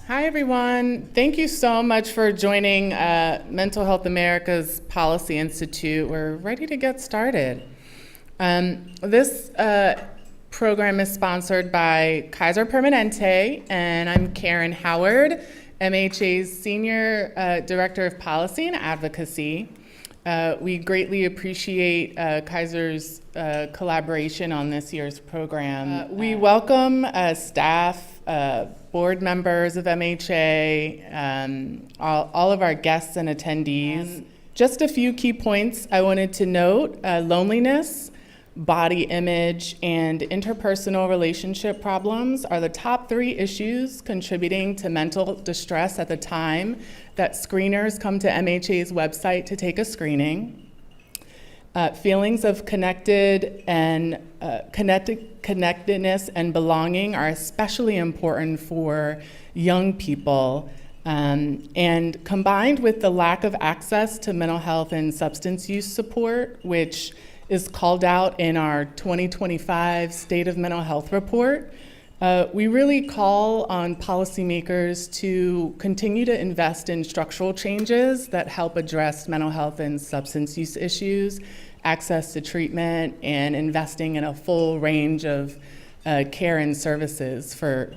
Hi, everyone. Thank you so much for joining Mental Health America's Policy Institute. We're ready to get started. This program is sponsored by Kaiser Permanente, and I'm Caren Howard, MHA's Senior Director of Policy and Advocacy. We greatly appreciate Kaiser's collaboration on this year's program. We welcome staff, board members of MHA, all of our guests and attendees. Just a few key points I wanted to note: loneliness, body image, and interpersonal relationship problems are the top 3 issues contributing to mental distress at the time that screeners come to MHA's website to take a screening. Feelings of connectedness and belonging are especially important for young people. And combined with the lack of access to mental health and substance use support, which is called out in our 2025 State of Mental Health Report, we really call on policymakers to continue to invest in structural changes that help address mental health and substance use issues, access to treatment, and investing in a full range of care and services for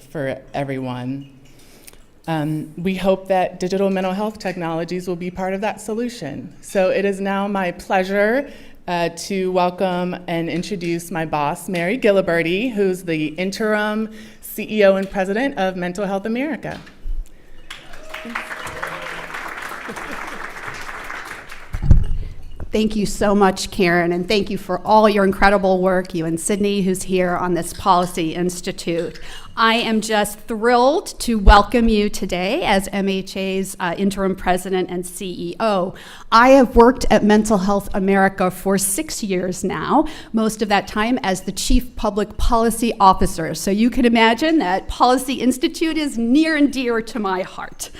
everyone. We hope that digital mental health technologies will be part of that solution. So it is now my pleasure to welcome and introduce my boss, Mary Giliberti, who's the Interim CEO and President of Mental Health America. Thank you so much, Caren, and thank you for all your incredible work, you and Sydney, who's here on this Policy Institute. I am just thrilled to welcome you today as MHA's Interim President and CEO. I have worked at Mental Health America for 6 years now, most of that time as the Chief Public Policy Officer. So you can imagine that Policy Institute is near and dear to my heart.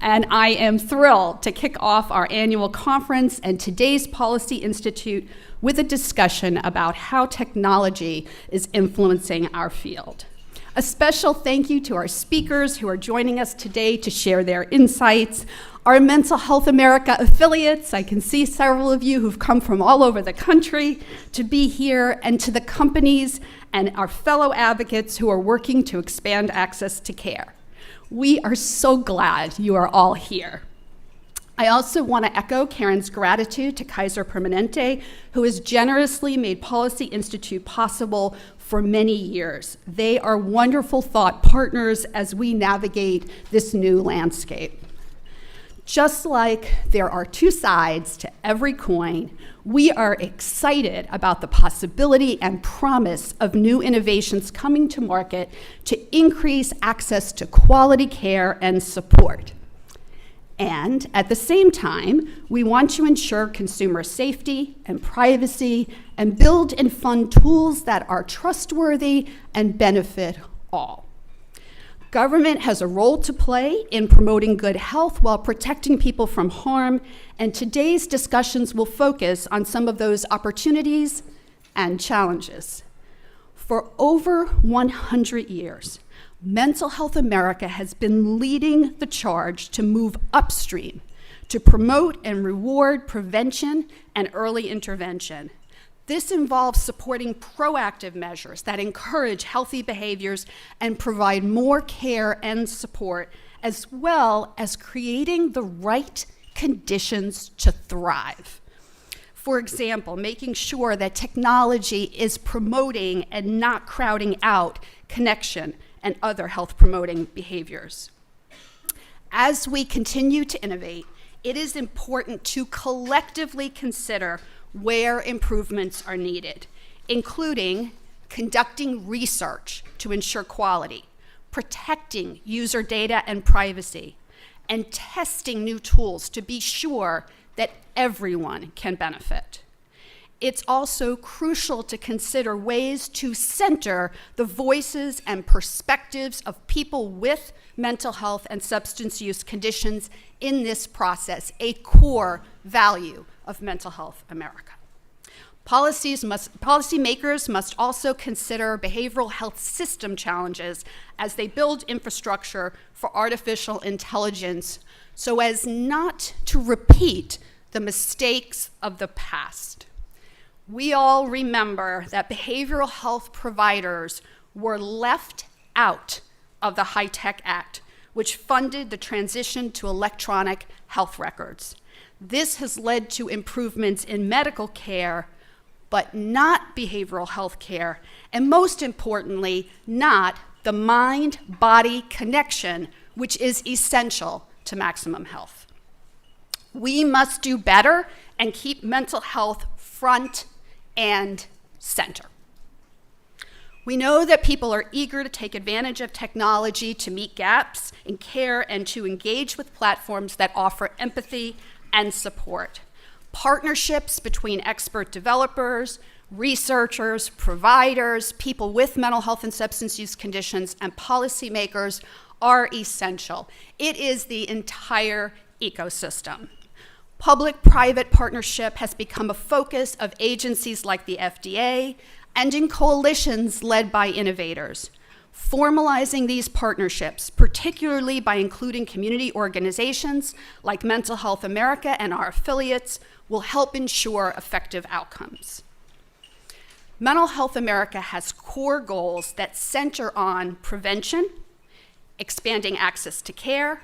And I am thrilled to kick off our annual conference and today's Policy Institute with a discussion about how technology is influencing our field. A special thank you to our speakers who are joining us today to share their insights, our Mental Health America affiliates. I can see several of you who've come from all over the country to be here, and to the companies and our fellow advocates who are working to expand access to care. We are so glad you are all here. I also want to echo Caren's gratitude to Kaiser Permanente, who has generously made Policy Institute possible for many years. They are wonderful thought partners as we navigate this new landscape. Just like there are 2 sides to every coin, we are excited about the possibility and promise of new innovations coming to market to increase access to quality care and support. And at the same time, we want to ensure consumer safety and privacy and build and fund tools that are trustworthy and benefit all. Government has a role to play in promoting good health while protecting people from harm, and today's discussions will focus on some of those opportunities and challenges. For over 100 years, Mental Health America has been leading the charge to move upstream, to promote and reward prevention and early intervention. This involves supporting proactive measures that encourage healthy behaviors and provide more care and support, as well as creating the right conditions to thrive. For example, making sure that technology is promoting and not crowding out connection and other health-promoting behaviors. As we continue to innovate, it is important to collectively consider where improvements are needed, including conducting research to ensure quality, protecting user data and privacy, and testing new tools to be sure that everyone can benefit. It's also crucial to consider ways to center the voices and perspectives of people with mental health and substance use conditions in this process, a core value of Mental Health America. Policymakers must also consider behavioral health system challenges as they build infrastructure for artificial intelligence so as not to repeat the mistakes of the past. We all remember that behavioral health providers were left out of the HITECH Act, which funded the transition to electronic health records. This has led to improvements in medical care, but not behavioral health care, and most importantly, not the mind-body connection, which is essential to maximum health. We must do better and keep mental health front and center. We know that people are eager to take advantage of technology to meet gaps in care and to engage with platforms that offer empathy and support. Partnerships between expert developers, researchers, providers, people with mental health and substance use conditions, and policymakers are essential. It is the entire ecosystem. Public-private partnership has become a focus of agencies like the FDA and in coalitions led by innovators. Formalizing these partnerships, particularly by including community organizations like Mental Health America and our affiliates, will help ensure effective outcomes. Mental Health America has core goals that center on prevention, expanding access to care,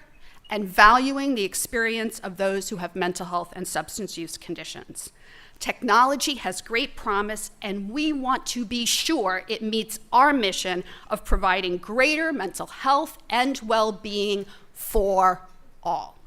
and valuing the experience of those who have mental health and substance use conditions. Technology has great promise, and we want to be sure it meets our mission of providing greater mental health and well-being for all.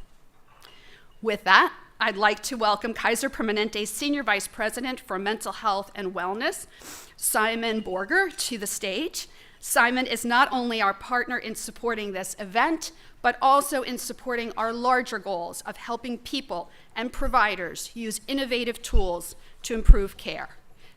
With that, I'd like to welcome Kaiser Permanente's Senior Vice President for Mental Health and Wellness, Simon Borger, to the stage. Simon is not only our partner in supporting this event, but also in supporting our larger goals of helping people and providers use innovative tools to improve care.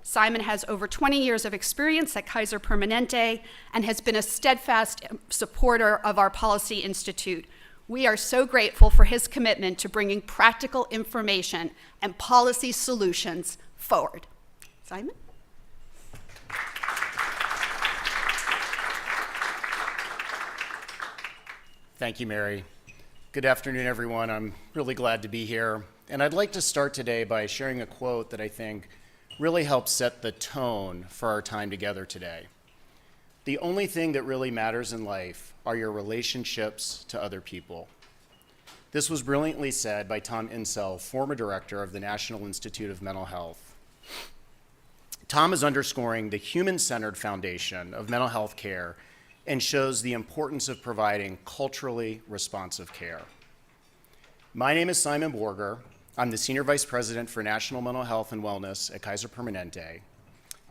Simon has over 20 years of experience at Kaiser Permanente and has been a steadfast supporter of our Policy Institute. We are so grateful for his commitment to bringing practical information and policy solutions forward. Simon? Thank you, Mary. Good afternoon, everyone. I'm really glad to be here. And I'd like to start today by sharing a quote that I think really helps set the tone for our time together today. The only thing that really matters in life are your relationships to other people. This was brilliantly said by Tom Insel, former director of the National Institute of Mental Health. Tom is underscoring the human-centered foundation of mental health care and shows the importance of providing culturally responsive care. My name is Simon Borger. I'm the Senior Vice President for National Mental Health and Wellness at Kaiser Permanente.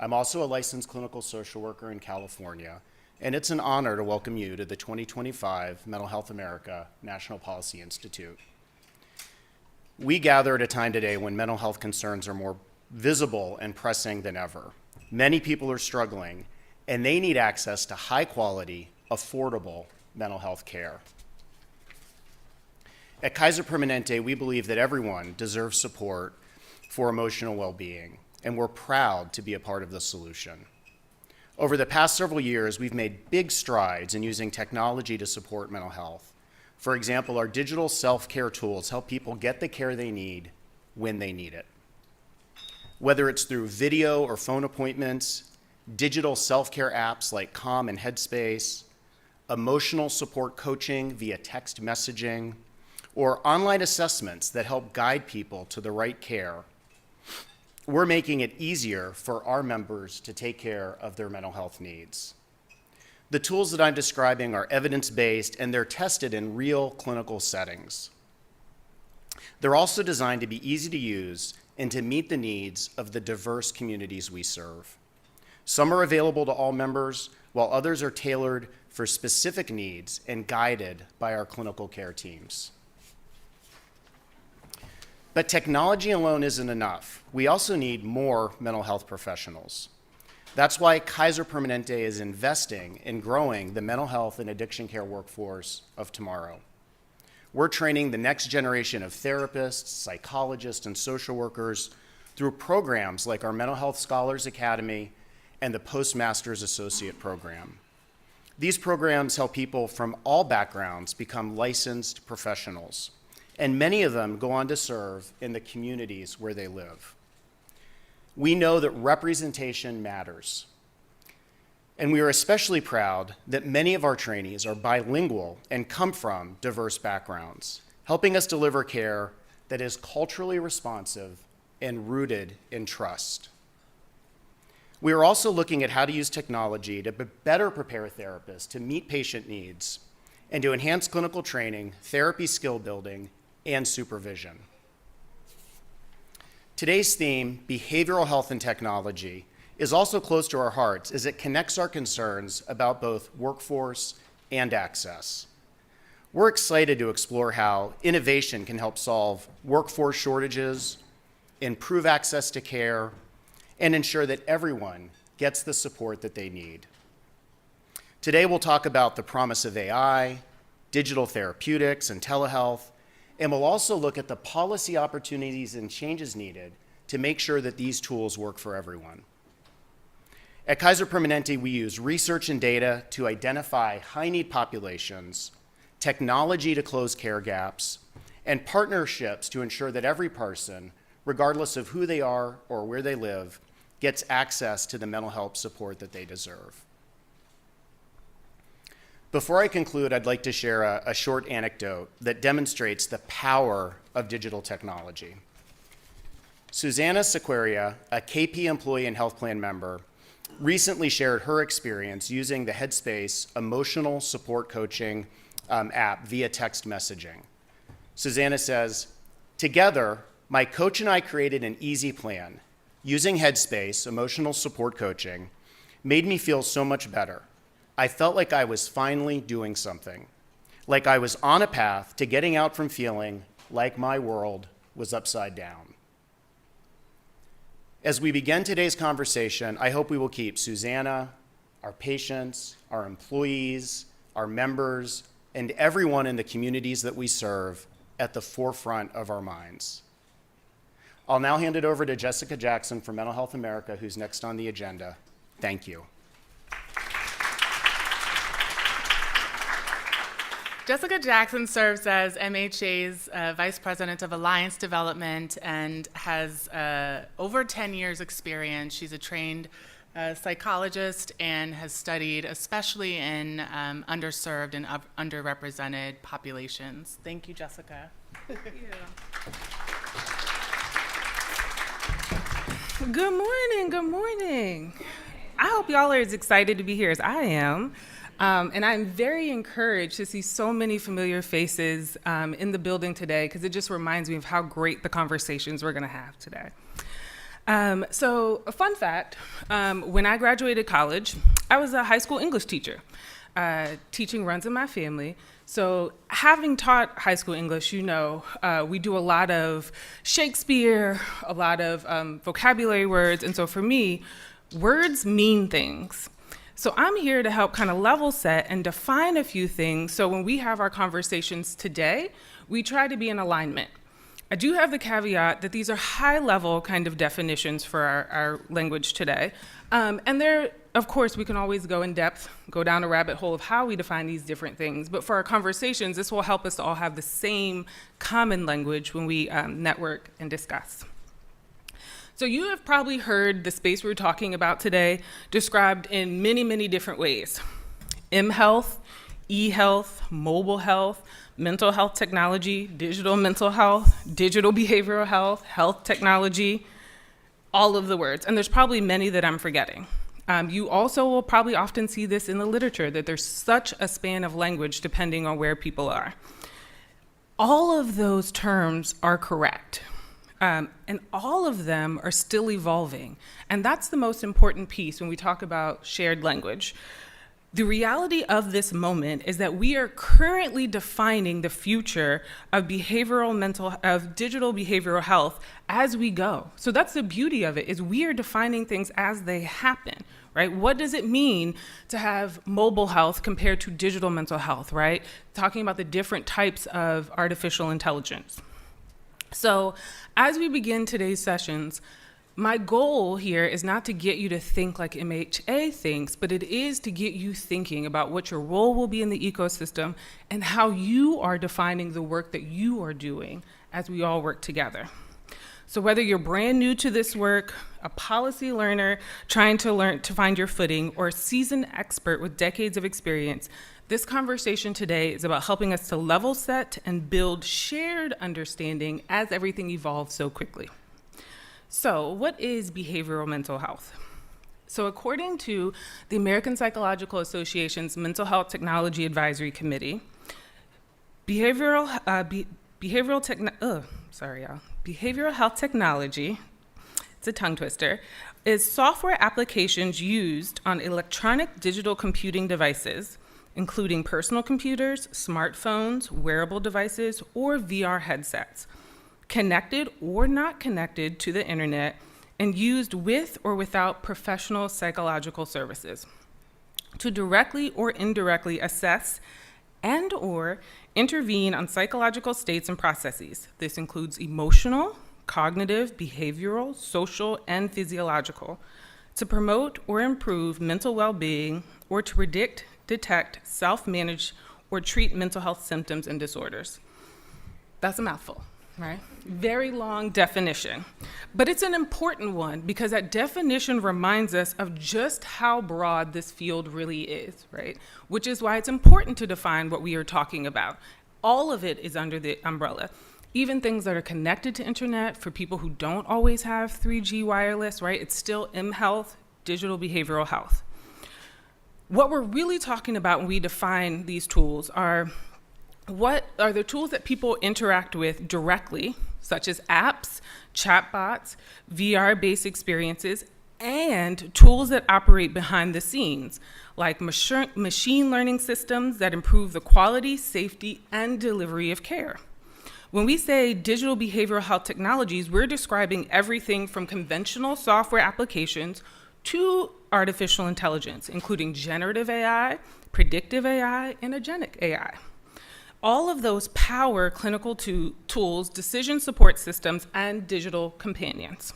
I'm also a licensed clinical social worker in California, and it's an honor to welcome you to the 2025 Mental Health America National Policy Institute. We gather at a time today when mental health concerns are more visible and pressing than ever. Many people are struggling, and they need access to high-quality, affordable mental health care. At Kaiser Permanente, we believe that everyone deserves support for emotional well-being, and we're proud to be a part of the solution. Over the past several years, we've made big strides in using technology to support mental health. For example, our digital self-care tools help people get the care they need when they need it. Whether it's through video or phone appointments, digital self-care apps like Calm and Headspace, emotional support coaching via text messaging, or online assessments that help guide people to the right care, we're making it easier for our members to take care of their mental health needs. The tools that I'm describing are evidence-based and they're tested in real clinical settings. They're also designed to be easy to use and to meet the needs of the diverse communities we serve. Some are available to all members, while others are tailored for specific needs and guided by our clinical care teams. But technology alone isn't enough. We also need more mental health professionals. That's why Kaiser Permanente is investing in growing the mental health and addiction care workforce of tomorrow. We're training the next generation of therapists, psychologists, and social workers through programs like our Mental Health Scholars Academy and the Postmaster's Associate Program. These programs help people from all backgrounds become licensed professionals, and many of them go on to serve in the communities where they live. We know that representation matters, and we are especially proud that many of our trainees are bilingual and come from diverse backgrounds, helping us deliver care that is culturally responsive and rooted in trust. We are also looking at how to use technology to better prepare therapists to meet patient needs and to enhance clinical training, therapy skill building, and supervision. Today's theme, behavioral health and technology, is also close to our hearts as it connects our concerns about both workforce and access. We're excited to explore how innovation can help solve workforce shortages, improve access to care, and ensure that everyone gets the support that they need. Today, we'll talk about the promise of AI, digital therapeutics, and telehealth, and we'll also look at the policy opportunities and changes needed to make sure that these tools work for everyone. At Kaiser Permanente, we use research and data to identify high-need populations, technology to close care gaps, and partnerships to ensure that every person, regardless of who they are or where they live, gets access to the mental health support that they deserve. Before I conclude, I'd like to share a short anecdote that demonstrates the power of digital technology. Susanna Sequeria, a KP employee and health plan member, recently shared her experience using the Headspace emotional support coaching app via text messaging. Susanna says, "Together, my coach and I created an easy plan. Using Headspace, emotional support coaching, made me feel so much better. I felt like I was finally doing something, like I was on a path to getting out from feeling like my world was upside down." As we begin today's conversation, I hope we will keep Susanna, our patients, our employees, our members, and everyone in the communities that we serve at the forefront of our minds. I'll now hand it over to Jessica Jackson from Mental Health America, who's next on the agenda. Thank you. Jessica Jackson serves as MHA's Vice President of Alliance Development and has over 10 years experience. She's a trained psychologist and has studied especially in underserved and underrepresented populations. Thank you, Jessica. Thank you. Good morning, good morning. I hope y'all are as excited to be here as I am. And I'm very encouraged to see so many familiar faces in the building today, because it just reminds me of how great the conversations we're gonna have today. So a fun fact, when I graduated college, I was a high school English teacher. Teaching runs in my family. So having taught high school English, you know, we do a lot of Shakespeare, a lot of vocabulary words. And so for me, words mean things. So I'm here to help kind of level set and define a few things. So when we have our conversations today, we try to be in alignment. I do have the caveat that these are high level kind of definitions for our language today. And there, of course, we can always go in depth, go down a rabbit hole of how we define these different things. But for our conversations, this will help us to all have the same common language when we network and discuss. So you have probably heard the space we're talking about today described in many, many different ways. M-health, e-health, mobile health, mental health technology, digital mental health, digital behavioral health, health technology, all of the words. And there's probably many that I'm forgetting. You also will probably often see this in the literature, that there's such a span of language depending on where people are. All of those terms are correct. And all of them are still evolving. And that's the most important piece when we talk about shared language. The reality of this moment is that we are currently defining the future of digital behavioral health as we go. So that's the beauty of it, is we are defining things as they happen, right? What does it mean to have mobile health compared to digital mental health, right? Talking about the different types of artificial intelligence. So as we begin today's sessions, my goal here is not to get you to think like MHA thinks, but it is to get you thinking about what your role will be in the ecosystem and how you are defining the work that you are doing as we all work together. So whether you're brand new to this work, a policy learner trying to learn to find your footing, or a seasoned expert with decades of experience, this conversation today is about helping us to level set and build shared understanding as everything evolves so quickly. So what is behavioral mental health? So according to the American Psychological Association's Mental Health Technology Advisory Committee, behavioral health technology, it's a tongue twister, is software applications used on electronic digital computing devices, including personal computers, smartphones, wearable devices, or VR headsets, connected or not connected to the internet, and used with or without professional psychological services to directly or indirectly assess and or intervene on psychological states and processes. This includes emotional, cognitive, behavioral, social, and physiological, to promote or improve mental well-being, or to predict, detect, self-manage, or treat mental health symptoms and disorders. That's a mouthful, right? Very long definition, but it's an important one because that definition reminds us of just how broad this field really is, right? Which is why it's important to define what we are talking about. All of it is under the umbrella. Even things that are connected to internet for people who don't always have 3G wireless, right? It's still M-health, digital behavioral health. What we're really talking about when we define these tools are what are the tools that people interact with directly, such as apps, chatbots, VR-based experiences, and tools that operate behind the scenes, like machine learning systems that improve the quality, safety, and delivery of care. When we say digital behavioral health technologies, we're describing everything from conventional software applications to artificial intelligence, including generative AI, predictive AI, and agentic AI. All of those power clinical tools, decision support systems, and digital companions.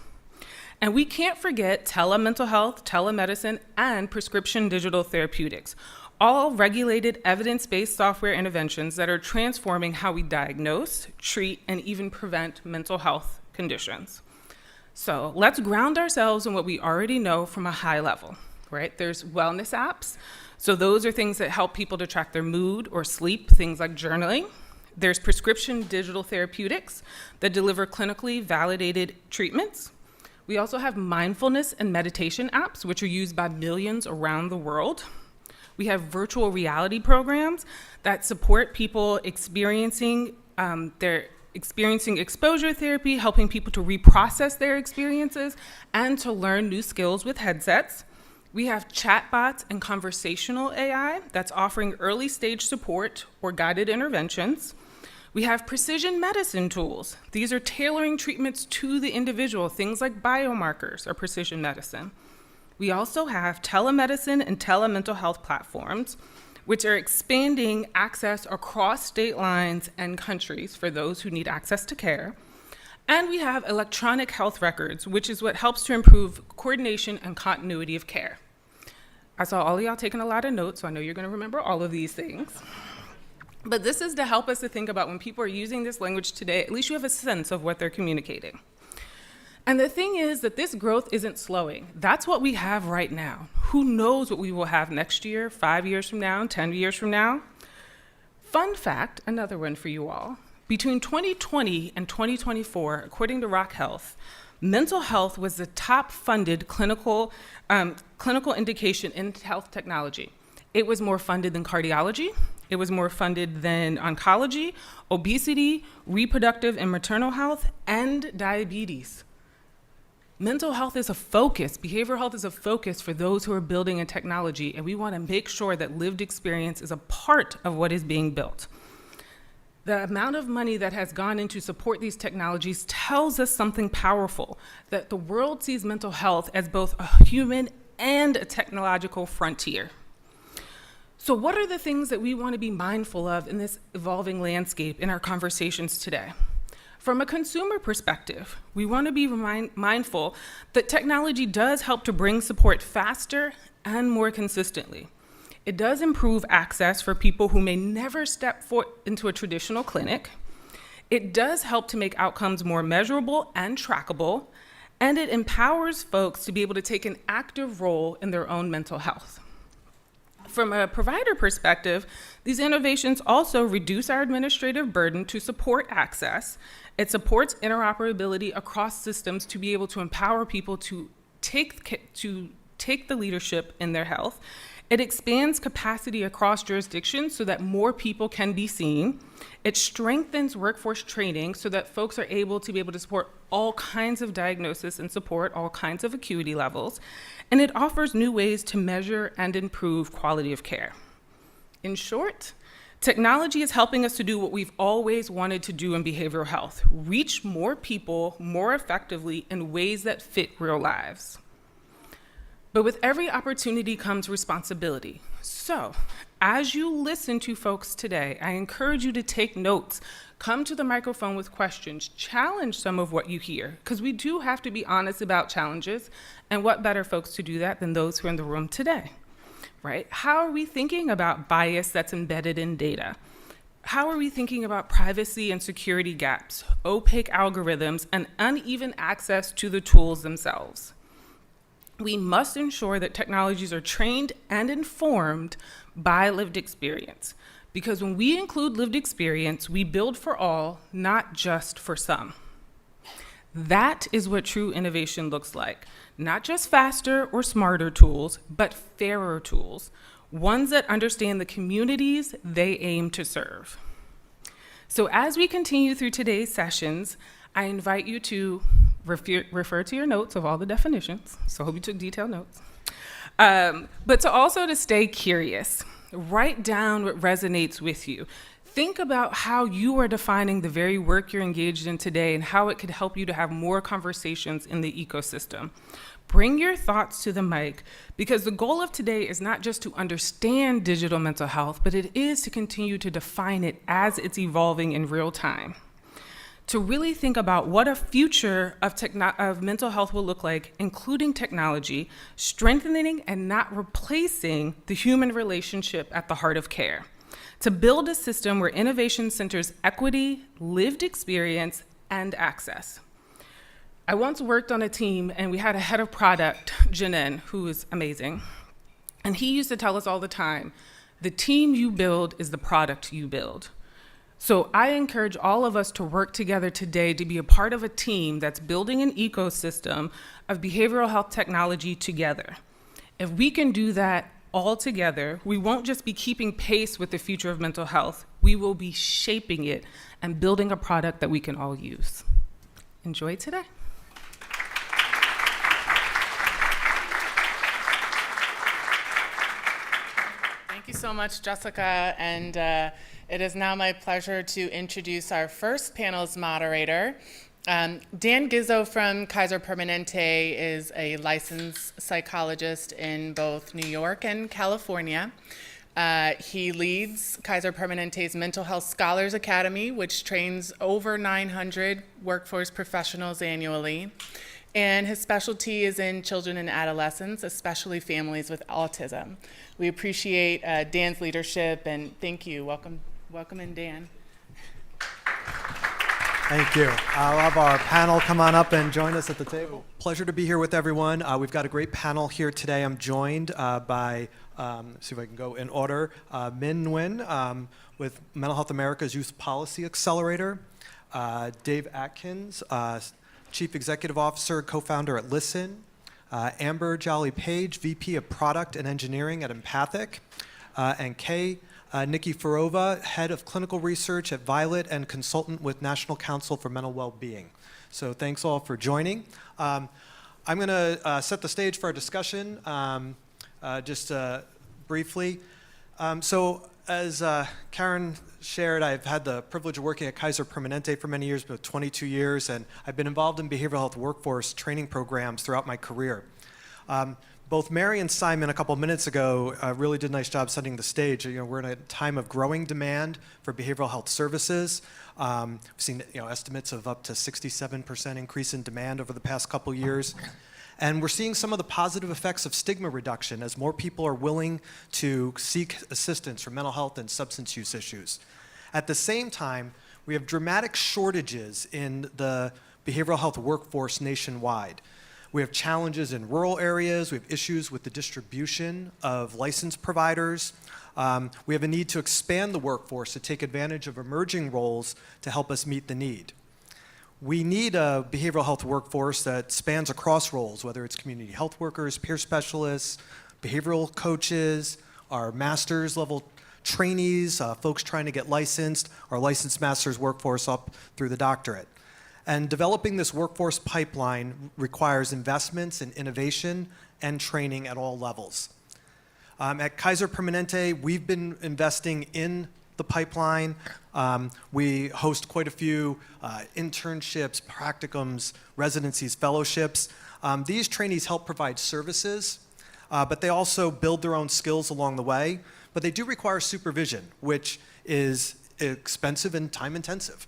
And we can't forget tele-mental health, telemedicine, and prescription digital therapeutics, all regulated evidence-based software interventions that are transforming how we diagnose, treat, and even prevent mental health conditions. So let's ground ourselves in what we already know from a high level, right? There's wellness apps. So those are things that help people to track their mood or sleep, things like journaling. There's prescription digital therapeutics that deliver clinically validated treatments. We also have mindfulness and meditation apps, which are used by millions around the world. We have virtual reality programs that support people experiencing exposure therapy, helping people to reprocess their experiences and to learn new skills with headsets. We have chatbots and conversational AI that's offering early stage support or guided interventions. We have precision medicine tools. These are tailoring treatments to the individual. Things like biomarkers are precision medicine. We also have telemedicine and tele-mental health platforms, which are expanding access across state lines and countries for those who need access to care. And we have electronic health records, which is what helps to improve coordination and continuity of care. I saw all of y'all taking a lot of notes, so I know you're going to remember all of these things. But this is to help us to think about when people are using this language today, at least you have a sense of what they're communicating. And the thing is that this growth isn't slowing. That's what we have right now. Who knows what we will have next year, 5 years from now, 10 years from now? Fun fact, another one for you all. Between 2020 and 2024, according to Rock Health, mental health was the top funded clinical indication in health technology. It was more funded than cardiology. It was more funded than oncology, obesity, reproductive and maternal health, and diabetes. Mental health is a focus. Behavioral health is a focus for those who are building in technology, and we want to make sure that lived experience is a part of what is being built. The amount of money that has gone into support these technologies tells us something powerful, that the world sees mental health as both a human and a technological frontier. So what are the things that we want to be mindful of in this evolving landscape in our conversations today? From a consumer perspective, we want to be mindful that technology does help to bring support faster and more consistently. It does improve access for people who may never step foot into a traditional clinic. It does help to make outcomes more measurable and trackable, and it empowers folks to be able to take an active role in their own mental health. From a provider perspective, these innovations also reduce our administrative burden to support access. It supports interoperability across systems to be able to empower people to take the leadership in their health. It expands capacity across jurisdictions so that more people can be seen. It strengthens workforce training so that folks are able to support all kinds of diagnosis and support all kinds of acuity levels. And it offers new ways to measure and improve quality of care. In short, technology is helping us to do what we've always wanted to do in behavioral health: reach more people more effectively in ways that fit real lives. But with every opportunity comes responsibility. So, as you listen to folks today, I encourage you to take notes, come to the microphone with questions, challenge some of what you hear, because we do have to be honest about challenges, and what better folks to do that than those who are in the room today, right? How are we thinking about bias that's embedded in data? How are we thinking about privacy and security gaps, opaque algorithms, and uneven access to the tools themselves? We must ensure that technologies are trained and informed by lived experience, because when we include lived experience, we build for all, not just for some. That is what true innovation looks like. Not just faster or smarter tools, but fairer tools, ones that understand the communities they aim to serve. So as we continue through today's sessions, I invite you to refer to your notes of all the definitions, so I hope you took detailed notes, but to stay curious. Write down what resonates with you. Think about how you are defining the very work you're engaged in today and how it could help you to have more conversations in the ecosystem. Bring your thoughts to the mic, because the goal of today is not just to understand digital mental health, but it is to continue to define it as it's evolving in real time. To really think about what a future of mental health will look like, including technology, strengthening and not replacing the human relationship at the heart of care. To build a system where innovation centers equity, lived experience, and access. I once worked on a team, and we had a head of product, Janen, who is amazing. And he used to tell us all the time, the team you build is the product you build. So I encourage all of us to work together today to be a part of a team that's building an ecosystem of behavioral health technology together. If we can do that all together, we won't just be keeping pace with the future of mental health, we will be shaping it and building a product that we can all use. Enjoy today. Thank you so much, Jessica, and it is now my pleasure to introduce our first panel's moderator. Dan Gizzo from Kaiser Permanente is a licensed psychologist in both New York and California. He leads Kaiser Permanente's Mental Health Scholars Academy, which trains over 900 workforce professionals annually. And his specialty is in children and adolescents, especially families with autism. We appreciate Dan's leadership, and thank you. Welcome in, Dan. Thank you. I'll have our panel come on up and join us at the table. Pleasure to be here with everyone. We've got a great panel here today. I'm joined by, see if I can go in order, Min Nguyen with Mental Health America's Youth Policy Accelerator, Dave Atkins, Chief Executive Officer, co-founder at Listen, Amber Jolly-Page, VP of Product and Engineering at Empathic, and Nikki Farova, Head of Clinical Research at Violet and consultant with National Council for Mental Wellbeing. So thanks all for joining. I'm going to set the stage for our discussion just briefly. So as Caren shared, I've had the privilege of working at Kaiser Permanente for many years, about 22 years, and I've been involved in behavioral health workforce training programs throughout my career. Both Mary and Simon a couple minutes ago really did a nice job setting the stage. We're in a time of growing demand for behavioral health services. We've seen estimates of up to 67% increase in demand over the past couple years. And we're seeing some of the positive effects of stigma reduction as more people are willing to seek assistance for mental health and substance use issues. At the same time, we have dramatic shortages in the behavioral health workforce nationwide. We have challenges in rural areas. We have issues with the distribution of licensed providers. We have a need to expand the workforce to take advantage of emerging roles to help us meet the need. We need a behavioral health workforce that spans across roles, whether it's community health workers, peer specialists, behavioral coaches, our master's level trainees, folks trying to get licensed, our licensed master's workforce up through the doctorate. And developing this workforce pipeline requires investments in innovation and training at all levels. At Kaiser Permanente, we've been investing in the pipeline. We host quite a few internships, practicums, residencies, fellowships. These trainees help provide services, but they also build their own skills along the way. But they do require supervision, which is expensive and time intensive.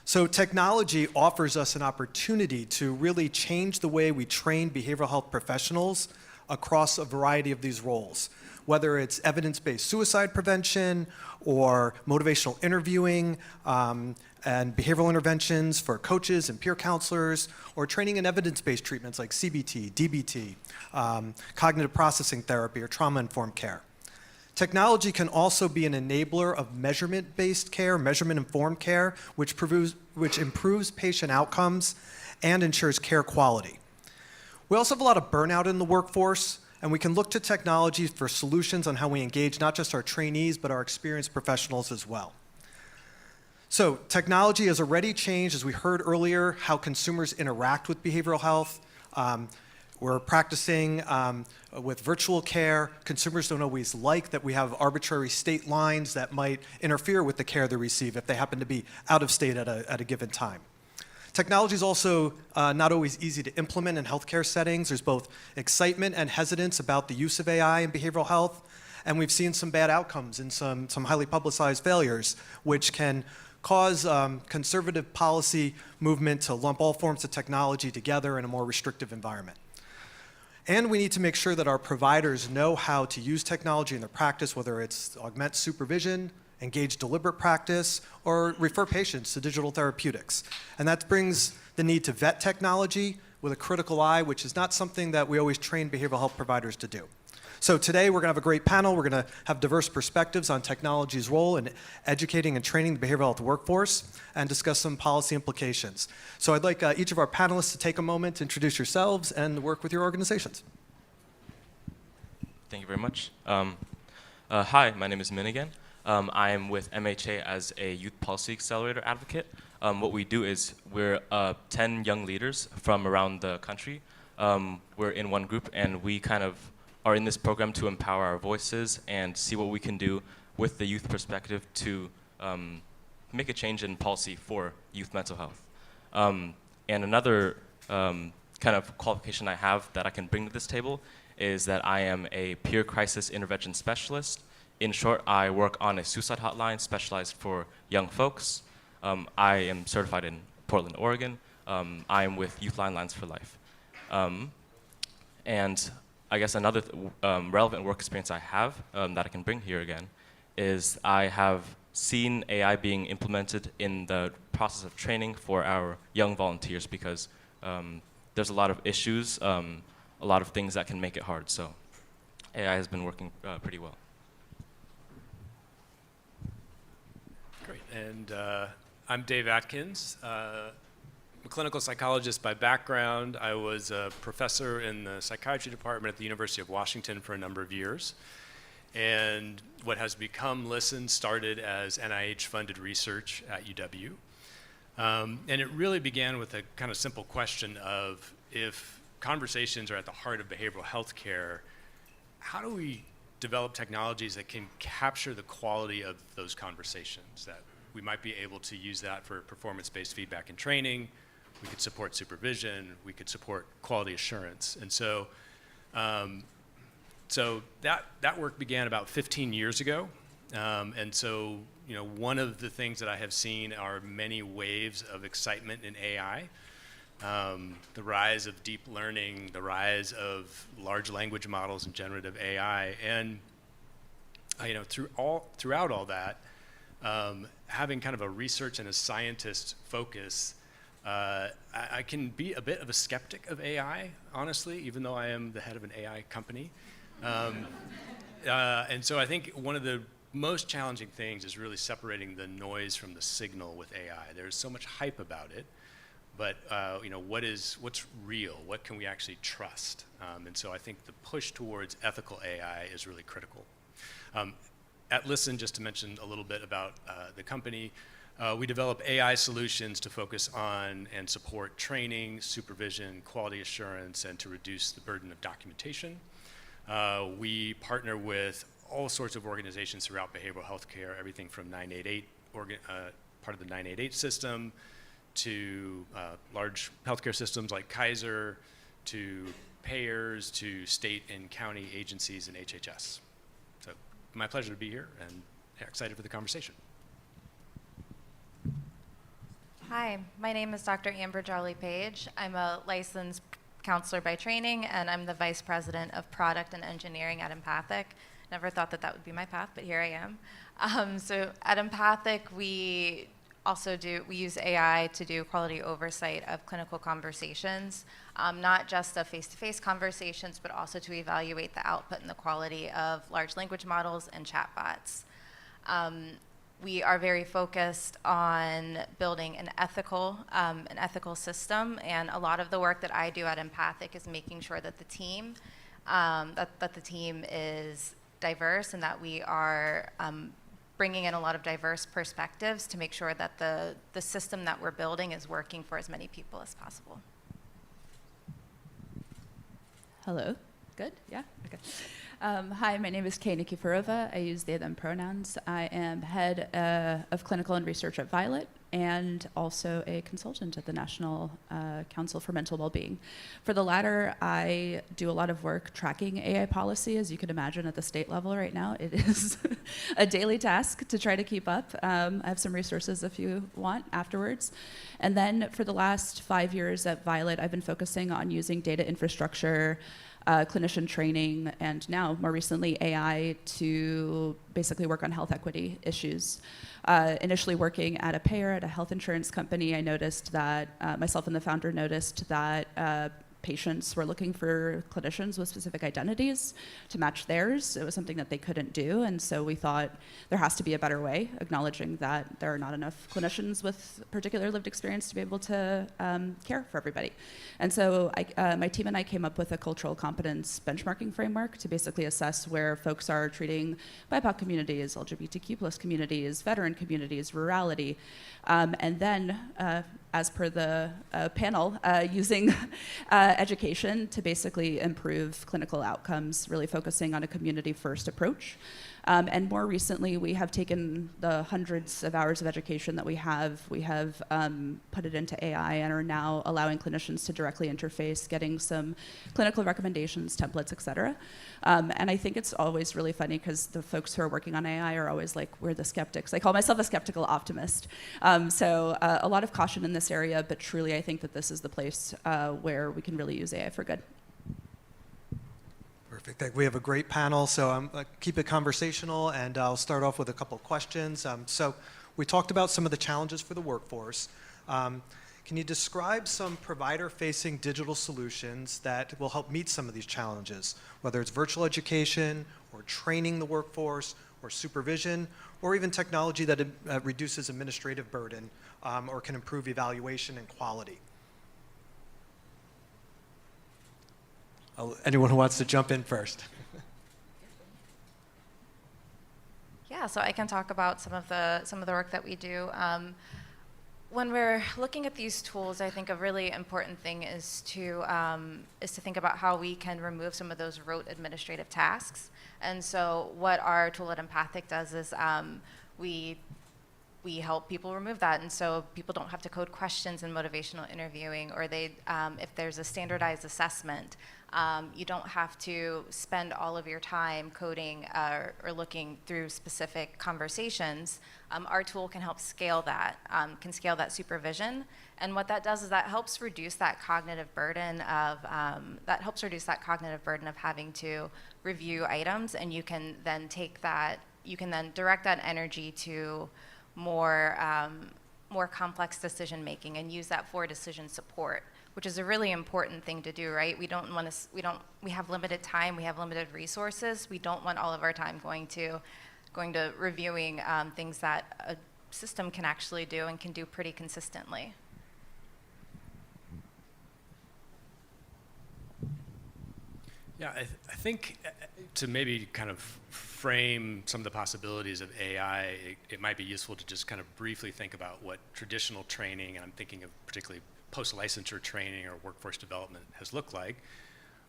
So technology offers us an opportunity to really change the way we train behavioral health professionals across a variety of these roles, whether it's evidence-based suicide prevention or motivational interviewing and behavioral interventions for coaches and peer counselors, or training in evidence-based treatments like CBT, DBT, cognitive processing therapy, or trauma-informed care. Technology can also be an enabler of measurement-based care, measurement-informed care, which improves patient outcomes and ensures care quality. We also have a lot of burnout in the workforce, and we can look to technology for solutions on how we engage not just our trainees, but our experienced professionals as well. So technology has already changed, as we heard earlier, how consumers interact with behavioral health. We're practicing with virtual care. Consumers don't always like that we have arbitrary state lines that might interfere with the care they receive if they happen to be out of state at a given time. Technology is also not always easy to implement in healthcare settings. There's both excitement and hesitance about the use of AI in behavioral health, and we've seen some bad outcomes and some highly publicized failures, which can cause conservative policy movement to lump all forms of technology together in a more restrictive environment. And we need to make sure that our providers know how to use technology in their practice, whether it's augment supervision, engage deliberate practice, or refer patients to digital therapeutics. And that brings the need to vet technology with a critical eye, which is not something that we always train behavioral health providers to do. So today we're going to have a great panel. We're going to have diverse perspectives on technology's role in educating and training the behavioral health workforce and discuss some policy implications. So I'd like each of our panelists to take a moment to introduce yourselves and work with your organizations. Thank you very much. Hi, my name is Min again. I am with MHA as a Youth Policy Accelerator advocate. What we do is we're 10 young leaders from around the country. We're in one group, and we kind of are in this program to empower our voices and see what we can do with the youth perspective to make a change in policy for youth mental health. And another kind of qualification I have that I can bring to this table is that I am a peer crisis intervention specialist. In short, I work on a suicide hotline specialized for young folks. I am certified in Portland, Oregon. I am with Youth Lines for Life. And I guess another relevant work experience I have that I can bring here again is I have seen AI being implemented in the process of training for our young volunteers because there's a lot of issues, a lot of things that can make it hard. So AI has been working pretty well. Great, and I'm Dave Atkins. I'm a clinical psychologist by background. I was a professor in the psychiatry department at the University of Washington for a number of years. And what has become Listen started as NIH-funded research at UW. And it really began with a kind of simple question of, if conversations are at the heart of behavioral health care, how do we develop technologies that can capture the quality of those conversations, that we might be able to use that for performance-based feedback and training, we could support supervision, we could support quality assurance. And so So that work began about 15 years ago. And so, one of the things that I have seen are many waves of excitement in AI. The rise of deep learning, the rise of large language models and generative AI. And, throughout all that, having kind of a research and a scientist focus, I can be a bit of a skeptic of AI, honestly, even though I am the head of an AI company. And so I think one of the most challenging things is really separating the noise from the signal with AI. There's so much hype about it, but what's real? What can we actually trust? And so I think the push towards ethical AI is really critical. At Listen, just to mention a little bit about the company, we develop AI solutions to focus on and support training, supervision, quality assurance, and to reduce the burden of documentation. We partner with all sorts of organizations throughout behavioral health care, everything from 988, part of the 988 system, to large healthcare systems like Kaiser, to payers, to state and county agencies and HHS. So my pleasure to be here and excited for the conversation. Hi, my name is Dr. Amber Jolly-Page. I'm a licensed counselor by training, and I'm the Vice President of Product and Engineering at Empathic. Never thought that would be my path, but here I am. So at Empathic, we use AI to do quality oversight of clinical conversations, not just of face-to-face conversations, but also to evaluate the output and the quality of large language models and chatbots. We are very focused on building an ethical system, and a lot of the work that I do at Empathic is making sure that the team is diverse and that we are bringing in a lot of diverse perspectives to make sure that the system that we're building is working for as many people as possible. Hello. Good? Yeah? Okay. Hi, my name is Kay Nikiforova. I use they, them pronouns. I am head of clinical and research at Violet and also a consultant at the National Council for Mental Wellbeing. For the latter, I do a lot of work tracking AI policy. As you can imagine, at the state level right now, it is a daily task to try to keep up. I have some resources if you want afterwards. And then for the last 5 years at Violet, I've been focusing on using data infrastructure, clinician training, and now more recently AI to basically work on health equity issues. Initially working at a payer at a health insurance company, I noticed that myself and the founder noticed that patients were looking for clinicians with specific identities to match theirs. It was something that they couldn't do, and so we thought there has to be a better way, acknowledging that there are not enough clinicians with particular lived experience to be able to care for everybody. And so my team and I came up with a cultural competence benchmarking framework to basically assess where folks are treating BIPOC communities, LGBTQ plus communities, veteran communities, rurality, and then as per the panel, using education to basically improve clinical outcomes, really focusing on a community-first approach. And more recently, we have taken the hundreds of hours of education that we have put it into AI and are now allowing clinicians to directly interface, getting some clinical recommendations, templates, et cetera. And I think it's always really funny because the folks who are working on AI are always like, we're the skeptics. I call myself a skeptical optimist. So a lot of caution in this area, but truly I think that this is the place where we can really use AI for good. Perfect. We have a great panel, so keep it conversational, and I'll start off with a couple of questions. So we talked about some of the challenges for the workforce. Can you describe some provider-facing digital solutions that will help meet some of these challenges, whether it's virtual education or training the workforce or supervision, or even technology that reduces administrative burden or can improve evaluation and quality? Anyone who wants to jump in first? Yeah, so I can talk about some of the work that we do. When we're looking at these tools, I think a really important thing is to think about how we can remove some of those rote administrative tasks. And so what our tool at Empathic does is we help people remove that, and so people don't have to code questions in motivational interviewing, or if there's a standardized assessment, You don't have to spend all of your time coding or looking through specific conversations. Our tool can help scale that, supervision. And what that does is that helps reduce that cognitive burden of having to review items, and you can then direct that energy to more complex decision making and use that for decision support, which is a really important thing to do, right? We have limited time, we have limited resources. We don't want all of our time going to reviewing things that a system can actually do and can do pretty consistently. Yeah, I think to maybe kind of frame some of the possibilities of AI, it might be useful to just kind of briefly think about what traditional training, and I'm thinking of particularly post-licensure training or workforce development, has looked like,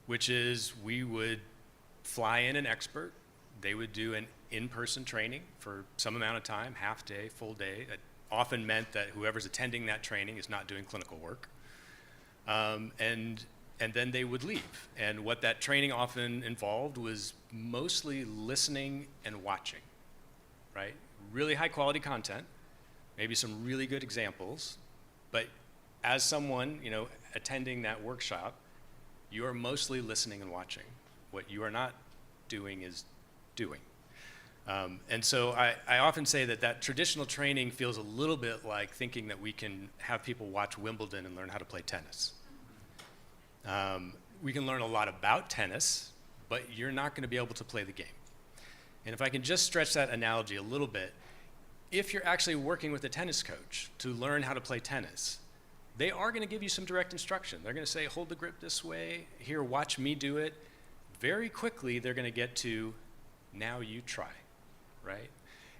which is we would fly in an expert, they would do an in-person training for some amount of time, half day, full day. It often meant that whoever's attending that training is not doing clinical work. And then they would leave. And what that training often involved was mostly listening and watching, right? Really high quality content, maybe some really good examples, but as someone, attending that workshop, you are mostly listening and watching. What you are not doing is doing. And so I often say that traditional training feels a little bit like thinking that we can have people watch Wimbledon and learn how to play tennis. We can learn a lot about tennis, but you're not going to be able to play the game. And if I can just stretch that analogy a little bit, if you're actually working with a tennis coach to learn how to play tennis, they are going to give you some direct instruction. They're going to say, hold the grip this way, here, watch me do it. Very quickly, they're going to get to, now you try, right?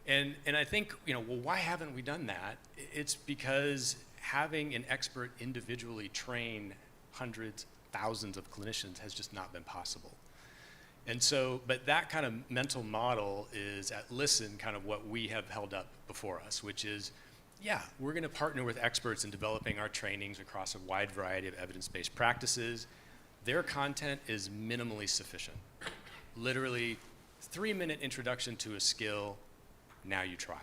And I think, well, why haven't we done that? It's because having an expert individually train hundreds, thousands of clinicians has just not been possible. And so, but that kind of mental model is at Listen kind of what we have held up before us, which is, yeah, we're going to partner with experts in developing our trainings across a wide variety of evidence-based practices. Their content is minimally sufficient. Literally 3-minute introduction to a skill, now you try.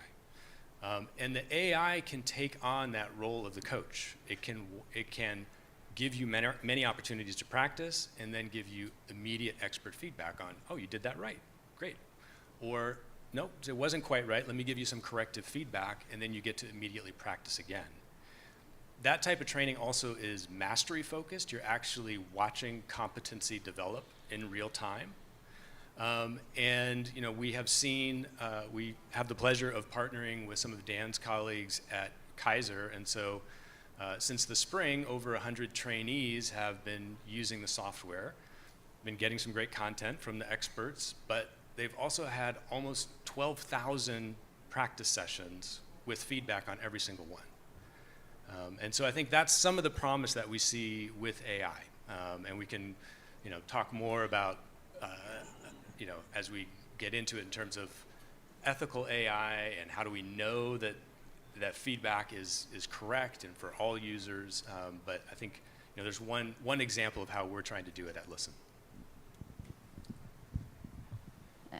And the AI can take on that role of the coach. It can give you many opportunities to practice and then give you immediate expert feedback on, oh, you did that right, great. Or, nope, it wasn't quite right, let me give you some corrective feedback, and then you get to immediately practice again. That type of training also is mastery focused. You're actually watching competency develop in real time. And we have seen, we have the pleasure of partnering with some of Dan's colleagues at Kaiser, and so since the spring, over 100 trainees have been using the software, been getting some great content from the experts, but they've also had almost 12,000 practice sessions with feedback on every single one. And so I think that's some of the promise that we see with AI. And we can talk more about, as we get into it in terms of ethical AI and how do we know that feedback is correct and for all users, but I think there's one example of how we're trying to do it at Listen.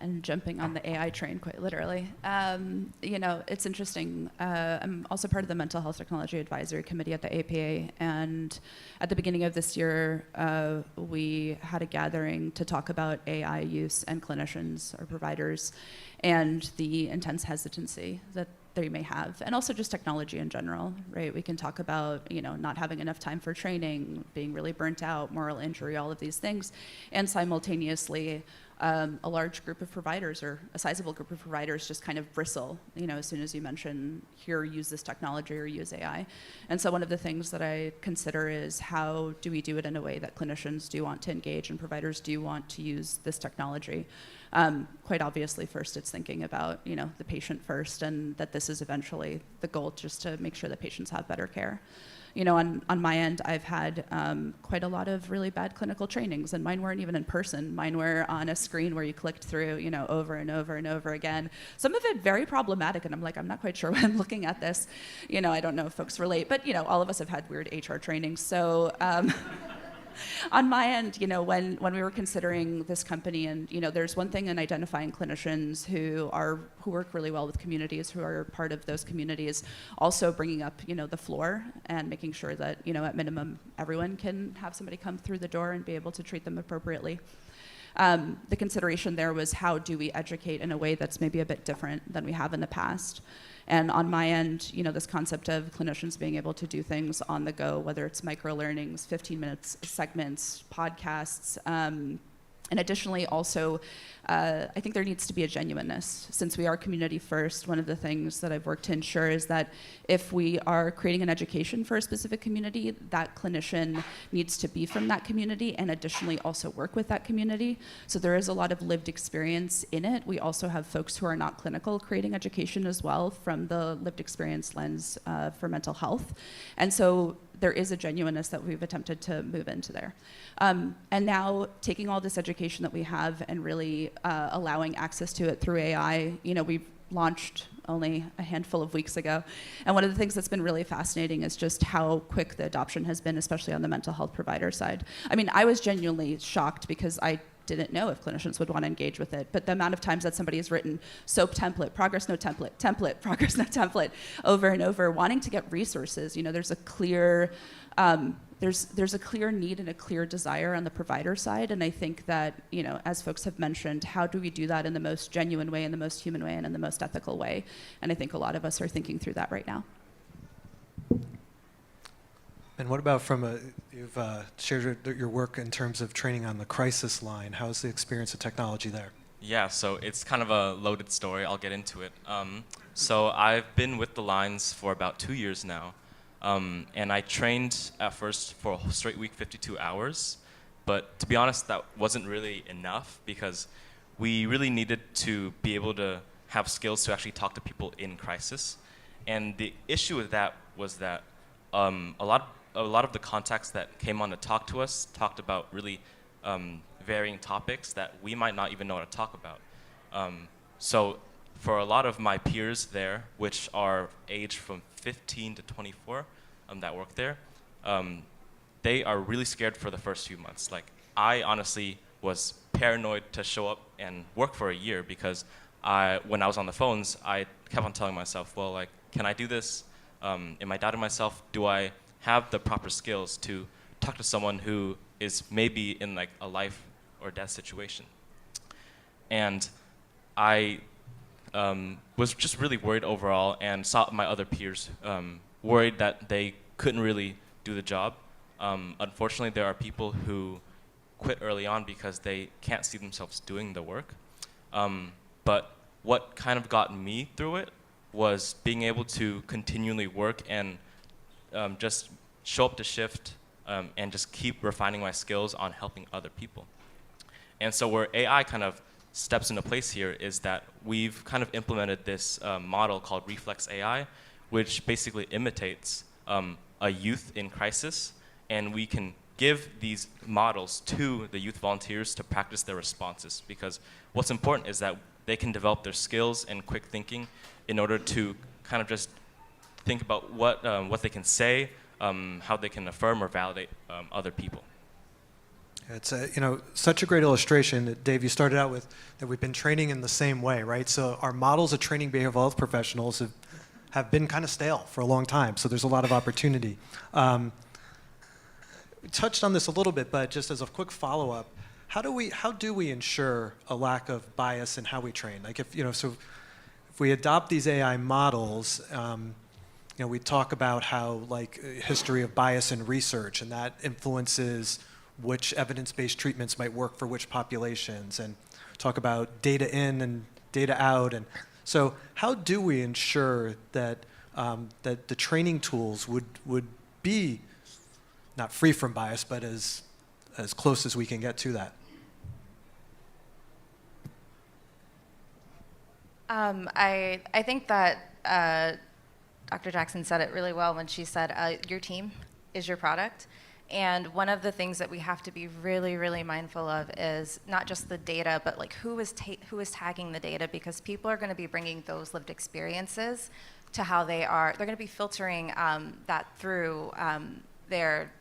And jumping on the AI train quite literally. It's interesting. I'm also part of the Mental Health Technology Advisory Committee at the APA, and at the beginning of this year, we had a gathering to talk about AI use and clinicians or providers and the intense hesitancy that they may have, and also just technology in general, right? We can talk about, not having enough time for training, being really burnt out, moral injury, all of these things, and simultaneously, a large group of providers or a sizable group of providers just kind of bristle, as soon as you mention, here, use this technology or use AI. And so one of the things that I consider is how do we do it in a way that clinicians do want to engage and providers do want to use this technology? Quite obviously, first it's thinking about, the patient first, and that this is eventually the goal, just to make sure that patients have better care. On my end, I've had quite a lot of really bad clinical trainings, and mine weren't even in person. Mine were on a screen where you clicked through, over and over and over again. Some of it very problematic, and I'm like, I'm not quite sure when I'm looking at this. I don't know if folks relate, but all of us have had weird HR trainings, so On my end, when we were considering this company, and there's one thing in identifying clinicians who work really well with communities, who are part of those communities, also bringing up the floor and making sure that at minimum everyone can have somebody come through the door and be able to treat them appropriately. The consideration there was, how do we educate in a way that's maybe a bit different than we have in the past? And on my end, this concept of clinicians being able to do things on the go, whether it's micro-learnings, 15 minutes segments, podcasts, and additionally also, I think there needs to be a genuineness. Since we are community first, one of the things that I've worked to ensure is that if we are creating an education for a specific community, that clinician needs to be from that community and additionally also work with that community. So there is a lot of lived experience in it. We also have folks who are not clinical creating education as well from the lived experience lens for mental health. And so there is a genuineness that we've attempted to move into there. And now taking all this education that we have and really allowing access to it through AI, we've launched only a handful of weeks ago. And one of the things that's been really fascinating is just how quick the adoption has been, especially on the mental health provider side. I mean, I was genuinely shocked because I didn't know if clinicians would want to engage with it, but the amount of times that somebody has written SOAP template, progress note template, template, progress note template, over and over, wanting to get resources. There's a clear there's a clear need and a clear desire on the provider side, and I think that as folks have mentioned, how do we do that in the most genuine way, in the most human way, and in the most ethical way? And I think a lot of us are thinking through that right now. And what about you've shared your work in terms of training on the crisis line. How's the experience of technology there? Yeah, so it's kind of a loaded story. I'll get into it. So I've been with the lines for about 2 years now. And I trained at first for a straight week, 52 hours. But to be honest, that wasn't really enough because we really needed to be able to have skills to actually talk to people in crisis. And the issue with that was that a lot of the contacts that came on to talk to us talked about really varying topics that we might not even know how to talk about. So for a lot of my peers there, which are aged from 15 to 24 that work there, they are really scared for the first few months. Like, I honestly was paranoid to show up and work for a year because when I was on the phones, I kept on telling myself, well, like, can I do this? Am I doubting myself? Do I have the proper skills to talk to someone who is maybe in like a life or death situation? And I was just really worried overall, and saw my other peers worried that they couldn't really do the job. Unfortunately, there are people who quit early on because they can't see themselves doing the work. But what kind of got me through it was being able to continually work and just show up to shift and just keep refining my skills on helping other people. And so where AI kind of steps into place here is that we've kind of implemented this model called Reflex AI, which basically imitates a youth in crisis, and we can give these models to the youth volunteers to practice their responses, because what's important is that they can develop their skills and quick thinking in order to kind of just think about what they can say, how they can affirm or validate other people. It's such a great illustration that, Dave, you started out with, that we've been training in the same way, right? So our models of training behavioral health professionals have been kind of stale for a long time, so there's a lot of opportunity. We touched on this a little bit, but just as a quick follow-up, how do we ensure a lack of bias in how we train? Like, if we adopt these AI models, we talk about how, like, history of bias in research, and that influences which evidence-based treatments might work for which populations, and talk about data in and data out. And so how do we ensure that that the training tools would be not free from bias, but as close as we can get to that? I think that Dr. Jackson said it really well when she said, your team is your product. And one of the things that we have to be really, really mindful of is not just the data, but like who is tagging the data, because people are going to be bringing those lived experiences to how they are. They're going to be filtering that through their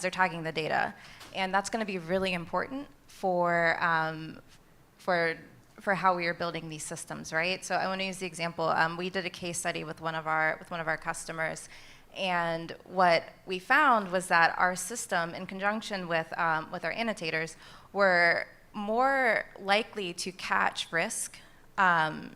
they're tagging the data, and that's going to be really important for how we are building these systems, right? So I want to use the example. We did a case study with one of our customers, and what we found was that our system, in conjunction with our annotators, were more likely to catch risk in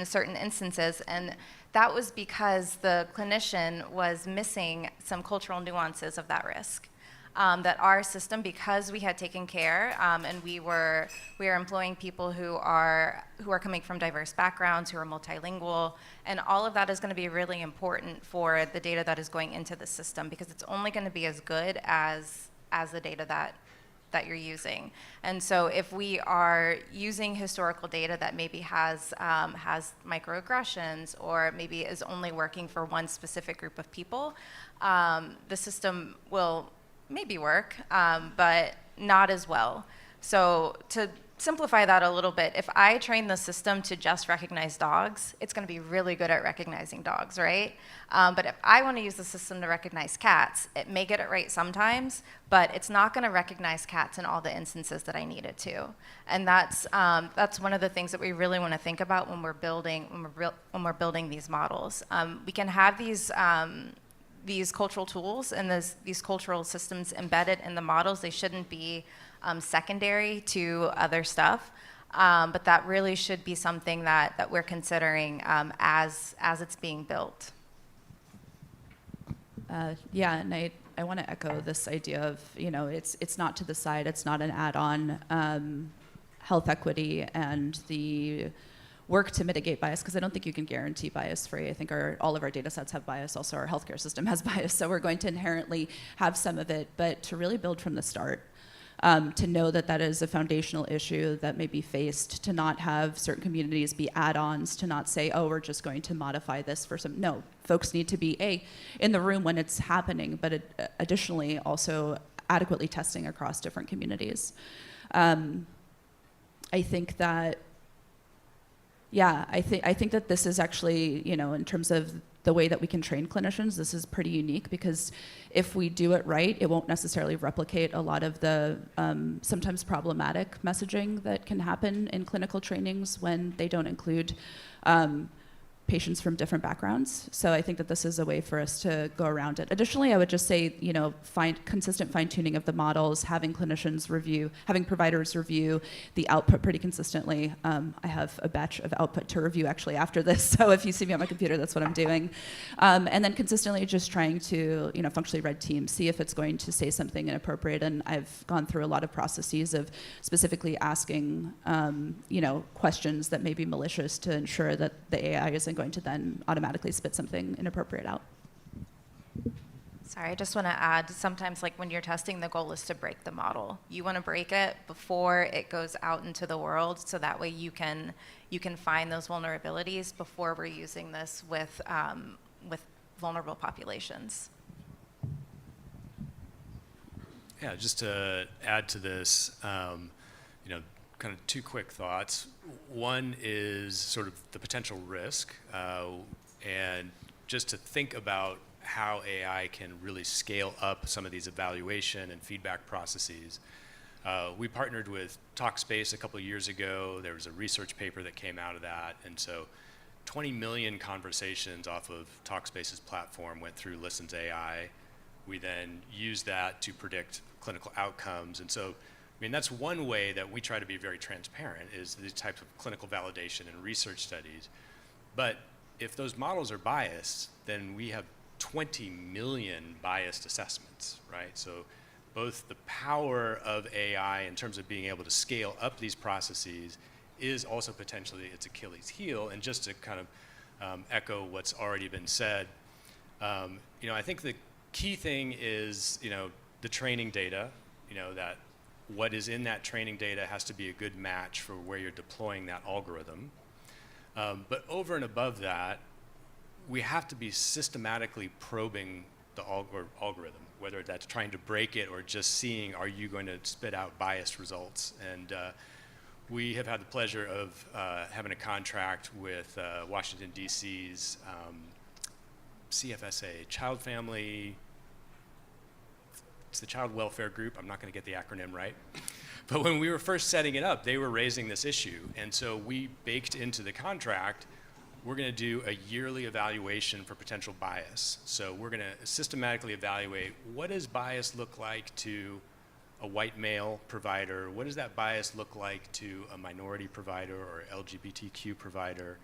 certain instances, and that was because the clinician was missing some cultural nuances of that risk. That our system, because we had taken care, and we are employing people who are coming from diverse backgrounds, who are multilingual, and all of that is going to be really important for the data that is going into the system, because it's only going to be as good as the data that you're using. And so if we are using historical data that maybe has microaggressions, or maybe is only working for one specific group of people, the system will maybe work, but not as well. So to simplify that a little bit, if I train the system to just recognize dogs, it's going to be really good at recognizing dogs, right? But if I want to use the system to recognize cats, it may get it right sometimes, but it's not going to recognize cats in all the instances that I need it to. And that's one of the things that we really want to think about when we're building these models. We can have these cultural tools and these cultural systems embedded in the models. They shouldn't be secondary to other stuff, but that really should be something that we're considering as it's being built. Yeah, and I want to echo this idea of, it's not to the side, it's not an add-on. Health equity and the work to mitigate bias, because I don't think you can guarantee bias-free. I think all of our data sets have bias. Also, our healthcare system has bias, so we're going to inherently have some of it. But to really build from the start, to know that is a foundational issue that may be faced, to not have certain communities be add-ons, to not say, oh, we're just going to modify this for some. No, folks need to be in the room when it's happening, but additionally also adequately testing across different communities. I think that. Yeah, I think that this is actually, in terms of the way that we can train clinicians, this is pretty unique, because if we do it right, it won't necessarily replicate a lot of the sometimes problematic messaging that can happen in clinical trainings when they don't include patients from different backgrounds. So I think that this is a way for us to go around it. Additionally, I would just say, find consistent fine-tuning of the models, having clinicians review, having providers review the output pretty consistently. I have a batch of output to review actually after this, so if you see me on my computer, that's what I'm doing. And then consistently just trying to, functionally read teams, see if it's going to say something inappropriate. And I've gone through a lot of processes of specifically asking, questions that may be malicious to ensure that the AI isn't going to then automatically spit something inappropriate out. Sorry, I just want to add, sometimes like when you're testing, the goal is to break the model. You want to break it before it goes out into the world, so that way you can find those vulnerabilities before we're using this with vulnerable populations. Yeah, just to add to this, kind of two quick thoughts. One is sort of the potential risk, and just to think about how AI can really scale up some of these evaluation and feedback processes. We partnered with Talkspace a couple of years ago. There was a research paper that came out of that, and so 20 million conversations off of Talkspace's platform went through Listen's AI. We then used that to predict clinical outcomes, and so that's one way that we try to be very transparent, is these types of clinical validation and research studies. But if those models are biased, then we have 20 million biased assessments, right? So both the power of AI in terms of being able to scale up these processes is also potentially its Achilles heel. And just to kind of echo what's already been said, I think the key thing is, the training data, that what is in that training data has to be a good match for where you're deploying that algorithm. But over and above that, we have to be systematically probing the algorithm, whether that's trying to break it or just seeing, are you going to spit out biased results? And we have had the pleasure of having a contract with Washington, D.C.'s CFSA, Child Family, it's the Child Welfare Group, I'm not going to get the acronym right. But when we were first setting it up, they were raising this issue. And so we baked into the contract, we're going to do a yearly evaluation for potential bias. So we're going to systematically evaluate, what does bias look like to a white male provider? What does that bias look like to a minority provider or LGBTQ provider?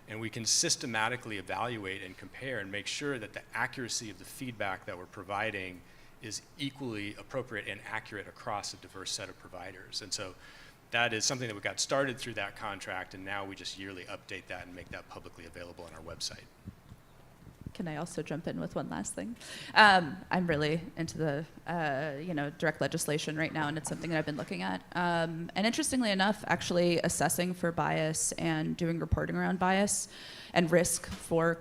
And we can systematically evaluate and compare and make sure that the accuracy of the feedback that we're providing is equally appropriate and accurate across a diverse set of providers. And so that is something that we got started through that contract, and now we just yearly update that and make that publicly available on our website. Can I also jump in with one last thing? I'm really into the direct legislation right now, and it's something that I've been looking at. And interestingly enough, actually assessing for bias and doing reporting around bias and risk for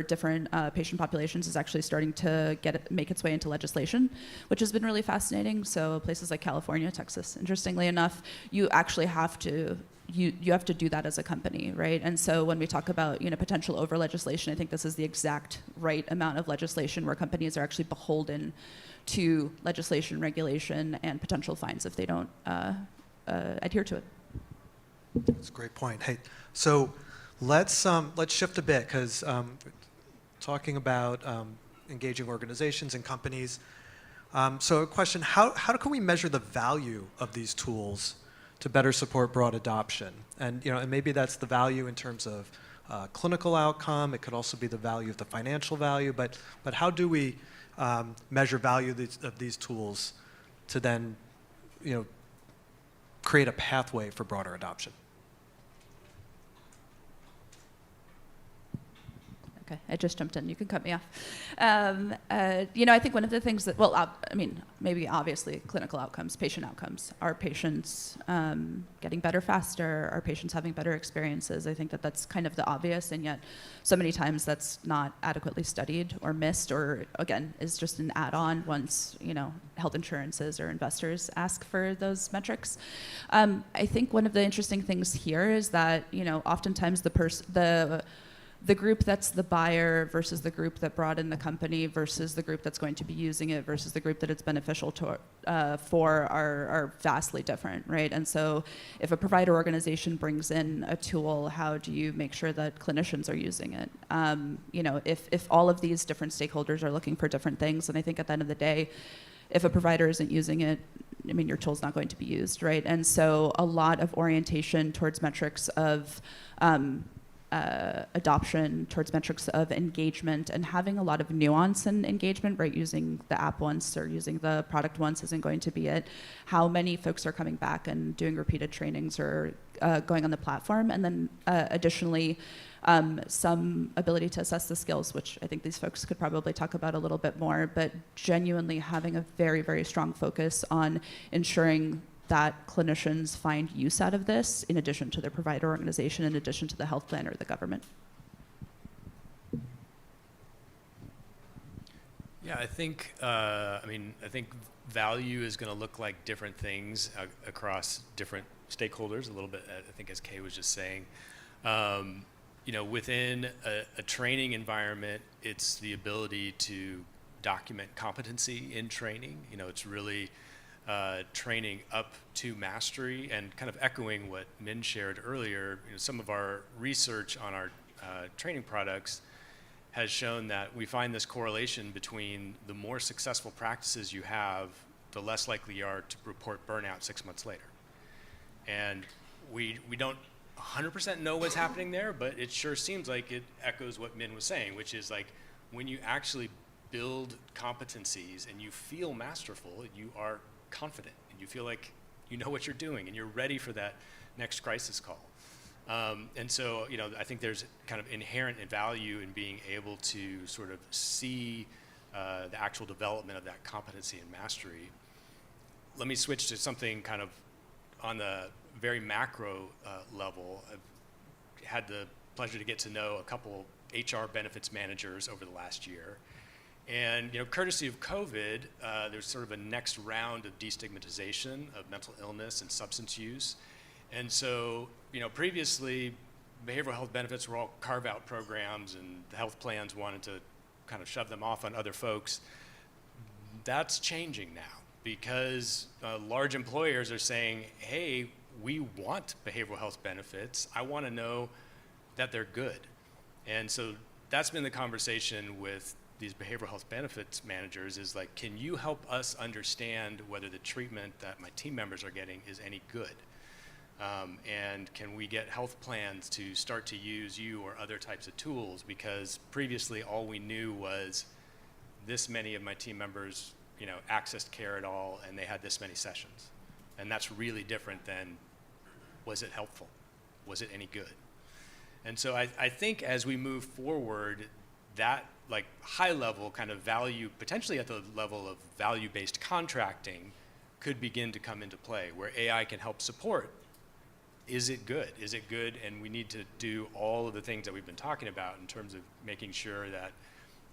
different patient populations is actually starting to make its way into legislation, which has been really fascinating. So places like California, Texas, interestingly enough, you actually have to you have to do that as a company, right? And so when we talk about potential over legislation, I think this is the exact right amount of legislation where companies are actually beholden to legislation, regulation, and potential fines if they don't adhere to it. That's a great point. Hey, so let's shift a bit, because talking about engaging organizations and companies. So a question: how can we measure the value of these tools to better support broad adoption? And and maybe that's the value in terms of clinical outcome. It could also be the value of the financial value. But how do we measure value of these tools to then create a pathway for broader adoption? Okay, I just jumped in. You can cut me off. I think one of the things that, maybe obviously clinical outcomes, patient outcomes. Are patients getting better faster? Are patients having better experiences? I think that that's kind of the obvious, and yet so many times that's not adequately studied or missed, or again, is just an add-on once, health insurances or investors ask for those metrics. I think one of the interesting things here is that, oftentimes the group that's the buyer versus the group that brought in the company versus the group that's going to be using it versus the group that it's beneficial to for are vastly different, right? And so if a provider organization brings in a tool, how do you make sure that clinicians are using it? If all of these different stakeholders are looking for different things, and I think at the end of the day, if a provider isn't using it, your tool's not going to be used, right? And so a lot of orientation towards metrics of adoption, towards metrics of engagement, and having a lot of nuance in engagement, right? Using the app once or using the product once isn't going to be it. How many folks are coming back and doing repeated trainings or going on the platform? And then additionally, some ability to assess the skills, which I think these folks could probably talk about a little bit more, but genuinely having a very, very strong focus on ensuring that clinicians find use out of this, in addition to their provider organization, in addition to the health plan or the government. Yeah, I think value is going to look like different things across different stakeholders. A little bit, I think, as Kay was just saying. Within a training environment, it's the ability to document competency in training. It's really training up to mastery, and kind of echoing what Min shared earlier, some of our research on our training products has shown that we find this correlation between the more successful practices you have, the less likely you are to report burnout 6 months later. And we don't 100% know what's happening there, but it sure seems like it echoes what Min was saying, which is like when you actually build competencies and you feel masterful, you are confident and you feel like you know what you're doing and you're ready for that next crisis call. And so, I think there's kind of inherent value in being able to sort of see the actual development of that competency and mastery. Let me switch to something kind of on the very macro level. I've had the pleasure to get to know a couple HR benefits managers over the last year. And courtesy of COVID, there's sort of a next round of destigmatization of mental illness and substance use. And so, previously, behavioral health benefits were all carve-out programs, and the health plans wanted to kind of shove them off on other folks. That's changing now because large employers are saying, hey, we want behavioral health benefits. I want to know that they're good. And so that's been the conversation with these behavioral health benefits managers is like, can you help us understand whether the treatment that my team members are getting is any good? And can we get health plans to start to use you or other types of tools? Because previously all we knew was this many of my team members, accessed care at all and they had this many sessions. And that's really different than, was it helpful? Was it any good? And so I think as we move forward, that like high level kind of value, potentially at the level of value-based contracting, could begin to come into play where AI can help support. Is it good? Is it good? And we need to do all of the things that we've been talking about in terms of making sure that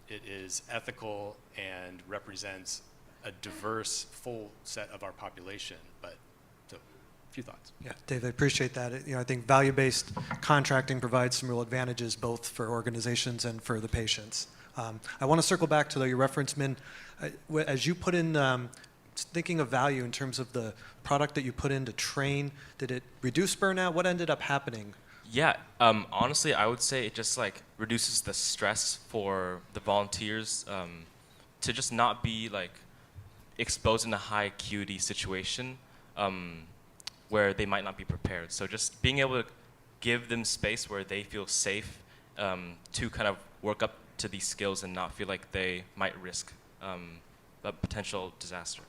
it is ethical and represents a diverse, full set of our population. But so, a few thoughts. Yeah, Dave, I appreciate that. I think value-based contracting provides some real advantages both for organizations and for the patients. I want to circle back to your reference, Min. As you put in, thinking of value in terms of the product that you put in to train, did it reduce burnout? What ended up happening? Yeah, honestly, I would say it just like reduces the stress for the volunteers to just not be like exposed in a high acuity situation where they might not be prepared. So just being able to give them space where they feel safe to kind of work up to these skills and not feel like they might risk a potential disaster.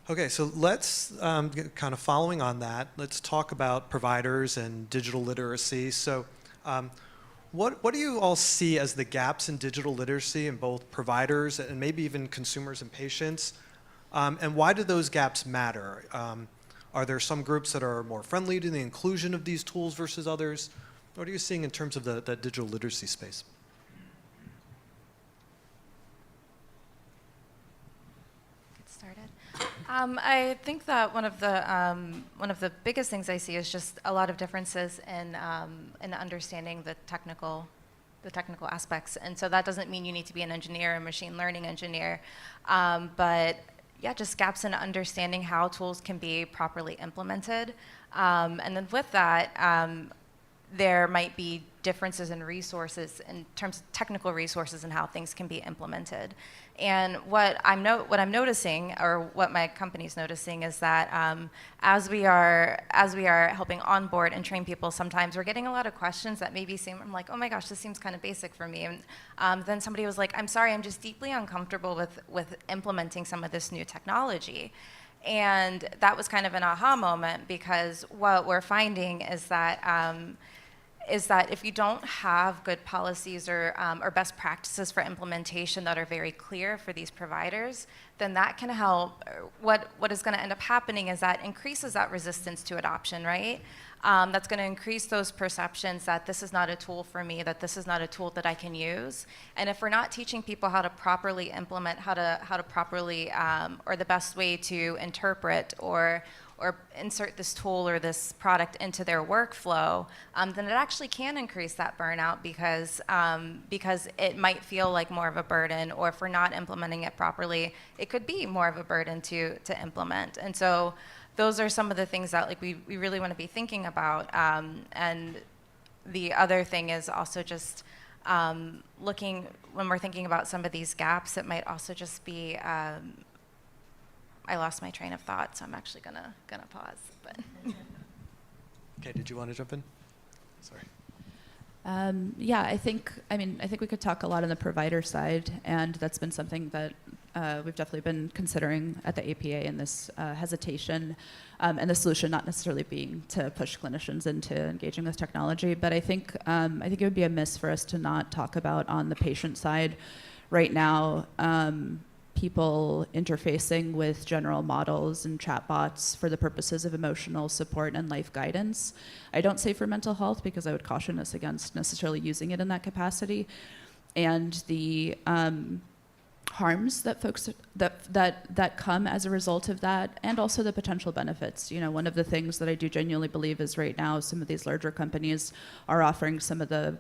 Okay, so let's, kind of following on that, let's talk about providers and digital literacy. So what do you all see as the gaps in digital literacy in both providers and maybe even consumers and patients? And why do those gaps matter? Are there some groups that are more friendly to the inclusion of these tools versus others? What are you seeing in terms of the digital literacy space? Get started. I think that one of the biggest things I see is just a lot of differences in understanding the technical aspects, and so that doesn't mean you need to be an engineer, a machine learning engineer, but yeah, just gaps in understanding how tools can be properly implemented, and then with that, there might be differences in resources in terms of technical resources and how things can be implemented. And what I'm noticing, or what my company's noticing, is that as we are helping onboard and train people, sometimes we're getting a lot of questions that maybe seem, I'm like, oh my gosh, this seems kind of basic for me. And then somebody was like, I'm sorry, I'm just deeply uncomfortable with implementing some of this new technology. And that was kind of an aha moment, because what we're finding is that if you don't have good policies or best practices for implementation that are very clear for these providers, then that can help. What is going to end up happening is that increases that resistance to adoption, right? That's going to increase those perceptions that this is not a tool for me, that this is not a tool that I can use. And if we're not teaching people how to properly implement, how to properly, or the best way to interpret or insert this tool or this product into their workflow, then it actually can increase that burnout, because it might feel like more of a burden, or if we're not implementing it properly, it could be more of a burden to implement. And so those are some of the things that we really want to be thinking about. And the other thing is also just looking, when we're thinking about some of these gaps, it might also just be, I lost my train of thought, so I'm actually gonna pause. But Okay, did you want to jump in? Sorry. Yeah, I think we could talk a lot on the provider side, and that's been something that we've definitely been considering at the APA in this hesitation, and the solution not necessarily being to push clinicians into engaging with technology, but I think it would be a miss for us to not talk about on the patient side right now. People interfacing with general models and chatbots for the purposes of emotional support and life guidance. I don't say for mental health, because I would caution us against necessarily using it in that capacity, and the harms that folks that come as a result of that, and also the potential benefits. One of the things that I do genuinely believe is right now some of these larger companies are offering some of the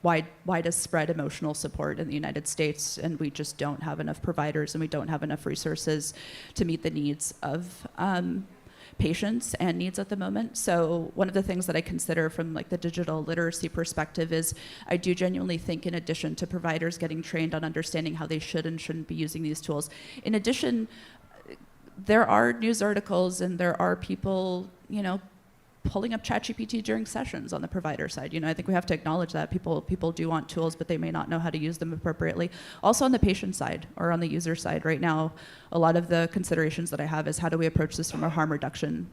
widest spread emotional support in the United States, and we just don't have enough providers and we don't have enough resources to meet the needs of patients and needs at the moment. So one of the things that I consider from like the digital literacy perspective is I do genuinely think, in addition to providers getting trained on understanding how they should and shouldn't be using these tools, in addition, there are news articles and there are people, pulling up ChatGPT during sessions on the provider side. I think we have to acknowledge that people do want tools, but they may not know how to use them appropriately. Also on the patient side or on the user side, right now, a lot of the considerations that I have is how do we approach this from a harm reduction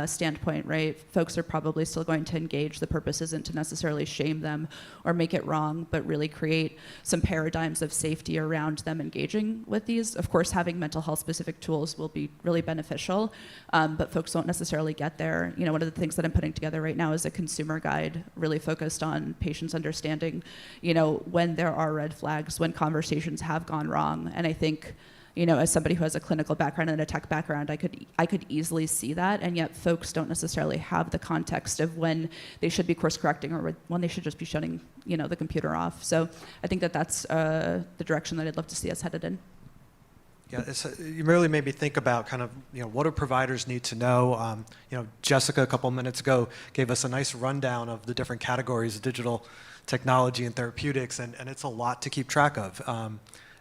standpoint, right? Folks are probably still going to engage. The purpose isn't to necessarily shame them or make it wrong, but really create some paradigms of safety around them engaging with these. Of course, having mental health specific tools will be really beneficial, but folks won't necessarily get there. One of the things that I'm putting together right now is a consumer guide really focused on patients understanding, when there are red flags, when conversations have gone wrong. And I think, as somebody who has a clinical background and a tech background, I could easily see that, and yet folks don't necessarily have the context of when they should be course correcting or when they should just be shutting, the computer off. So I think that's the direction that I'd love to see us headed in. Yeah, you really made me think about kind of, what do providers need to know? Jessica a couple minutes ago gave us a nice rundown of the different categories of digital technology and therapeutics, and it's a lot to keep track of.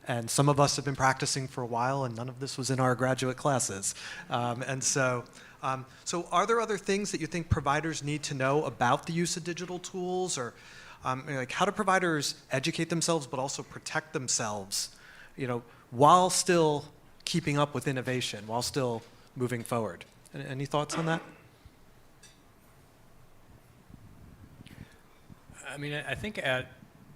And some of us have been practicing for a while, and none of this was in our graduate classes. So are there other things that you think providers need to know about the use of digital tools, or how do providers educate themselves but also protect themselves, while still keeping up with innovation, while still moving forward? Any thoughts on that? I mean, I think at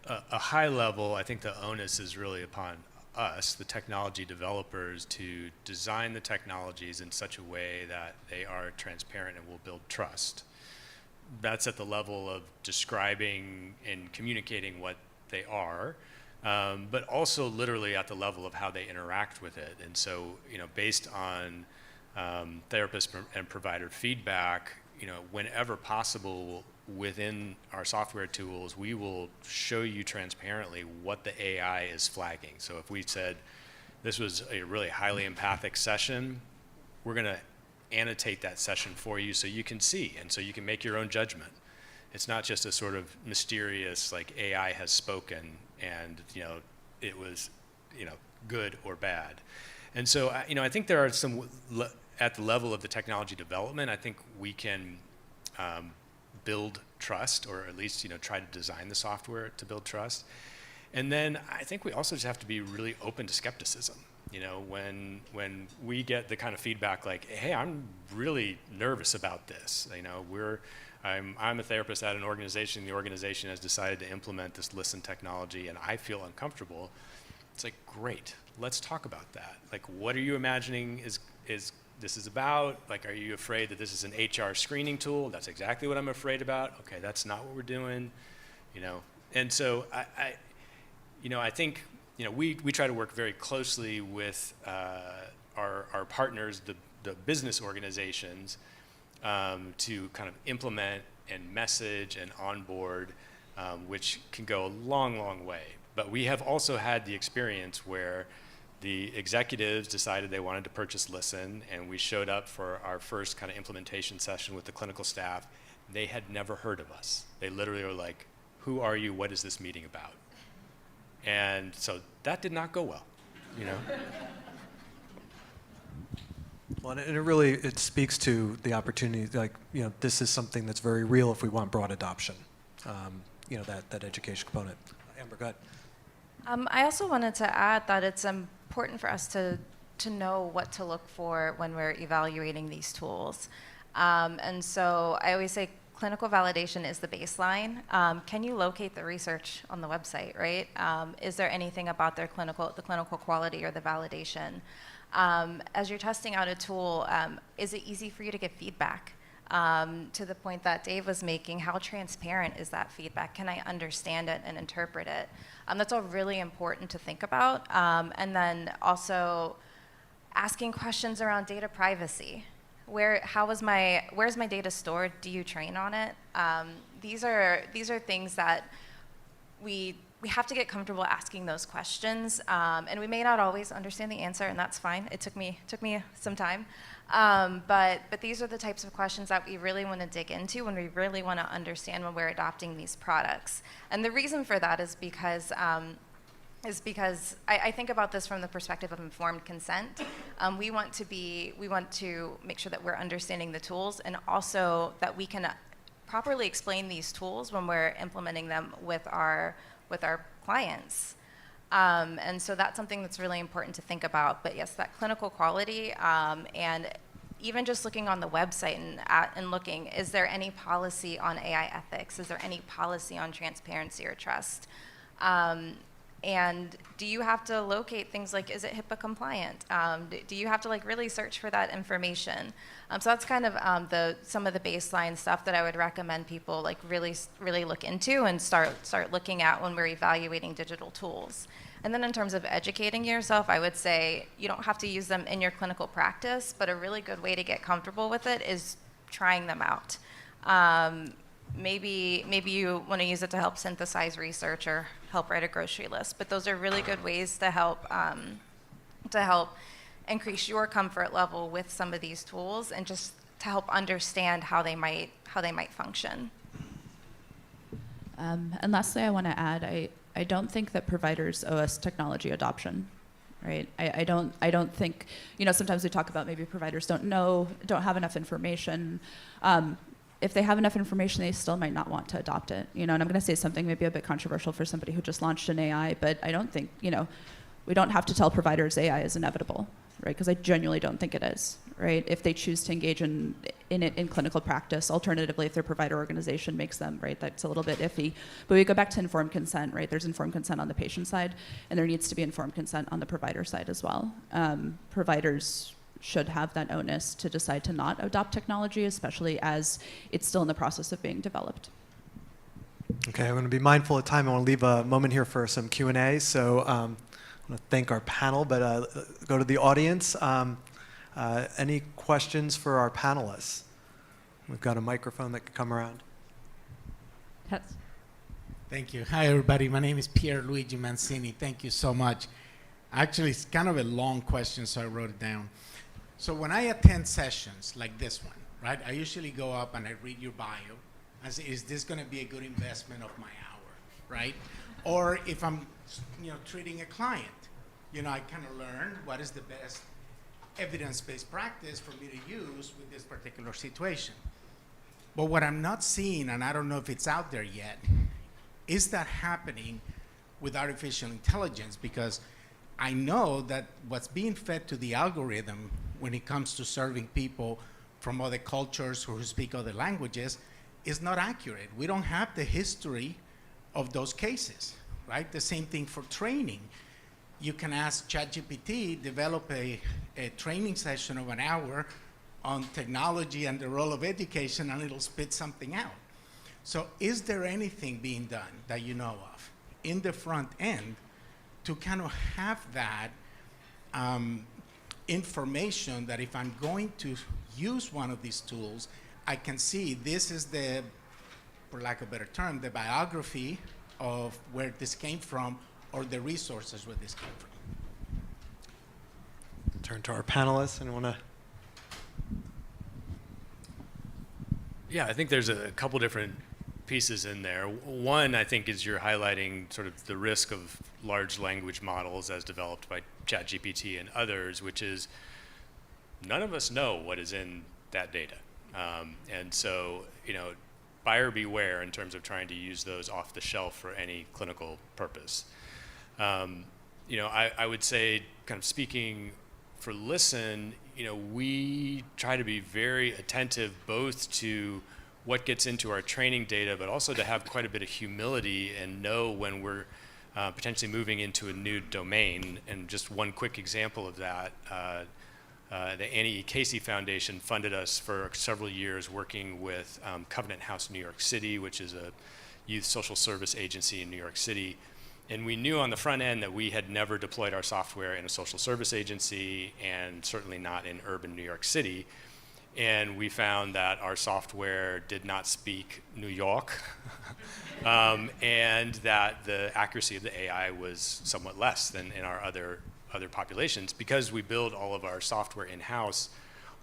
a high level, I think the onus is really upon us, the technology developers, to design the technologies in such a way that they are transparent and will build trust. That's at the level of describing and communicating what they are, but also literally at the level of how they interact with it. And so, based on therapist and provider feedback, whenever possible, within our software tools, we will show you transparently what the AI is flagging. So if we said this was a really highly empathic session, we're going to annotate that session for you so you can see, and so you can make your own judgment. It's not just a sort of mysterious, like, AI has spoken and, it was, good or bad. And so, I think there are some, at the level of the technology development, I think we can build trust, or at least try to design the software to build trust. And then I think we also just have to be really open to skepticism. When we get the kind of feedback like, hey, I'm really nervous about this. I'm a therapist at an organization. The organization has decided to implement this listen technology, and I feel uncomfortable. It's like, great, let's talk about that. Like, what are you imagining this is about? Like, are you afraid that this is an HR screening tool? That's exactly what I'm afraid about. Okay, that's not what we're doing, And so I think, we try to work very closely with our partners, the business organizations, to kind of implement and message and onboard, which can go a long, long way. But we have also had the experience where the executives decided they wanted to purchase Listen, and we showed up for our first kind of implementation session with the clinical staff. They had never heard of us. They literally were like, who are you? What is this meeting about? And so that did not go well, Well, and it speaks to the opportunity, this is something that's very real if we want broad adoption, that education component. Amber, go ahead. I also wanted to add that it's important for us to know what to look for when we're evaluating these tools. And so I always say clinical validation is the baseline. Can you locate the research on the website, right? Is there anything about the clinical quality or the validation? As you're testing out a tool, is it easy for you to get feedback? To the point that Dave was making, how transparent is that feedback? Can I understand it and interpret it? That's all really important to think about. And then also asking questions around data privacy. Where's my data stored? Do you train on it? These are things that we have to get comfortable asking those questions, and we may not always understand the answer, and that's fine. It took me some time, but these are the types of questions that we really want to dig into when we really want to understand when we're adopting these products. And the reason for that is because I think about this from the perspective of informed consent. We want to make sure that we're understanding the tools, and also that we can properly explain these tools when we're implementing them with our clients. And so that's something that's really important to think about. But yes, that clinical quality, and even just looking on the website and looking, is there any policy on AI ethics? Is there any policy on transparency or trust? And do you have to locate things like, is it HIPAA compliant? Do you have to really search for that information? So that's kind of some of the baseline stuff that I would recommend people really look into and start looking at when we're evaluating digital tools. And then in terms of educating yourself, I would say you don't have to use them in your clinical practice, but a really good way to get comfortable with it is trying them out. Maybe you want to use it to help synthesize research or help write a grocery list, but those are really good ways to help increase your comfort level with some of these tools, and just to help understand how they might function. And lastly, I want to add, I don't think that providers owe us technology adoption, right? I don't think, sometimes we talk about maybe providers don't have enough information. If they have enough information, they still might not want to adopt it, and I'm going to say something maybe a bit controversial for somebody who just launched an AI, but I don't think, we don't have to tell providers AI is inevitable, right? Because I genuinely don't think it is, right? If they choose to engage in it in clinical practice, alternatively, if their provider organization makes them, right, that's a little bit iffy. But we go back to informed consent, right? There's informed consent on the patient side, and there needs to be informed consent on the provider side as well. Providers should have that onus to decide to not adopt technology, especially as it's still in the process of being developed. Okay, I'm going to be mindful of time. I want to leave a moment here for some Q&A. So I want to thank our panel, but go to the audience. Any questions for our panelists? We've got a microphone that can come around. Yes. Thank you. Hi, everybody. My name is Pierluigi Mancini. Thank you so much. Actually, it's kind of a long question, so I wrote it down. So when I attend sessions like this one, right, I usually go up and I read your bio. I say, is this going to be a good investment of my hour, right? Or if I'm, treating a client, I kind of learn what is the best evidence-based practice for me to use with this particular situation. But what I'm not seeing, and I don't know if it's out there yet, is that happening with artificial intelligence? Because I know that what's being fed to the algorithm when it comes to serving people from other cultures who speak other languages is not accurate. We don't have the history of those cases, right? The same thing for training. You can ask ChatGPT, develop a training session of an hour on technology and the role of education, and it'll spit something out. So is there anything being done that you know of in the front end to kind of have that information that if I'm going to use one of these tools, I can see this is for lack of a better term, the biography of where this came from, or the resources where this came from. Turn to our panelists. Anyone want to? Yeah, I think there's a couple different pieces in there. One, I think, is you're highlighting sort of the risk of large language models as developed by ChatGPT and others, which is none of us know what is in that data. And so, buyer beware in terms of trying to use those off the shelf for any clinical purpose. I would say, kind of speaking for Listen, we try to be very attentive both to what gets into our training data, but also to have quite a bit of humility and know when we're potentially moving into a new domain. And just one quick example of that, the Annie E. Casey Foundation funded us for several years working with Covenant House New York City, which is a youth social service agency in New York City. And we knew on the front end that we had never deployed our software in a social service agency, and certainly not in urban New York City. and we found that our software did not speak New York, and that the accuracy of the AI was somewhat less than in our other populations. Because we build all of our software in-house,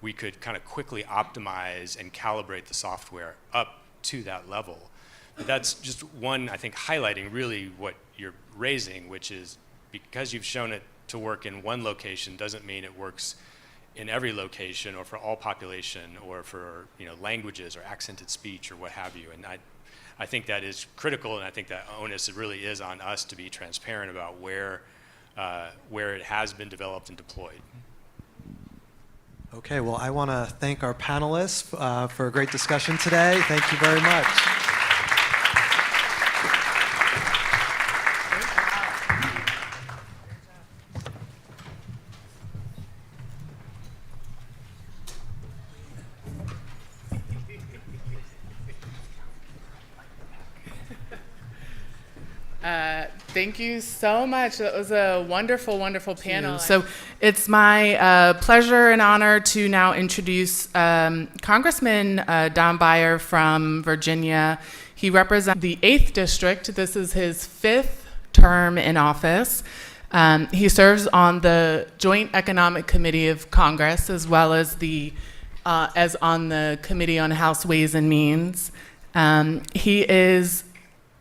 we could kind of quickly optimize and calibrate the software up to that level. But that's just one, I think, highlighting really what you're raising, which is because you've shown it to work in one location doesn't mean it works in every location or for all population or for languages or accented speech or what have you. And I think that is critical, and I think that onus really is on us to be transparent about where it has been developed and deployed. Okay, well, I want to thank our panelists for a great discussion today. Thank you very much. Thank you so much. That was a wonderful, wonderful panel. So it's my pleasure and honor to now introduce Congressman Don Beyer from Virginia. He represents the 8th District. This is his 5th term in office. He serves on the Joint Economic Committee of Congress, as well as on the Committee on House Ways and Means. He is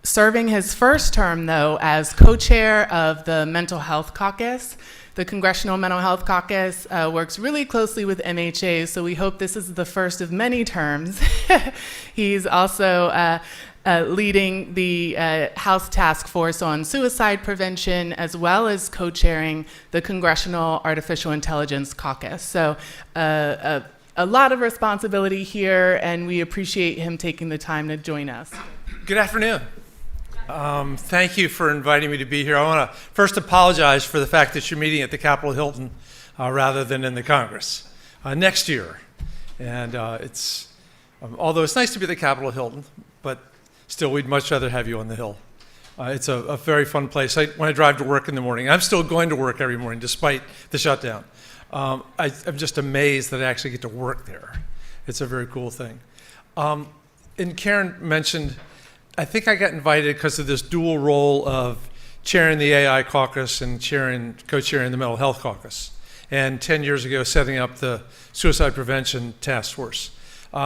serving his first term, though, as co-chair of the Mental Health Caucus. The Congressional Mental Health Caucus works really closely with MHA, so we hope this is the first of many terms. He's also leading the House Task Force on Suicide Prevention, as well as co-chairing the Congressional Artificial Intelligence Caucus. So a lot of responsibility here, and we appreciate him taking the time to join us. Good afternoon. Thank you for inviting me to be here. I want to first apologize for the fact that you're meeting at the Capitol Hilton rather than in the Congress next year. And although it's nice to be at the Capitol Hilton, but still we'd much rather have you on the Hill. It's a very fun place. When I drive to work in the morning, I'm still going to work every morning despite the shutdown. I'm just amazed that I actually get to work there. It's a very cool thing. And Caren mentioned, I think I got invited because of this dual role of chairing the AI caucus and co-chairing the Mental Health Caucus, and 10 years ago setting up the Suicide Prevention Task Force.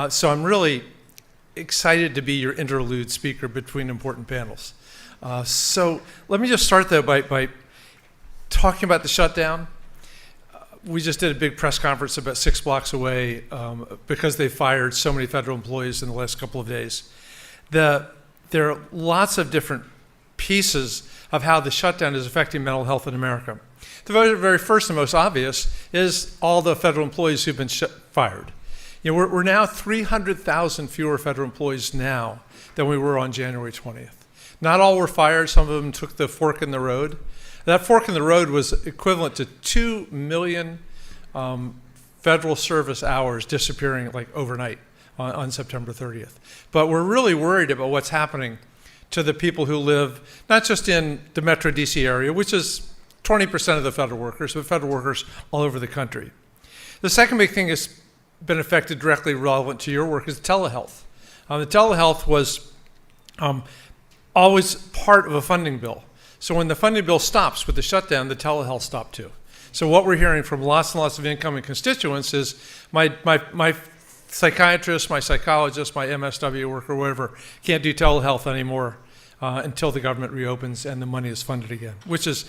So I'm really excited to be your interlude speaker between important panels. So let me just start though by talking about the shutdown. We just did a big press conference about 6 blocks away because they fired so many federal employees in the last couple of days. There are lots of different pieces of how the shutdown is affecting mental health in America. The very first and most obvious is all the federal employees who've been fired. We're now 300,000 fewer federal employees now than we were on January 20th. Not all were fired. Some of them took the fork in the road. That fork in the road was equivalent to 2 million federal service hours disappearing like overnight on September 30th. But we're really worried about what's happening to the people who live not just in the Metro DC area, which is 20% of the federal workers, but federal workers all over the country. The second big thing that's been affected directly relevant to your work is telehealth. The telehealth was always part of a funding bill. So when the funding bill stops with the shutdown, the telehealth stopped too. So what we're hearing from lots and lots of incoming constituents is my psychiatrist, my psychologist, my MSW worker, whatever, can't do telehealth anymore until the government reopens and the money is funded again, which is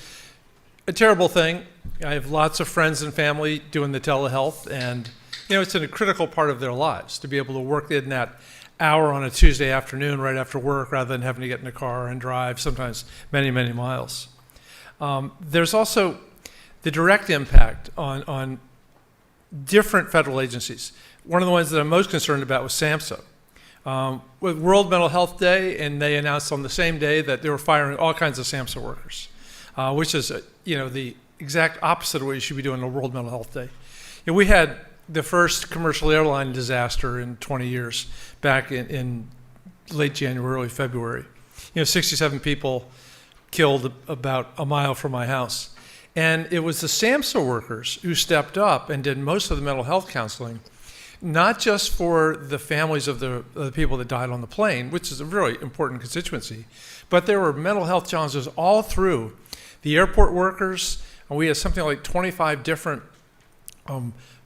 a terrible thing. I have lots of friends and family doing the telehealth, and it's a critical part of their lives to be able to work in that hour on a Tuesday afternoon right after work rather than having to get in a car and drive sometimes many, many miles. There's also the direct impact on different federal agencies. One of the ones that I'm most concerned about was SAMHSA. With World Mental Health Day, and they announced on the same day that they were firing all kinds of SAMHSA workers, which is the exact opposite of what you should be doing on World Mental Health Day. We had the first commercial airline disaster in 20 years back in late January, early February. 67 people killed about a mile from my house. And it was the SAMHSA workers who stepped up and did most of the mental health counseling, not just for the families of the people that died on the plane, which is a very important constituency, but there were mental health challenges all through the airport workers. And we had something like 25 different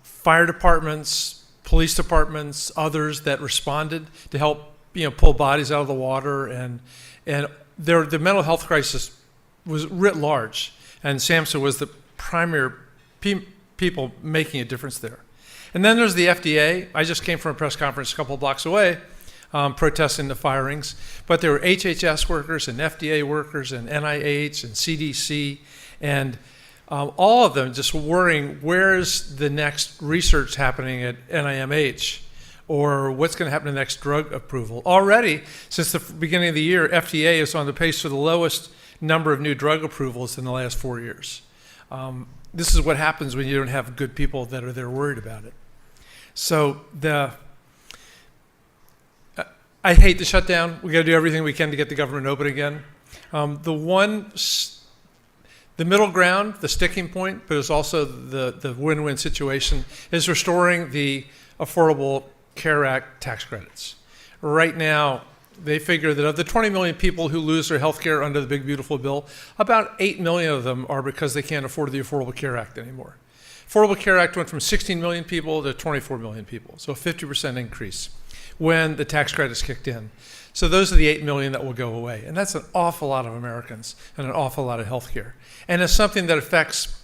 fire departments, police departments, others that responded to help pull bodies out of the water, and the mental health crisis was writ large, and SAMHSA was the primary people making a difference there. And then there's the FDA. I just came from a press conference a couple of blocks away protesting the firings, but there were HHS workers and FDA workers and NIH and CDC, and all of them just worrying, where's the next research happening at NIMH, or what's going to happen to the next drug approval. Already, since the beginning of the year, FDA is on the pace for the lowest number of new drug approvals in the last 4 years. This is what happens when you don't have good people that are there worried about it. So I hate the shutdown. We got to do everything we can to get the government open again. The middle ground, the sticking point, but it's also the win-win situation, is restoring the Affordable Care Act tax credits. Right now, they figure that of the 20 million people who lose their health care under the big, beautiful bill, about 8 million of them are because they can't afford the Affordable Care Act anymore. Affordable Care Act went from 16 million people to 24 million people, so a 50% increase when the tax credits kicked in. So those are the 8 million that will go away. And that's an awful lot of Americans and an awful lot of health care. And it's something that affects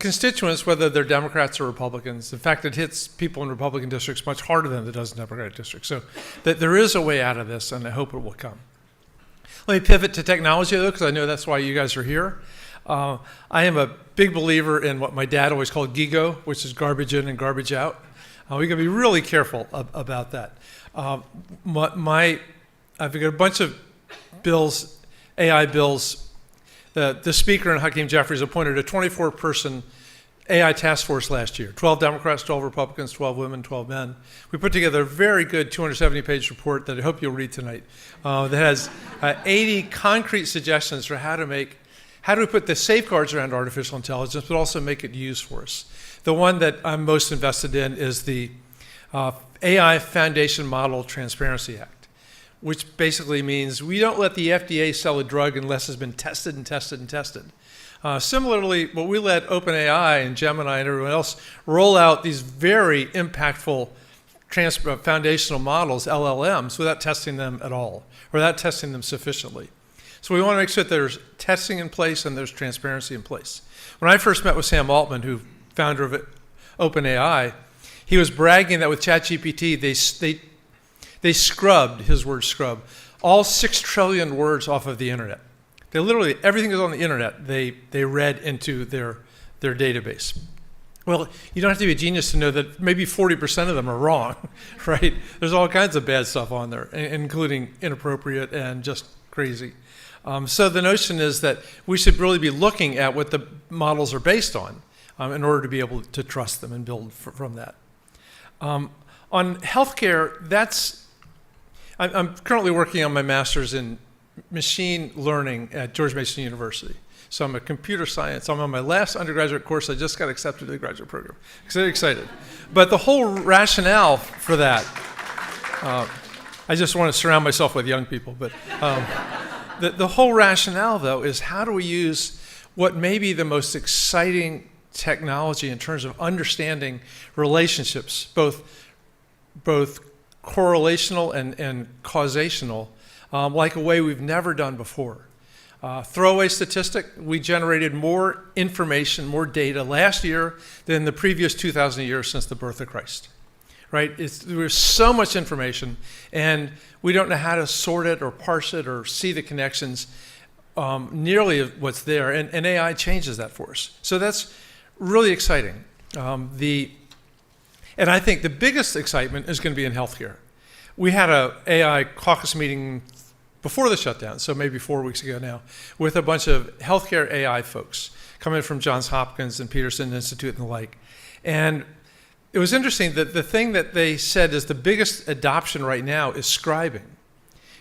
constituents, whether they're Democrats or Republicans. In fact, it hits people in Republican districts much harder than it does in Democratic districts. So that there is a way out of this, and I hope it will come. Let me pivot to technology, though, because I know that's why you guys are here. I am a big believer in what my dad always called GIGO, which is garbage in and garbage out. We got to be really careful about that. I've got a bunch of bills, AI bills. The speaker in Hakeem Jeffries appointed a 24-person AI task force last year. 12 Democrats, 12 Republicans, 12 women, 12 men. We put together a very good 270-page report that I hope you'll read tonight that has 80 concrete suggestions for how do we put the safeguards around artificial intelligence, but also make it used for us. The one that I'm most invested in is the AI Foundation Model Transparency Act, which basically means we don't let the FDA sell a drug unless it's been tested and tested and tested. Similarly, what we let OpenAI and Gemini and everyone else roll out these very impactful foundational models, LLMs, without testing them at all, or without testing them sufficiently. So we want to make sure that there's testing in place and there's transparency in place. When I first met with Sam Altman, who founder of OpenAI, he was bragging that with ChatGPT, they scrubbed, his word scrub, all 6 trillion words off of the internet. They literally, everything that's on the internet, they read into their database. Well, you don't have to be a genius to know that maybe 40% of them are wrong, right? There's all kinds of bad stuff on there, including inappropriate and just crazy. So the notion is that we should really be looking at what the models are based on in order to be able to trust them and build from that. On healthcare, I'm currently working on my master's in machine learning at George Mason University. So I'm a computer science. I'm on my last undergraduate course. I just got accepted to the graduate program. Very excited. But the whole rationale for that, I just want to surround myself with young people. But the whole rationale, though, is how do we use what may be the most exciting technology in terms of understanding relationships, both correlational and causational, like a way we've never done before. Throwaway statistic, we generated more information, more data last year than the previous 2,000 years since the birth of Christ, right? There's so much information, and we don't know how to sort it or parse it or see the connections nearly what's there, and AI changes that for us. So that's really exciting. And I think the biggest excitement is going to be in healthcare. We had an AI caucus meeting before the shutdown, so maybe 4 weeks ago now, with a bunch of healthcare AI folks coming from Johns Hopkins and Peterson Institute and the like. And it was interesting that the thing that they said is the biggest adoption right now is scribing.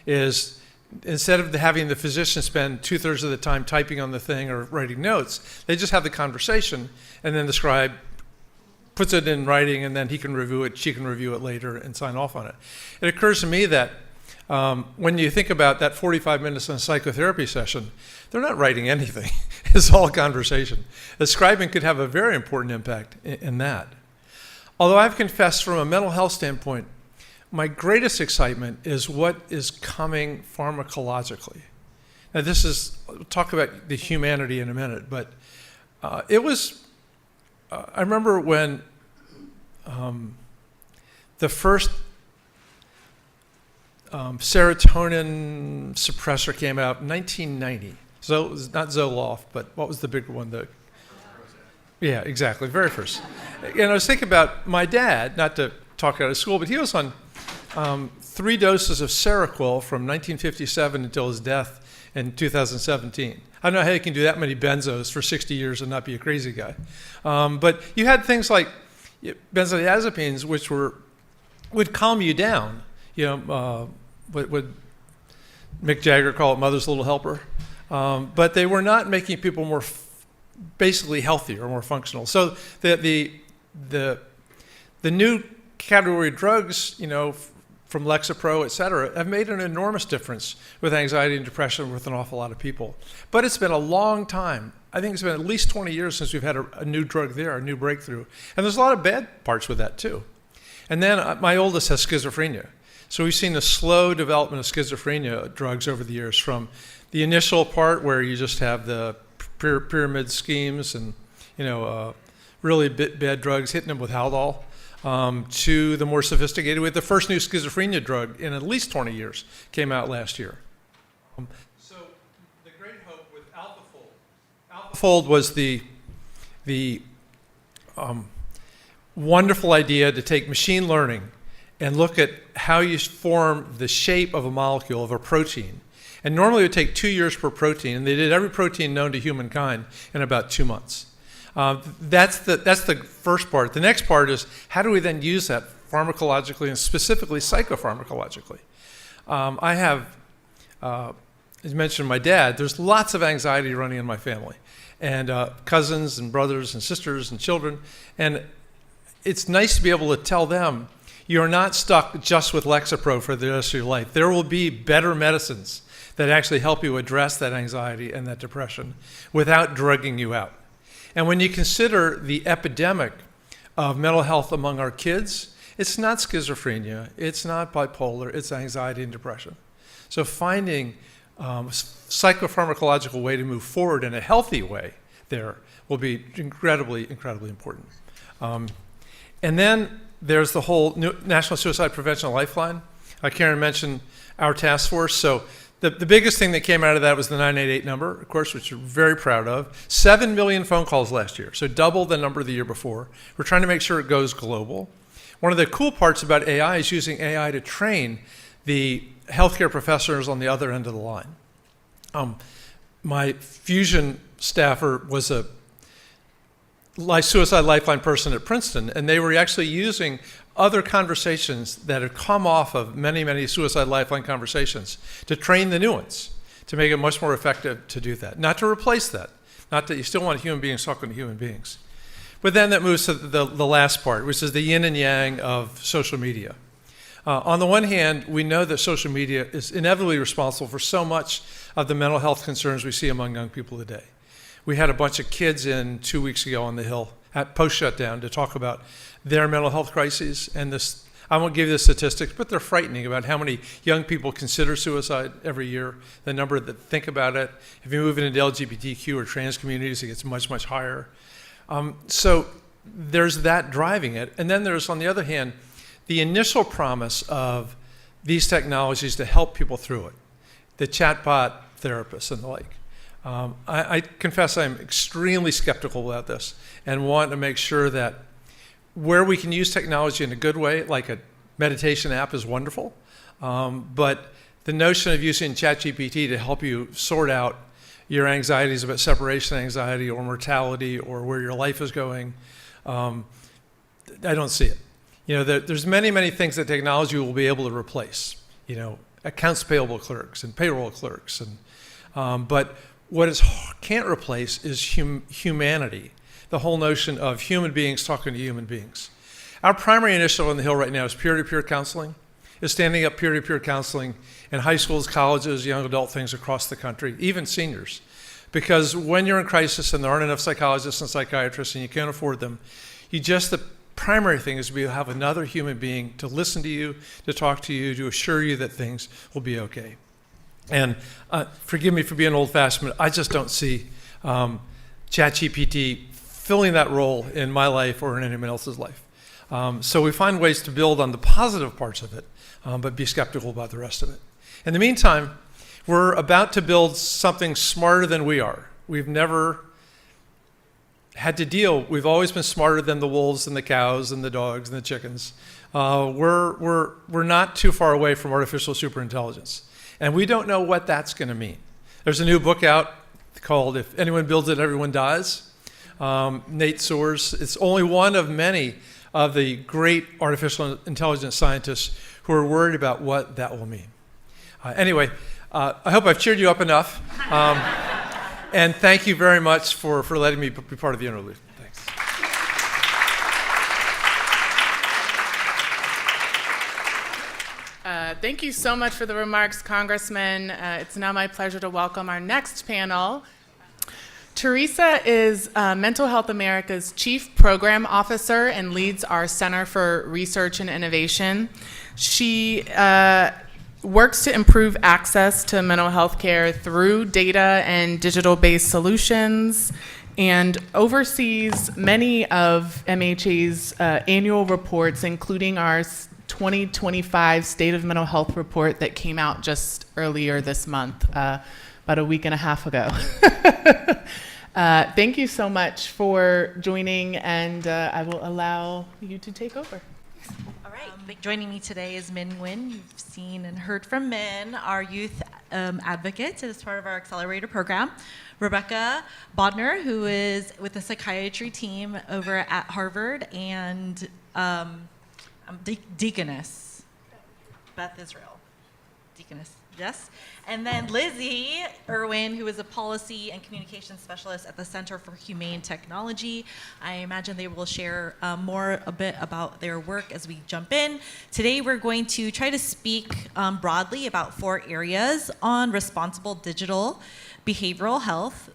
Is instead of having the physician spend 2/3 of the time typing on the thing or writing notes, they just have the conversation, and then the scribe puts it in writing, and then he can review it, she can review it later and sign off on it. It occurs to me that when you think about that 45 minutes in a psychotherapy session, they're not writing anything. It's all conversation. The scribing could have a very important impact in that. Although I've confessed from a mental health standpoint, my greatest excitement is what is coming pharmacologically. Now we'll talk about the humanity in a minute, but I remember when the first serotonin suppressor came out in 1990. So it was not Zoloft, but what was the bigger one? Yeah, exactly, very first. And I was thinking about my dad, not to talk out of school, but he was on 3 doses of Seroquel from 1957 until his death in 2017. I don't know how you can do that many benzos for 60 years and not be a crazy guy. But you had things like benzodiazepines, which would calm you down. Would Mick Jagger call it mother's little helper? But they were not making people more basically healthier or more functional. So the new category of drugs, from Lexapro, et cetera, have made an enormous difference with anxiety and depression with an awful lot of people. But it's been a long time. I think it's been at least 20 years since we've had a new drug there, a new breakthrough. And there's a lot of bad parts with that too. And then my oldest has schizophrenia. So we've seen a slow development of schizophrenia drugs over the years, from the initial part where you just have the pyramid schemes and really bad drugs, hitting them with Haldol, to the more sophisticated. With the first new schizophrenia drug in at least 20 years came out last year. So the great hope with AlphaFold. AlphaFold was the wonderful idea to take machine learning and look at how you form the shape of a molecule, of a protein. And normally it would take 2 years per protein, and they did every protein known to humankind in about 2 months. That's the first part. The next part is, how do we then use that pharmacologically and specifically psychopharmacologically? I have, as mentioned, my dad, there's lots of anxiety running in my family, and cousins and brothers and sisters and children. And it's nice to be able to tell them, you're not stuck just with Lexapro for the rest of your life. There will be better medicines that actually help you address that anxiety and that depression without drugging you out. And when you consider the epidemic of mental health among our kids, it's not schizophrenia, it's not bipolar, it's anxiety and depression. So finding a psychopharmacological way to move forward in a healthy way there will be incredibly, incredibly important. And then there's the whole National Suicide Prevention Lifeline. Caren mentioned our task force. So the biggest thing that came out of that was the 988 number, of course, which we're very proud of. 7 million phone calls last year, so double the number the year before. We're trying to make sure it goes global. One of the cool parts about AI is using AI to train the healthcare professionals on the other end of the line. My Fusion staffer was a suicide lifeline person at Princeton, and they were actually using other conversations that have come off of many, many suicide lifeline conversations to train the new ones, to make it much more effective to do that. Not to replace that, not that you still want human beings talking to human beings. But then that moves to the last part, which is the yin and yang of social media. On the one hand, we know that social media is inevitably responsible for so much of the mental health concerns we see among young people today. We had a bunch of kids in 2 weeks ago on the Hill at post-shutdown to talk about their mental health crises. And this, I won't give you the statistics, but they're frightening about how many young people consider suicide every year, the number that think about it. If you move into LGBTQ or trans communities, it gets much, much higher. So there's that driving it. And then there's, on the other hand, the initial promise of these technologies to help people through it, the chatbot therapists and the like. I confess I'm extremely skeptical about this and want to make sure that where we can use technology in a good way, like a meditation app is wonderful, but the notion of using ChatGPT to help you sort out your anxieties about separation anxiety or mortality or where your life is going, I don't see it. There's many, many things that technology will be able to replace, accounts payable clerks and payroll clerks, and but what it can't replace is humanity, the whole notion of human beings talking to human beings. Our primary initiative on the Hill right now is peer-to-peer counseling, is standing up peer-to-peer counseling in high schools, colleges, young adult things across the country, even seniors. Because when you're in crisis and there aren't enough psychologists and psychiatrists and you can't afford them, the primary thing is to have another human being to listen to you, to talk to you, to assure you that things will be okay. And forgive me for being old-fashioned, but I just don't see ChatGPT filling that role in my life or in anyone else's life. So we find ways to build on the positive parts of it, but be skeptical about the rest of it. In the meantime, we're about to build something smarter than we are. We've never had to deal. We've always been smarter than the wolves and the cows and the dogs and the chickens. We're not too far away from artificial superintelligence. And we don't know what that's going to mean. There's a new book out called If Anyone Builds It, Everyone Dies. Nate Soers. It's only one of many of the great artificial intelligence scientists who are worried about what that will mean. Anyway, I hope I've cheered you up enough. And thank you very much for letting me be part of the interlude. Thanks. Thank you so much for the remarks, Congressman. It's now my pleasure to welcome our next panel. Teresa is Mental Health America's Chief Program Officer and leads our Center for Research and Innovation. She works to improve access to mental health care through data and digital-based solutions and oversees many of MHA's annual reports, including our 2025 State of Mental Health report that came out just earlier this month, about a week and a half ago. Thank you so much for joining, and I will allow you to take over. All right. Joining me today is Min Nguyen. You've seen and heard from Min, our youth advocate as part of our accelerator program. Rebecca Bodner, who is with the psychiatry team over at Harvard, and Deaconess Beth Israel. Deaconess, yes. And then Lizzie Irwin, who is a policy and communications specialist at the Center for Humane Technology. I imagine they will share a bit about their work as we jump in. Today we're going to try to speak broadly about 4 areas on responsible digital behavioral health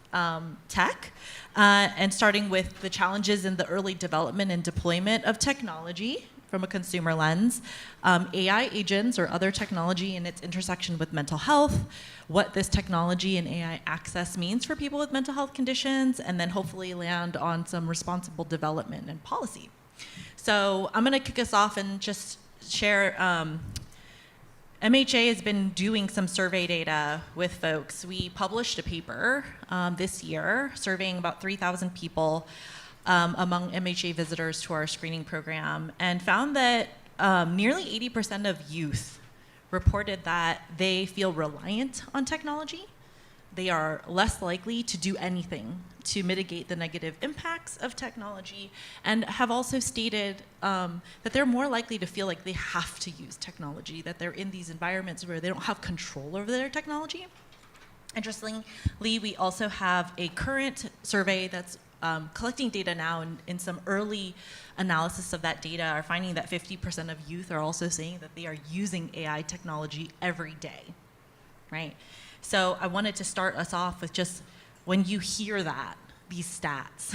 tech, and starting with the challenges in the early development and deployment of technology from a consumer lens, AI agents or other technology and its intersection with mental health, what this technology and AI access means for people with mental health conditions, and then hopefully land on some responsible development and policy. So I'm gonna kick us off and just share, MHA has been doing some survey data with folks. We published a paper this year surveying about 3,000 people among MHA visitors to our screening program, and found that nearly 80% of youth reported that they feel reliant on technology. They are less likely to do anything to mitigate the negative impacts of technology, and have also stated that they're more likely to feel like they have to use technology, that they're in these environments where they don't have control over their technology. Interestingly, we also have a current survey that's collecting data now, and in some early analysis of that data are finding that 50% of youth are also saying that they are using AI technology every day, right? So I wanted to start us off with just, when you hear that, these stats,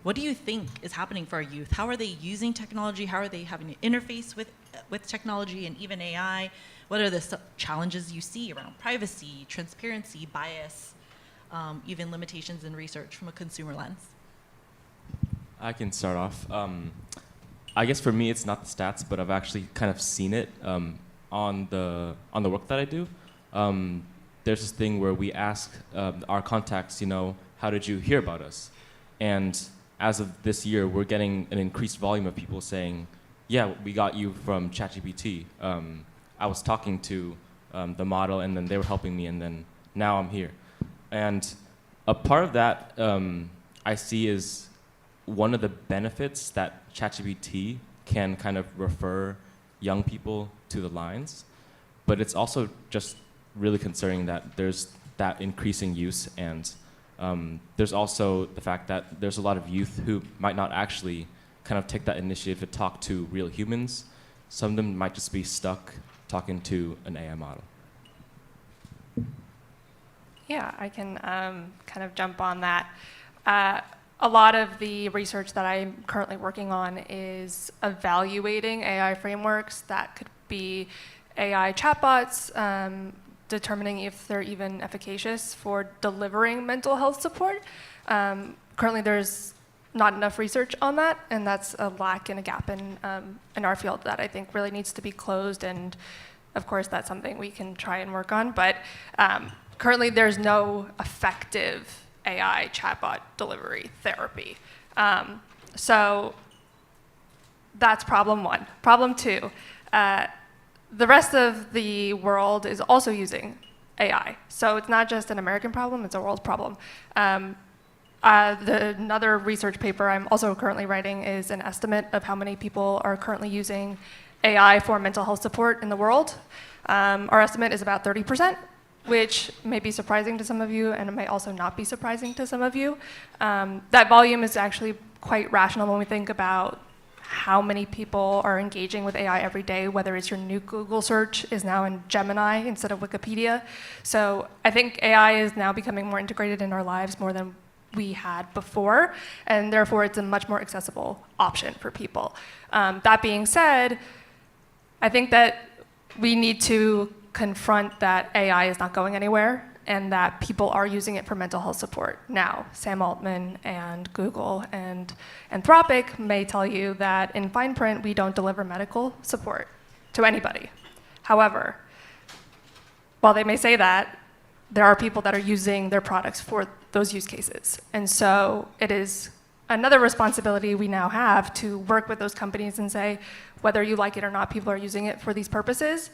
what do you think is happening for our youth? How are they using technology? How are they having to interface with technology and even AI? What are the challenges you see around privacy, transparency, bias, even limitations in research from a consumer lens? I can start off. I guess for me, it's not the stats, but I've actually kind of seen it on the work that I do. There's this thing where we ask our contacts, how did you hear about us? And as of this year, we're getting an increased volume of people saying, yeah, we got you from ChatGPT. I was talking to the model, and then they were helping me, and then now I'm here. And a part of that I see is one of the benefits that ChatGPT can kind of refer young people to the lines, but it's also just really concerning that there's that increasing use, and There's also the fact that there's a lot of youth who might not actually kind of take that initiative to talk to real humans. Some of them might just be stuck talking to an AI model. Yeah, I can kind of jump on that. A lot of the research that I'm currently working on is evaluating AI frameworks that could be AI chatbots, determining if they're even efficacious for delivering mental health support. Currently, there's not enough research on that, and that's a lack and a gap in our field that I think really needs to be closed. And of course, that's something we can try and work on. But currently, there's no effective AI chatbot delivery therapy. So that's problem one. Problem two, the rest of the world is also using AI. So it's not just an American problem, it's a world problem. Another research paper I'm also currently writing is an estimate of how many people are currently using AI for mental health support in the world. Our estimate is about 30%, which may be surprising to some of you, and it may also not be surprising to some of you. That volume is actually quite rational when we think about how many people are engaging with AI every day, whether it's your new Google search is now in Gemini instead of Wikipedia. So I think AI is now becoming more integrated in our lives more than we had before, and therefore it's a much more accessible option for people. That being said, I think that we need to confront that AI is not going anywhere and that people are using it for mental health support. Now, Sam Altman and Google and Anthropic may tell you that in fine print, we don't deliver medical support to anybody. However, while they may say that, there are people that are using their products for those use cases. And so it is another responsibility we now have to work with those companies and say, whether you like it or not, people are using it for these purposes.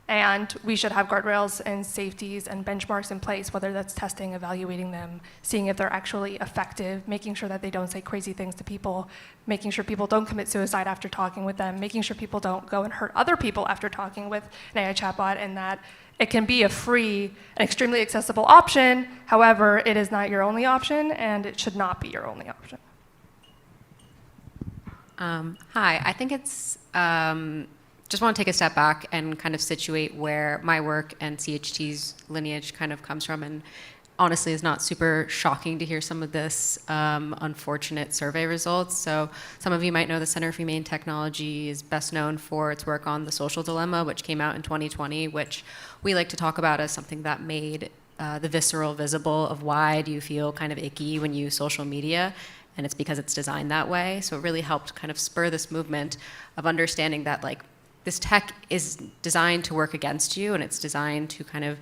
And we should have guardrails and safeties and benchmarks in place, whether that's testing, evaluating them, seeing if they're actually effective, making sure that they don't say crazy things to people, making sure people don't commit suicide after talking with them, making sure people don't go and hurt other people after talking with an AI chatbot, and that it can be a free and extremely accessible option. However, it is not your only option, and it should not be your only option. Hi, I think it's just want to take a step back and kind of situate where my work and CHT's lineage kind of comes from. And honestly, it's not super shocking to hear some of this unfortunate survey results. So some of you might know the Center for Humane Technology is best known for its work on the social dilemma, which came out in 2020, which we like to talk about as something that made the visceral visible of why do you feel kind of icky when you use social media. And it's because it's designed that way. So it really helped kind of spur this movement of understanding that like this tech is designed to work against you, and it's designed to kind of,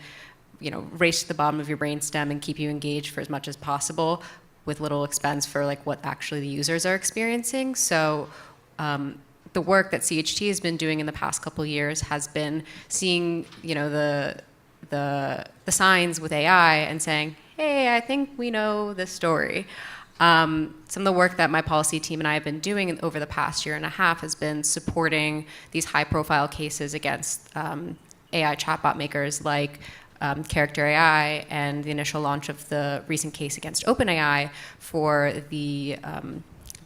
you know, race to the bottom of your brainstem and keep you engaged for as much as possible with little expense for like what actually the users are experiencing. So the work that CHT has been doing in the past couple of years has been seeing, you know, the signs with AI and saying, hey, I think we know this story. Some of the work that my policy team and I have been doing over the past year and a half has been supporting these high-profile cases against AI chatbot makers like Character AI and the initial launch of the recent case against OpenAI for the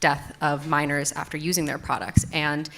death of minors after using their products. And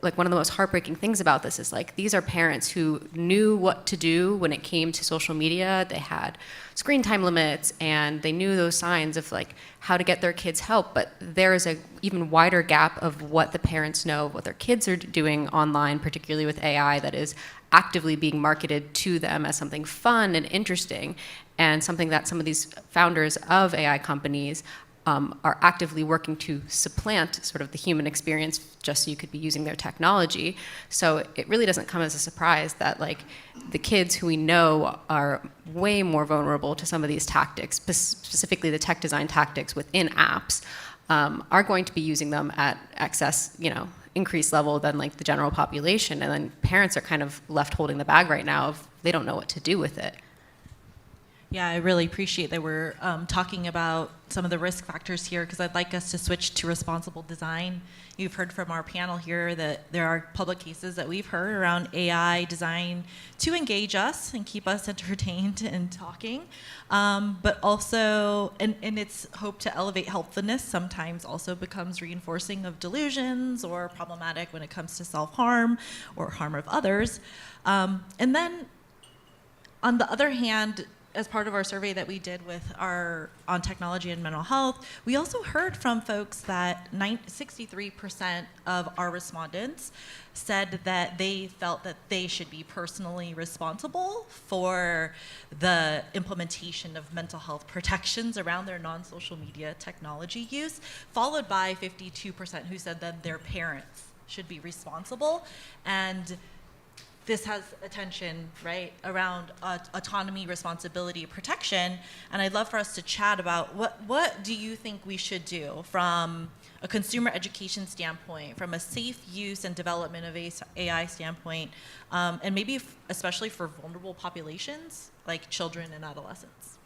like one of the most heartbreaking things about this is like these are parents who knew what to do when it came to social media. They had screen time limits and they knew those signs of like how to get their kids help, but there is a even wider gap of what the parents know, what their kids are doing online, particularly with AI that is actively being marketed to them as something fun and interesting, and something that some of these founders of AI companies are actively working to supplant sort of the human experience just so you could be using their technology. So it really doesn't come as a surprise that like the kids who we know are way more vulnerable to some of these tactics, specifically the tech design tactics within apps, are going to be using them at excess, you know, increased level than like the general population. And then parents are kind of left holding the bag right now of they don't know what to do with it. Yeah, I really appreciate that we're talking about some of the risk factors here, because I'd like us to switch to responsible design. You've heard from our panel here that there are public cases that we've heard around AI design to engage us and keep us entertained and talking, but also, and its hope to elevate helpfulness sometimes also becomes reinforcing of delusions or problematic when it comes to self-harm or harm of others. And then, on the other hand, as part of our survey that we did on technology and mental health, we also heard from folks that 63% of our respondents said that they felt that they should be personally responsible for the implementation of mental health protections around their non-social media technology use, followed by 52% who said that their parents should be responsible. And this has attention, right, around autonomy, responsibility, protection, and I'd love for us to chat about what do you think we should do from a consumer education standpoint, from a safe use and development of AI standpoint, and maybe especially for vulnerable populations like children and adolescents.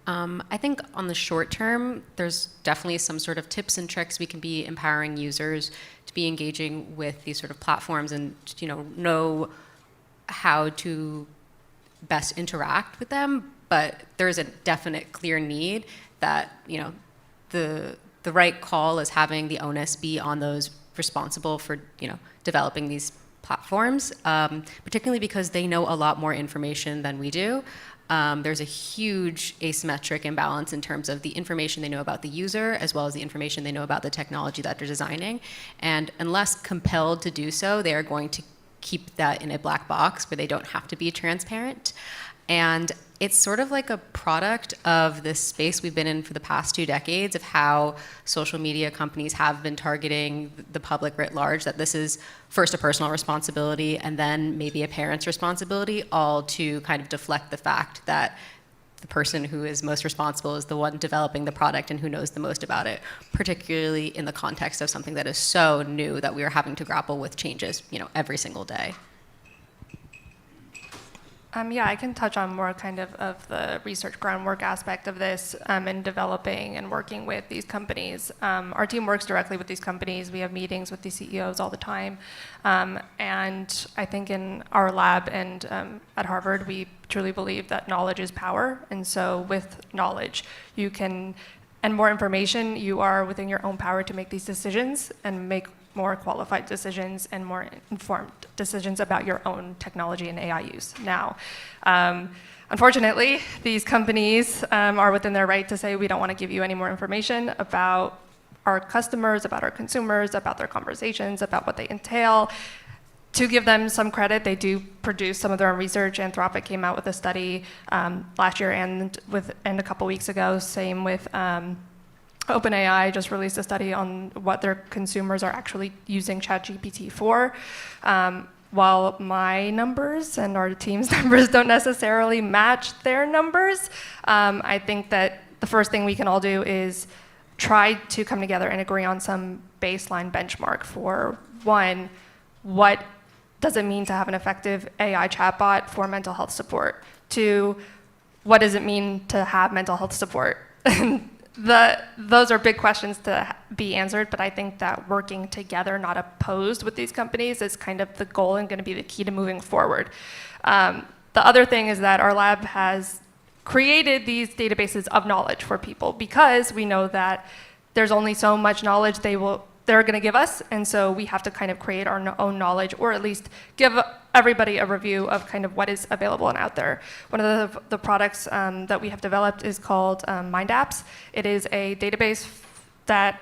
I think on the short term, there's definitely some sort of tips and tricks we can be empowering users to be engaging with these sort of platforms and know how to best interact with them. But there is a definite clear need that the right call is having the onus be on those responsible for developing these platforms, particularly because they know a lot more information than we do. There's a huge asymmetric imbalance in terms of the information they know about the user as well as the information they know about the technology that they're designing. And unless compelled to do so, they are going to keep that in a black box where they don't have to be transparent. And it's sort of like a product of this space we've been in for the past 2 decades of how social media companies have been targeting the public writ large, that this is first a personal responsibility and then maybe a parent's responsibility, all to kind of deflect the fact that the person who is most responsible is the one developing the product and who knows the most about it, particularly in the context of something that is so new that we are having to grapple with changes, every single day. Yeah, I can touch on more kind of the research groundwork aspect of this in developing and working with these companies. Our team works directly with these companies. We have meetings with these CEOs all the time. And I think in our lab and at Harvard, we truly believe that knowledge is power. And so with knowledge, and more information, you are within your own power to make these decisions and make more qualified decisions and more informed decisions about your own technology and AI use. Now, unfortunately, these companies are within their right to say, we don't want to give you any more information about our customers, about our consumers, about their conversations, about what they entail. To give them some credit, they do produce some of their own research. Anthropic came out with a study last year and a couple weeks ago. Same with OpenAI just released a study on what their consumers are actually using ChatGPT for. While my numbers and our team's numbers don't necessarily match their numbers, I think that the first thing we can all do is try to come together and agree on some baseline benchmark for, one, what does it mean to have an effective AI chatbot for mental health support? Two, what does it mean to have mental health support? Those are big questions to be answered, but I think that working together, not opposed with these companies, is kind of the goal and going to be the key to moving forward. The other thing is that our lab has created these databases of knowledge for people because we know that there's only so much knowledge they're going to give us, and so we have to kind of create our own knowledge, or at least give everybody a review of kind of what is available and out there. One of the products that we have developed is called Mind Apps. It is a database that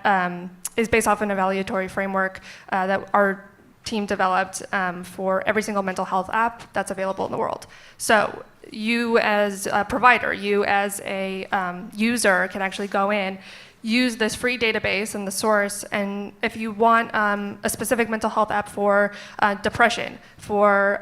is based off an evaluatory framework that our team developed for every single mental health app that's available in the world. So you as a provider, you as a user can actually go in, use this free database and the source, and if you want a specific mental health app for depression, for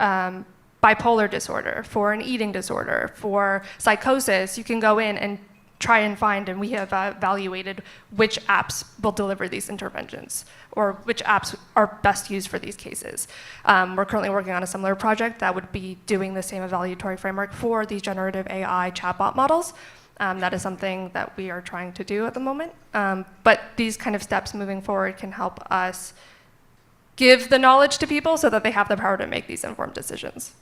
bipolar disorder, for an eating disorder, for psychosis, you can go in and try and find, and we have evaluated which apps will deliver these interventions or which apps are best used for these cases. We're currently working on a similar project that would be doing the same evaluatory framework for these generative AI chatbot models. That is something that we are trying to do at the moment. But these kind of steps moving forward can help us give the knowledge to people so that they have the power to make these informed decisions.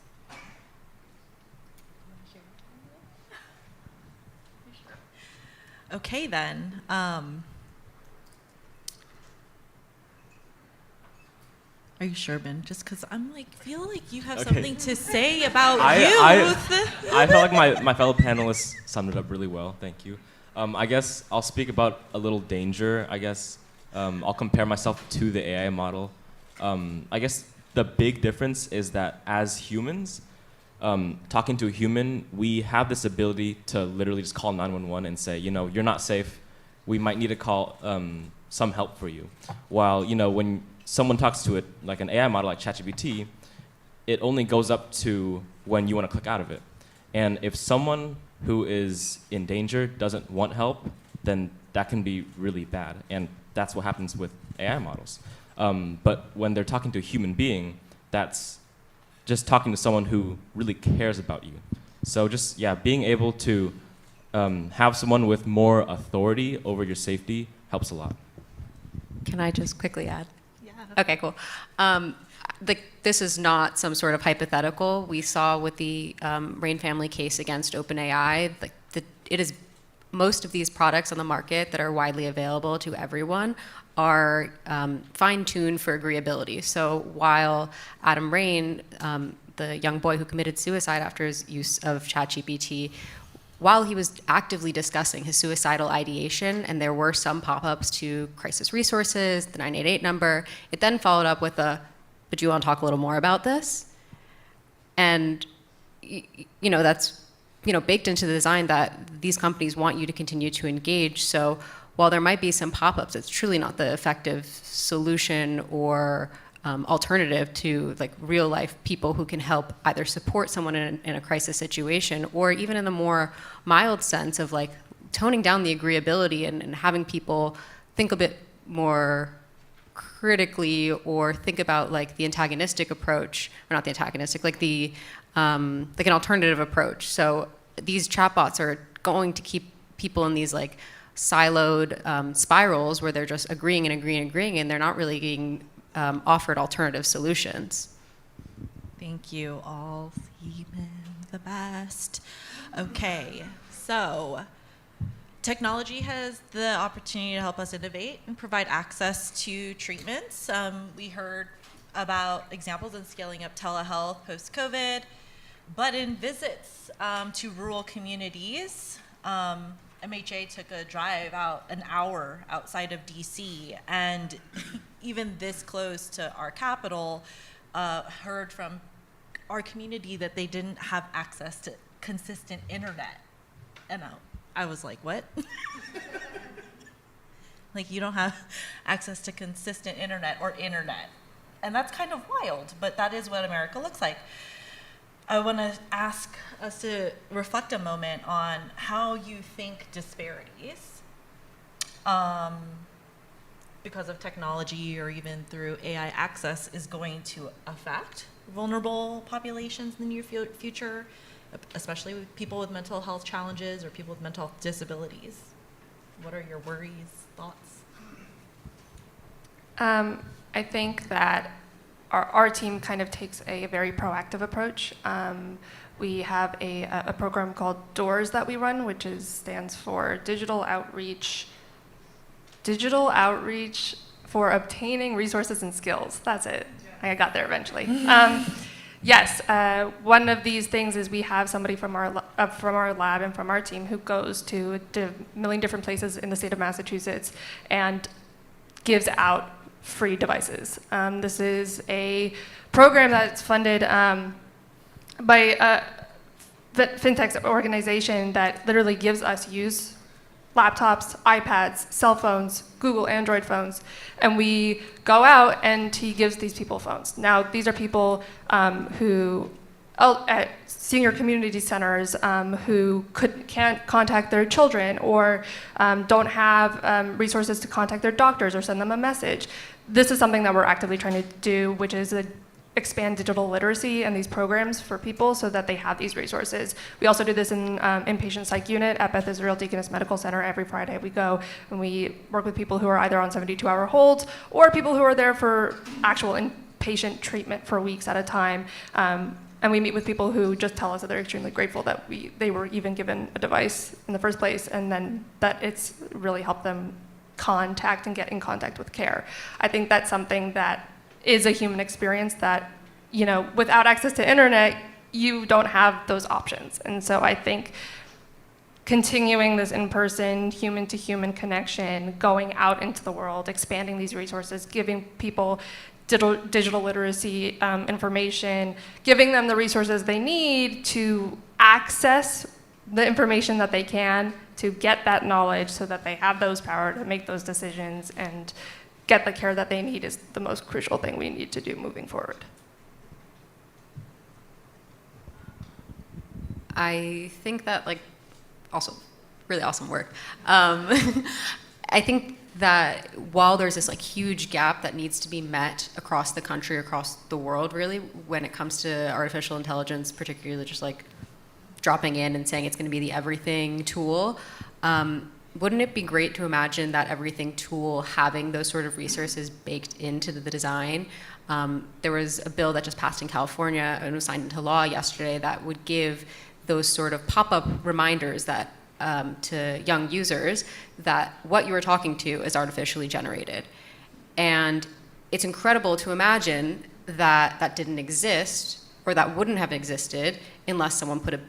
Okay, then. Are you sure, Ben? Just because I'm like, feel like you have something to say about youth. I felt like my fellow panelists summed it up really well. Thank you. I guess I'll speak about a little danger. I guess I'll compare myself to the AI model. I guess the big difference is that as humans, talking to a human, we have this ability to literally just call 911 and say, you're not safe. We might need to call some help for you. While, when someone talks to it, like an AI model like ChatGPT, it only goes up to when you want to click out of it. And if someone who is in danger doesn't want help, then that can be really bad. And that's what happens with AI models. But when they're talking to a human being, that's just talking to someone who really cares about you. So just, being able to have someone with more authority over your safety helps a lot. Can I just quickly add? Yeah. Okay, cool. This is not some sort of hypothetical. We saw with the Rain family case against OpenAI, it is most of these products on the market that are widely available to everyone are fine-tuned for agreeability. So while Adam Rain, the young boy who committed suicide after his use of ChatGPT, while he was actively discussing his suicidal ideation, and there were some pop-ups to crisis resources, the 988 number, it then followed up with but do you want to talk a little more about this? And that's baked into the design that these companies want you to continue to engage. So while there might be some pop-ups, it's truly not the effective solution or alternative to real life people who can help either support someone in a crisis situation, or even in the more mild sense of toning down the agreeability and having people think a bit more critically, or think about the antagonistic approach, or not the antagonistic, an alternative approach. So these chatbots are going to keep people in these siloed spirals where they're just agreeing and agreeing and agreeing, and they're not really being offered alternative solutions. Thank you all. Seaman, the best. Okay, so technology has the opportunity to help us innovate and provide access to treatments. We heard about examples in scaling up telehealth post-COVID, but in visits to rural communities, MHA took a drive out an hour outside of DC, and even this close to our capital, heard from our community that they didn't have access to consistent internet. And I was like, what? You don't have access to consistent internet or internet. And that's kind of wild, but that is what America looks like. I want to ask us to reflect a moment on how you think disparities, because of technology or even through AI access, is going to affect vulnerable populations in the near future, especially with people with mental health challenges or people with mental health disabilities. What are your worries, thoughts? I think that our team kind of takes a very proactive approach. We have a program called DOORS that we run, which stands for Digital Outreach for Obtaining Resources and Skills. That's it. I got there eventually. Yes, one of these things is we have somebody from our lab and from our team who goes to a million different places in the state of Massachusetts and gives out free devices. This is a program that's funded by a fintech organization that literally gives us use laptops, iPads, cell phones, Google Android phones, and we go out and he gives these people phones. Now, these are people who senior community centers who can't contact their children or don't have resources to contact their doctors or send them a message. This is something that we're actively trying to do, which is expand digital literacy and these programs for people so that they have these resources. We also do this in inpatient psych unit at Beth Israel Deaconess Medical Center. Every Friday we go and we work with people who are either on 72-hour holds or people who are there for actual inpatient treatment for weeks at a time. And we meet with people who just tell us that they're extremely grateful that they were even given a device in the first place, and then that it's really helped them contact and get in contact with care. I think that's something that is a human experience that, without access to internet, you don't have those options. And so I think continuing this in-person, human-to-human connection, going out into the world, expanding these resources, giving people digital literacy information, giving them the resources they need to access the information that they can, to get that knowledge so that they have those power to make those decisions and get the care that they need is the most crucial thing we need to do moving forward. I think that, also really awesome work. I think that while there's this huge gap that needs to be met across the country, across the world, really, when it comes to artificial intelligence, particularly just dropping in and saying it's going to be the everything tool, wouldn't it be great to imagine that everything tool having those sort of resources baked into the design? There was a bill that just passed in California and was signed into law yesterday that would give those sort of pop-up reminders that to young users that what you were talking to is artificially generated. And it's incredible to imagine that that didn't exist or that wouldn't have existed unless someone put a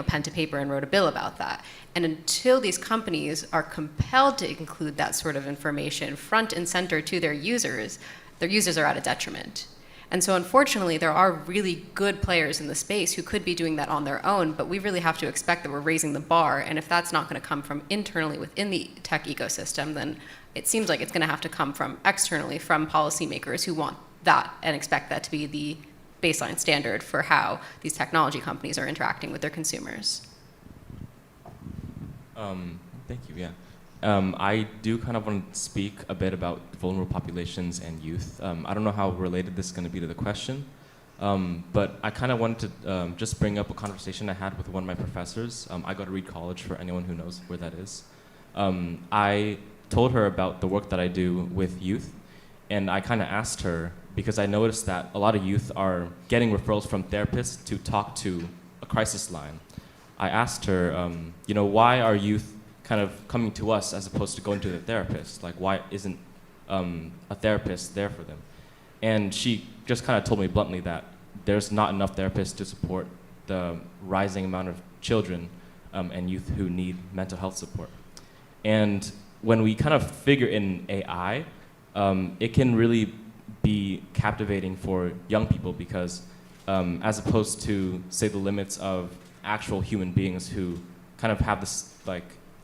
pen to paper and wrote a bill about that. And until these companies are compelled to include that sort of information front and center to their users are at a detriment. And so unfortunately, there are really good players in the space who could be doing that on their own, but we really have to expect that we're raising the bar. And if that's not going to come from internally within the tech ecosystem, then it seems like it's going to have to come from externally, from policymakers who want that and expect that to be the baseline standard for how these technology companies are interacting with their consumers. Thank you, yeah. I do kind of want to speak a bit about vulnerable populations and youth. I don't know how related this is going to be to the question, but I kind of wanted to just bring up a conversation I had with one of my professors. I go to Reed College, for anyone who knows where that is. I told her about the work that I do with youth, and I kind of asked her, because I noticed that a lot of youth are getting referrals from therapists to talk to a crisis line. I asked her, why are youth kind of coming to us as opposed to going to the therapist? Why isn't a therapist there for them? And she just kind of told me bluntly that there's not enough therapists to support the rising amount of children and youth who need mental health support. And when we kind of figure in AI, it can really be captivating for young people because as opposed to, say, the limits of actual human beings who kind of have this,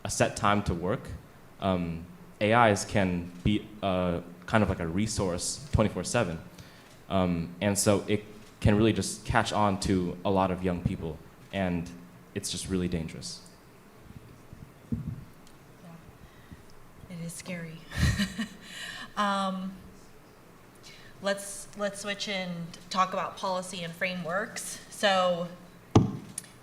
a set time to work, AIs can be kind of like a resource 24/7. And so it can really just catch on to a lot of young people, and it's just really dangerous. Yeah. It is scary. Let's switch and talk about policy and frameworks. So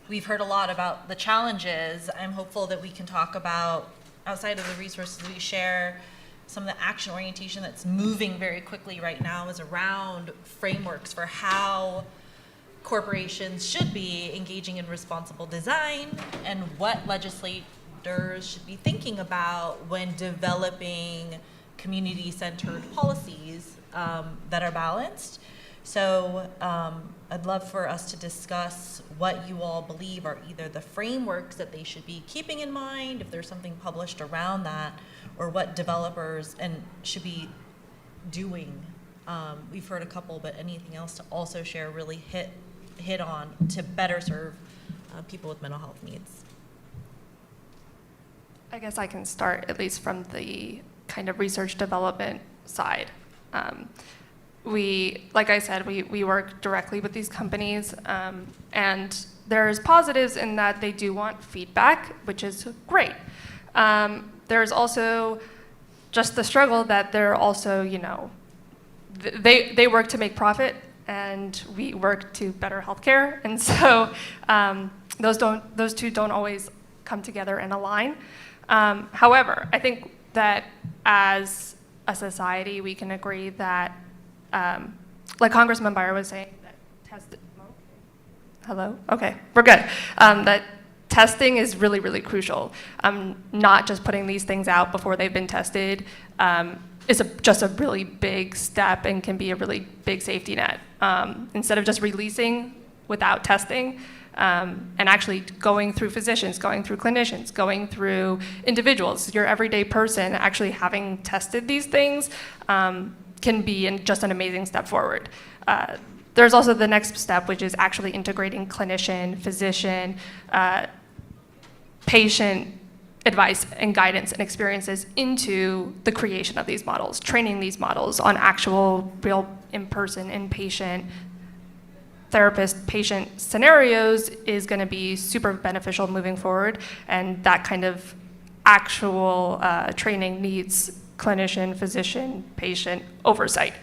we've heard a lot about the challenges. I'm hopeful that we can talk about, outside of the resources we share, some of the action orientation that's moving very quickly right now is around frameworks for how corporations should be engaging in responsible design and what legislators should be thinking about when developing community-centered policies that are balanced. So I'd love for us to discuss what you all believe are either the frameworks that they should be keeping in mind, if there's something published around that, or what developers should be doing. We've heard a couple, but anything else to also share really hit on to better serve people with mental health needs? I guess I can start at least from the kind of research development side. like I said, we work directly with these companies, and there's positives in that they do want feedback, which is great. There's also just the struggle that they're also, they work to make profit, and we work to better healthcare, and so those two don't always come together and align. However, I think that as a society, we can agree that, like Congressman Beyer was saying, that hello? Okay, we're good. That testing is really, really crucial. Not just putting these things out before they've been tested is just a really big step and can be a really big safety net. Instead of just releasing without testing, and actually going through physicians, going through clinicians, going through individuals, your everyday person actually having tested these things can be just an amazing step forward. There's also the next step, which is actually integrating clinician, physician, patient advice and guidance and experiences into the creation of these models, training these models on actual, real, in-person, inpatient, therapist-patient scenarios is going to be super beneficial moving forward, and that kind of actual training needs clinician, physician, patient oversight,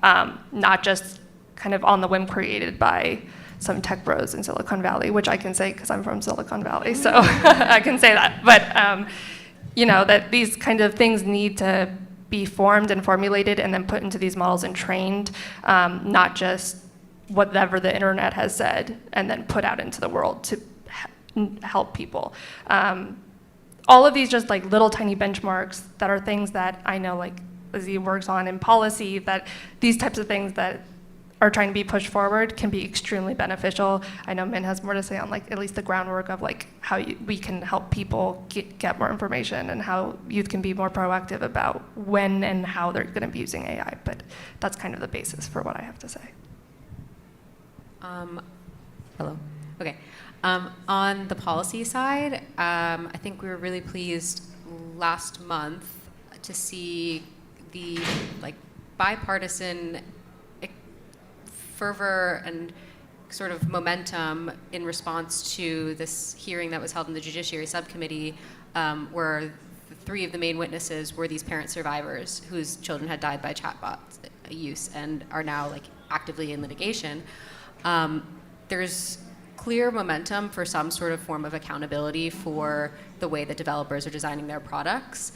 not just kind of on the whim created by some tech bros in Silicon Valley, which I can say because I'm from Silicon Valley, so I can say that. But that these kind of things need to be formed and formulated and then put into these models and trained, not just whatever the internet has said and then put out into the world to help people. All of these just like little tiny benchmarks that are things that I know like Lizzie works on in policy, that these types of things that are trying to be pushed forward can be extremely beneficial. I know Min has more to say on like at least the groundwork of like how we can help people get more information and how youth can be more proactive about when and how they're going to be using AI. But that's kind of the basis for what I have to say. Hello. Okay. On the policy side, I think we were really pleased last month to see the bipartisan fervor and sort of momentum in response to this hearing that was held in the Judiciary Subcommittee, where three of the main witnesses were these parent survivors whose children had died by chatbot use and are now actively in litigation. There's clear momentum for some sort of form of accountability for the way that developers are designing their products.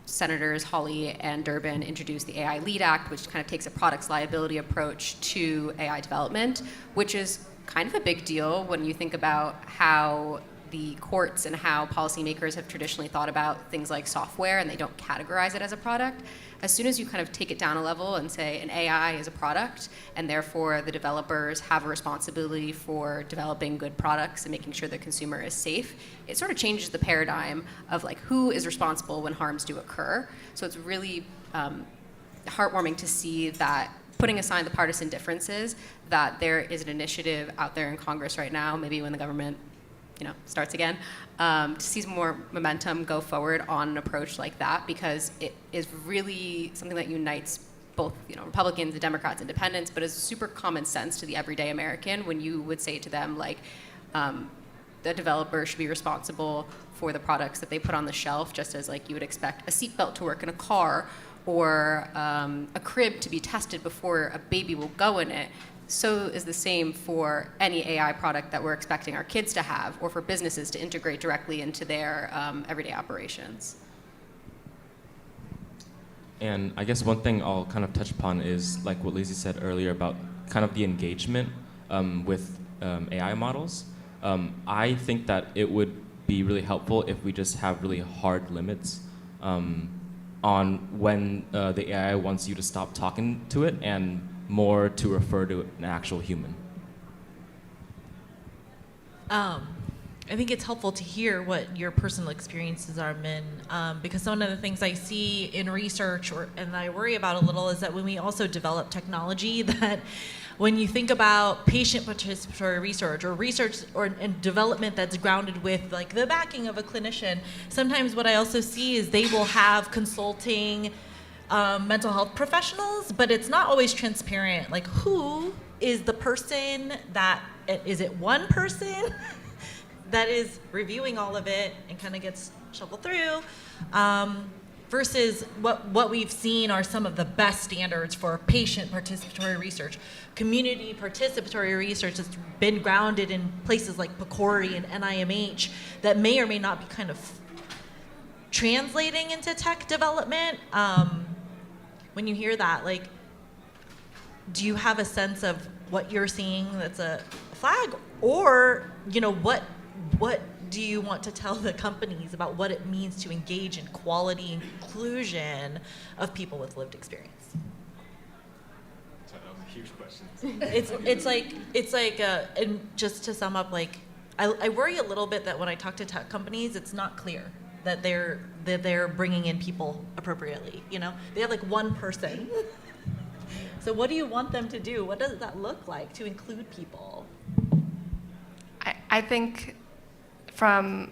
Senators Hawley and Durbin introduced the AI Lead Act, which kind of takes a products liability approach to AI development, which is kind of a big deal when you think about how the courts and how policymakers have traditionally thought about things like software, and they don't categorize it as a product. As soon as you kind of take it down a level and say an AI is a product, and therefore the developers have a responsibility for developing good products and making sure the consumer is safe, it sort of changes the paradigm of who is responsible when harms do occur. So it's really heartwarming to see that, putting aside the partisan differences, that there is an initiative out there in Congress right now, maybe when the government starts again, to see some more momentum go forward on an approach like that, because it is really something that unites both Republicans, and Democrats, independents, but is super common sense to the everyday American when you would say to them the developer should be responsible for the products that they put on the shelf, just as you would expect a seatbelt to work in a car or a crib to be tested before a baby will go in it. So is the same for any AI product that we're expecting our kids to have, or for businesses to integrate directly into their everyday operations. And I guess one thing I'll kind of touch upon is what Lizzie said earlier about kind of the engagement with AI models. I think that it would be really helpful if we just have really hard limits on when the AI wants you to stop talking to it and more to refer to an actual human. I think it's helpful to hear what your personal experiences are, Min, because one of the things I see in research, and I worry about a little, is that when we also develop technology, that when you think about patient participatory research and development that's grounded with the backing of a clinician, sometimes what I also see is they will have consulting mental health professionals, but it's not always transparent. Like, who is the person that, is it one person that is reviewing all of it and kind of gets shoveled through, versus what we've seen are some of the best standards for patient participatory research. Community participatory research has been grounded in places like PCORI and NIMH that may or may not be kind of translating into tech development. When you hear that, like, do you have a sense of what you're seeing that's a flag, or, you know, what do you want to tell the companies about what it means to engage in quality inclusion of people with lived experience? That was a huge question. It's like and just to sum up, like, I worry a little bit that when I talk to tech companies, it's not clear that they're bringing in people appropriately. You know, they have like one person. So what do you want them to do? What does that look like to include people? I think from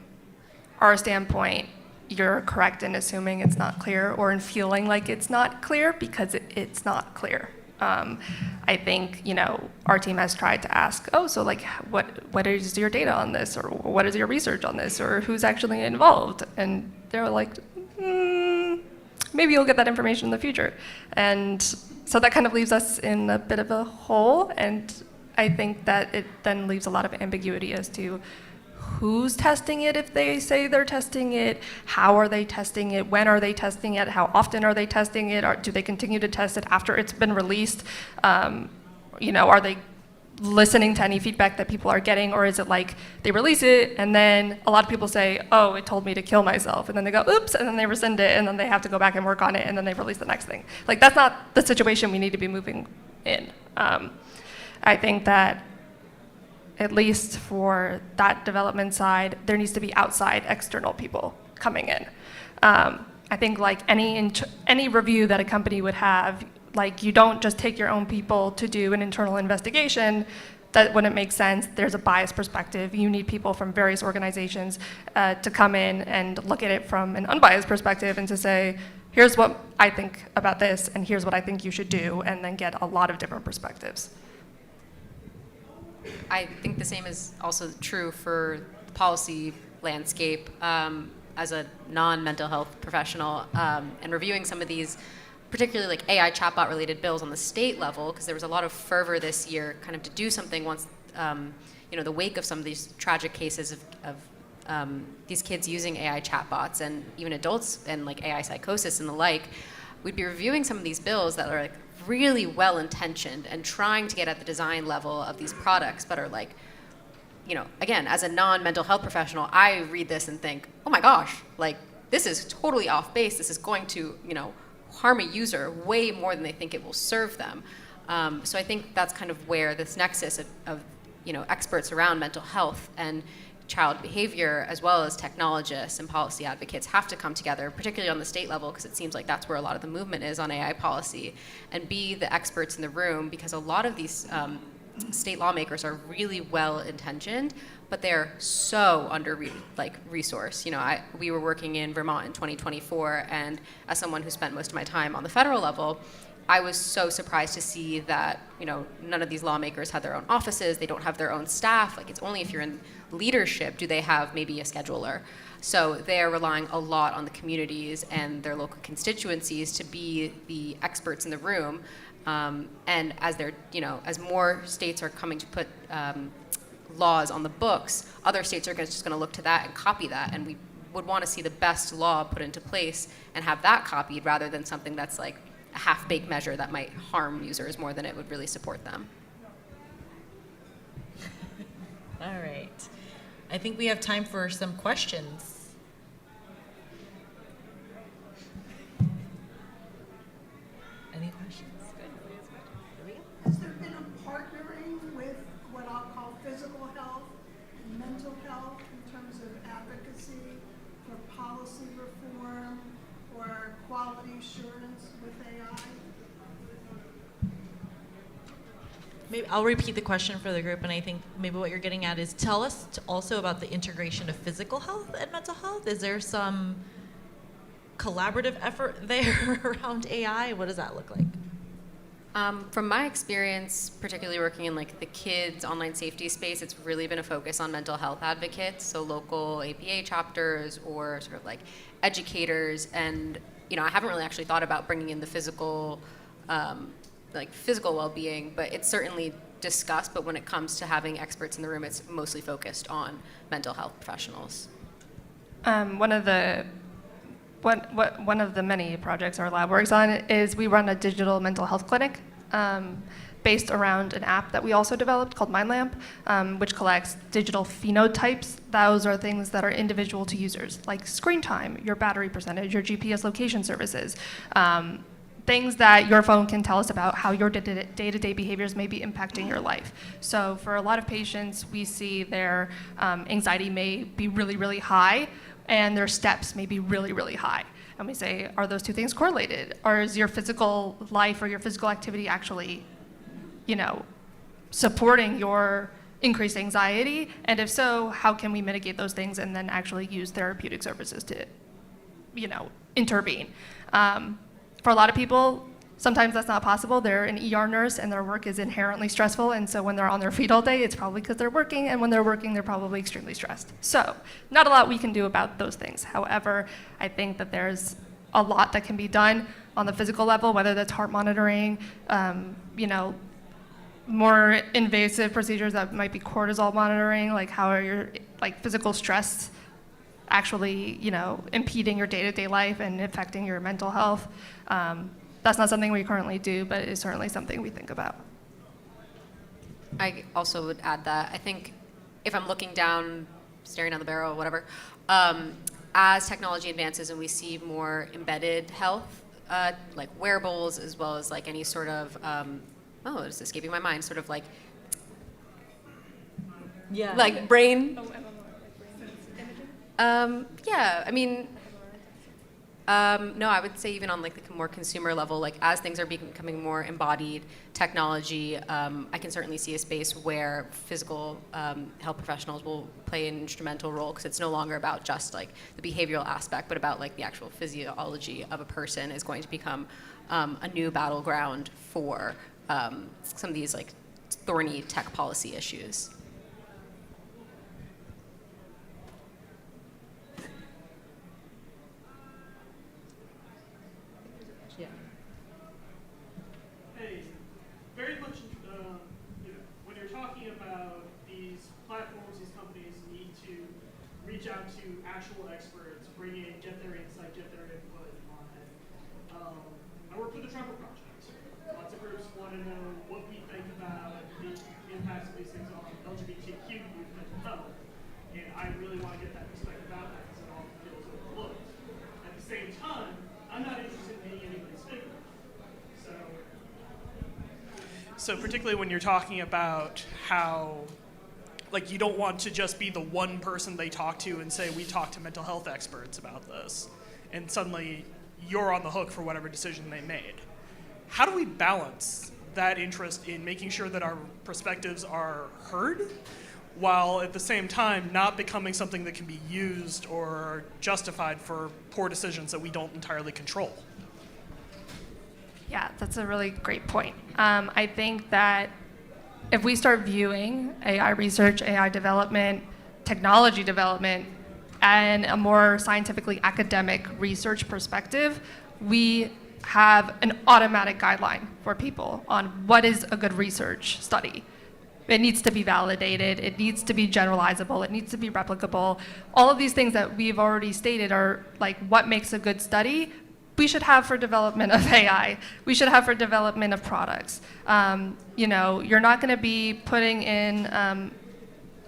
our standpoint, you're correct in assuming it's not clear, or in feeling like it's not clear, because it's not clear. I think, you know, our team has tried to ask, so like, what is your data on this, or what is your research on this, or who's actually involved? And they're like, maybe you'll get that information in the future. And so that kind of leaves us in a bit of a hole, and I think that it then leaves a lot of ambiguity as to who's testing it if they say they're testing it, how are they testing it, when are they testing it, how often are they testing it, or do they continue to test it after it's been released? You know, are they listening to any feedback that people are getting, or is it like they release it and then a lot of people say, oh, it told me to kill myself, and then they go, oops, and then they rescind it, and then they have to go back and work on it, and then they release the next thing. Like, that's not the situation we need to be moving in. I think that at least for that development side, there needs to be outside external people coming in. I think like any review that a company would have, like, you don't just take your own people to do an internal investigation. That wouldn't make sense. There's a biased perspective. You need people from various organizations to come in and look at it from an unbiased perspective and to say, here's what I think about this, and here's what I think you should do, and then get a lot of different perspectives. I think the same is also true for the policy landscape. As a non-mental health professional, and reviewing some of these, particularly like AI chatbot related bills on the state level, because there was a lot of fervor this year kind of to do something once, you know, the wake of some of these tragic cases of these kids using AI chatbots, and even adults and like AI psychosis and the like. We'd be reviewing some of these bills that are like really well-intentioned and trying to get at the design level of these products, but are like, you know, again, as a non-mental health professional, I read this and think, oh my gosh, like, this is totally off base. This is going to, you know, harm a user way more than they think it will serve them. So I think that's kind of where this nexus of you know, experts around mental health and child behavior, as well as technologists and policy advocates, have to come together, particularly on the state level, because it seems like that's where a lot of the movement is on AI policy, and be the experts in the room, because a lot of these state lawmakers are really well-intentioned, but they're so resourced. You know, we were working in Vermont in 2024, and as someone who spent most of my time on the federal level, I was so surprised to see that, you know, none of these lawmakers had their own offices. They don't have their own staff. Like, it's only if you're in leadership do they have maybe a scheduler. So they are relying a lot on the communities and their local constituencies to be the experts in the room. And as they're, you know, as more states are coming to put laws on the books, other states are just going to look to that and copy that. And we would want to see the best law put into place and have that copied, rather than something that's like a half-baked measure that might harm users more than it would really support them. All right. I think we have time for some questions. Any questions? Has there been a partnering with what I'll call physical health and mental health in terms of advocacy for policy reform or quality assurance with AI? Maybe I'll repeat the question for the group, and I think maybe what you're getting at is, tell us also about the integration of physical health and mental health. Is there some collaborative effort there around AI? What does that look like? From my experience, particularly working in like the kids online safety space, it's really been a focus on mental health advocates, so local APA chapters or sort of like educators. And I haven't really actually thought about bringing in the physical, physical well-being, but it's certainly discussed. But when it comes to having experts in the room, it's mostly focused on mental health professionals. One of the many projects our lab works on is we run a digital mental health clinic based around an app that we also developed called MindLamp, which collects digital phenotypes. Those are things that are individual to users, like screen time, your battery percentage, your GPS location services, things that your phone can tell us about how your day-to-day behaviors may be impacting your life. So for a lot of patients, we see their anxiety may be really, really high, and their steps may be really, really high. And we say, are those two things correlated? Or is your physical life or your physical activity actually, supporting your increased anxiety? And if so, how can we mitigate those things and then actually use therapeutic services to, intervene? For a lot of people, sometimes that's not possible. They're an ER nurse and their work is inherently stressful, and so when they're on their feet all day, it's probably because they're working, and when they're working, they're probably extremely stressed. So not a lot we can do about those things. However, I think that there's a lot that can be done on the physical level, whether that's heart monitoring, more invasive procedures that might be cortisol monitoring, like how are your physical stress actually, impeding your day-to-day life and affecting your mental health. That's not something we currently do, but it's certainly something we think about. I also would add that I think if I'm looking down, staring down the barrel, whatever, as technology advances and we see more embedded health, like wearables, as well as like any sort of, it's escaping my mind, sort of like, like brain. No, I would say even on like the more consumer level, like as things are becoming more embodied technology, I can certainly see a space where physical health professionals will play an instrumental role, because it's no longer about just like the behavioral aspect, but about like the actual physiology of a person is going to become a new battleground for some of these like thorny tech policy issues. Very much, when you're talking about these platforms, these companies need to reach out to actual experts, bring in, get their insight, get their input on it. I work for the Trevor Project. Lots of groups want to know what we think about the impacts of these things on LGBTQ youth mental health. And I really want to get that perspective out there because it all feels overlooked. At the same time, I'm not interested in being anybody's figure. So particularly when you're talking about how, you don't want to just be the one person they talk to and say, we talk to mental health experts about this, and suddenly you're on the hook for whatever decision they made. How do we balance that interest in making sure that our perspectives are heard, while at the same time not becoming something that can be used or justified for poor decisions that we don't entirely control? Yeah, that's a really great point. I think that if we start viewing AI research, AI development, technology development, and a more scientifically academic research perspective, we have an automatic guideline for people on what is a good research study. It needs to be validated, it needs to be generalizable, it needs to be replicable. All of these things that we've already stated are like what makes a good study. We should have for development of AI. We should have for development of products. You're not going to be putting in a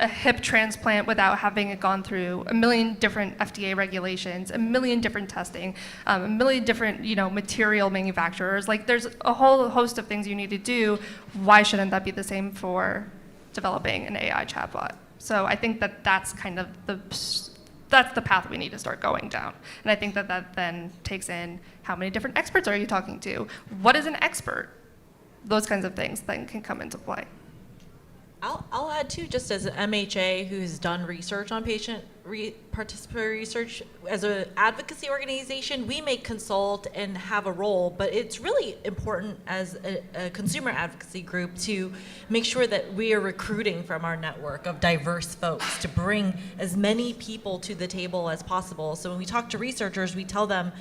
hip transplant without having it gone through a million different FDA regulations, a million different testing, a million different material manufacturers. Like there's a whole host of things you need to do. Why shouldn't that be the same for developing an AI chatbot? So I think that that's kind of that's the path we need to start going down. And I think that that then takes in how many different experts are you talking to? What is an expert? Those kinds of things then can come into play. I'll add too, just as an MHA who has done research on patient participatory research, as an advocacy organization, we may consult and have a role, but it's really important as a consumer advocacy group to make sure that we are recruiting from our network of diverse folks to bring as many people to the table as possible. So when we talk to researchers, we tell them,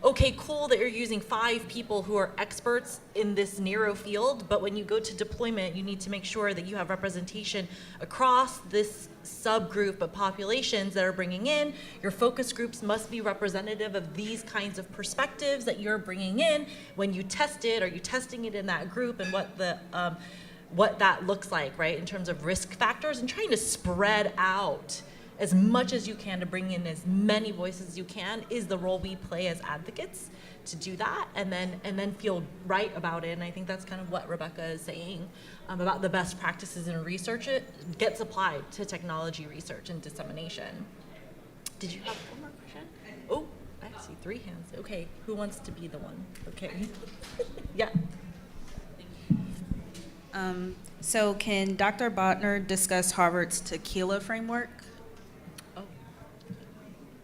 okay, cool that you're using 5 people who are experts in this narrow field, but when you go to deployment, you need to make sure that you have representation across this subgroup of populations that are bringing in. Your focus groups must be representative of these kinds of perspectives that you're bringing in. When you test it, are you testing it in that group, and what that looks like, right, in terms of risk factors, and trying to spread out as much as you can to bring in as many voices as you can is the role we play as advocates to do that, and then feel right about it. And I think that's kind of what Rebecca is saying about the best practices in research. It gets applied to technology research and dissemination. Did you have one more question? Oh, I see 3 hands. Okay, who wants to be the one? Okay, yeah. So can Dr. Botner discuss Harvard's tequila framework?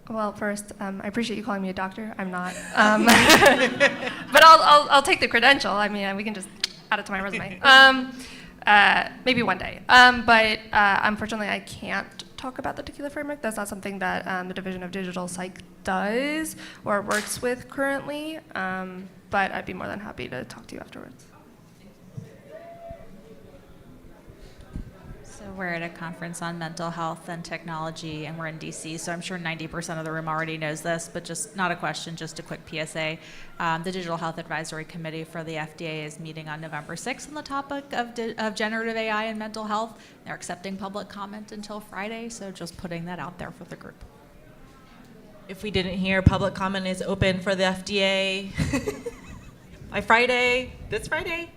Well, first, I appreciate you calling me a doctor. I'm not. But I'll take the credential. I mean, we can just add it to my resume. Maybe one day. But unfortunately, I can't talk about the tequila framework. That's not something that the Division of Digital Psych does or works with currently. But I'd be more than happy to talk to you afterwards. We're at a conference on mental health and technology, and we're in DC, so I'm sure 90% of the room already knows this, but just not a question, just a quick PSA. The Digital Health Advisory Committee for the FDA is meeting on November 6th on the topic of generative AI and mental health. They're accepting public comment until Friday, so just putting that out there for the group. If we didn't hear, public comment is open for the FDA by Friday, this Friday.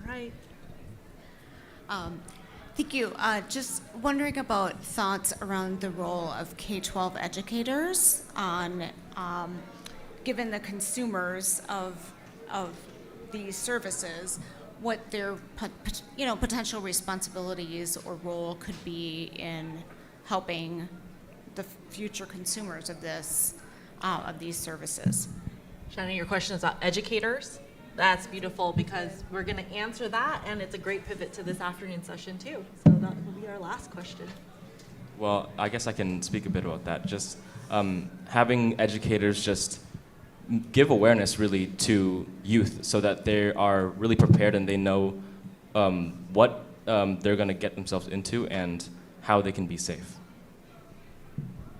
All right. Thank you. Just wondering about thoughts around the role of K-12 educators on, given the consumers of these services, what their potential responsibilities or role could be in helping the future consumers of these services. Shani, your question is about educators? That's beautiful, because we're going to answer that, and it's a great pivot to this afternoon session too. So that will be our last question. Well, I guess I can speak a bit about that. Just having educators just give awareness really to youth so that they are really prepared and they know what they're going to get themselves into and how they can be safe.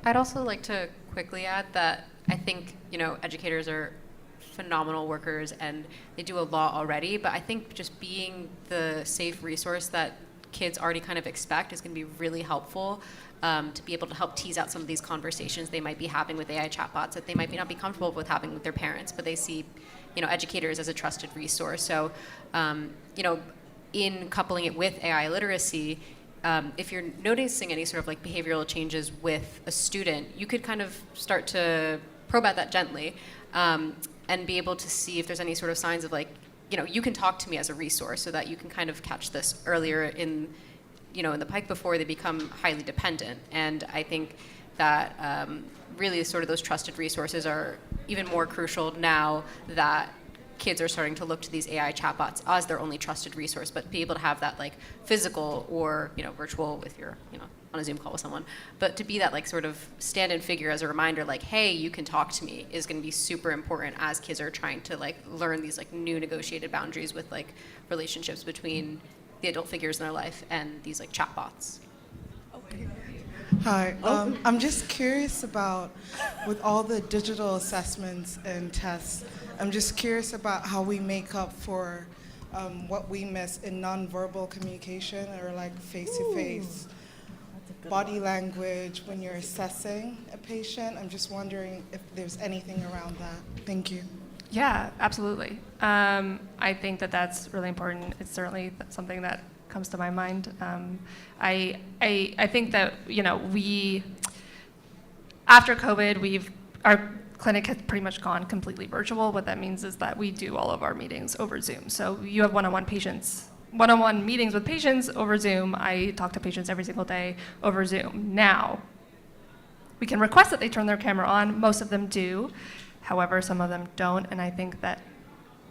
I'd also like to quickly add that I think, educators are phenomenal workers and they do a lot already, but I think just being the safe resource that kids already kind of expect is going to be really helpful to be able to help tease out some of these conversations they might be having with AI chatbots that they might not be comfortable with having with their parents, but they see, educators as a trusted resource. So, in coupling it with AI literacy, if you're noticing any sort of like behavioral changes with a student, you could kind of start to probe at that gently. And be able to see if there's any sort of signs of you can talk to me as a resource so that you can kind of catch this earlier in the pike before they become highly dependent. And I think that really sort of those trusted resources are even more crucial now that kids are starting to look to these AI chatbots as their only trusted resource, but be able to have that physical or virtual with your on a Zoom call with someone, but to be that sort of stand-in figure as a reminder, hey, you can talk to me, is going to be super important as kids are trying to learn these new negotiated boundaries with relationships between the adult figures in their life and these chatbots. Hi, I'm just curious about, with all the digital assessments and tests, I'm just curious about how we make up for what we miss in nonverbal communication or face-to-face body language when you're assessing a patient. I'm just wondering if there's anything around that. Thank you. Yeah, absolutely. I think that that's really important. It's certainly something that comes to my mind. I think that we after COVID our clinic has pretty much gone completely virtual. What that means is that we do all of our meetings over Zoom. So you have one-on-one meetings with patients over Zoom. I talk to patients every single day over Zoom. Now, we can request that they turn their camera on. Most of them do. However, some of them don't. And I think that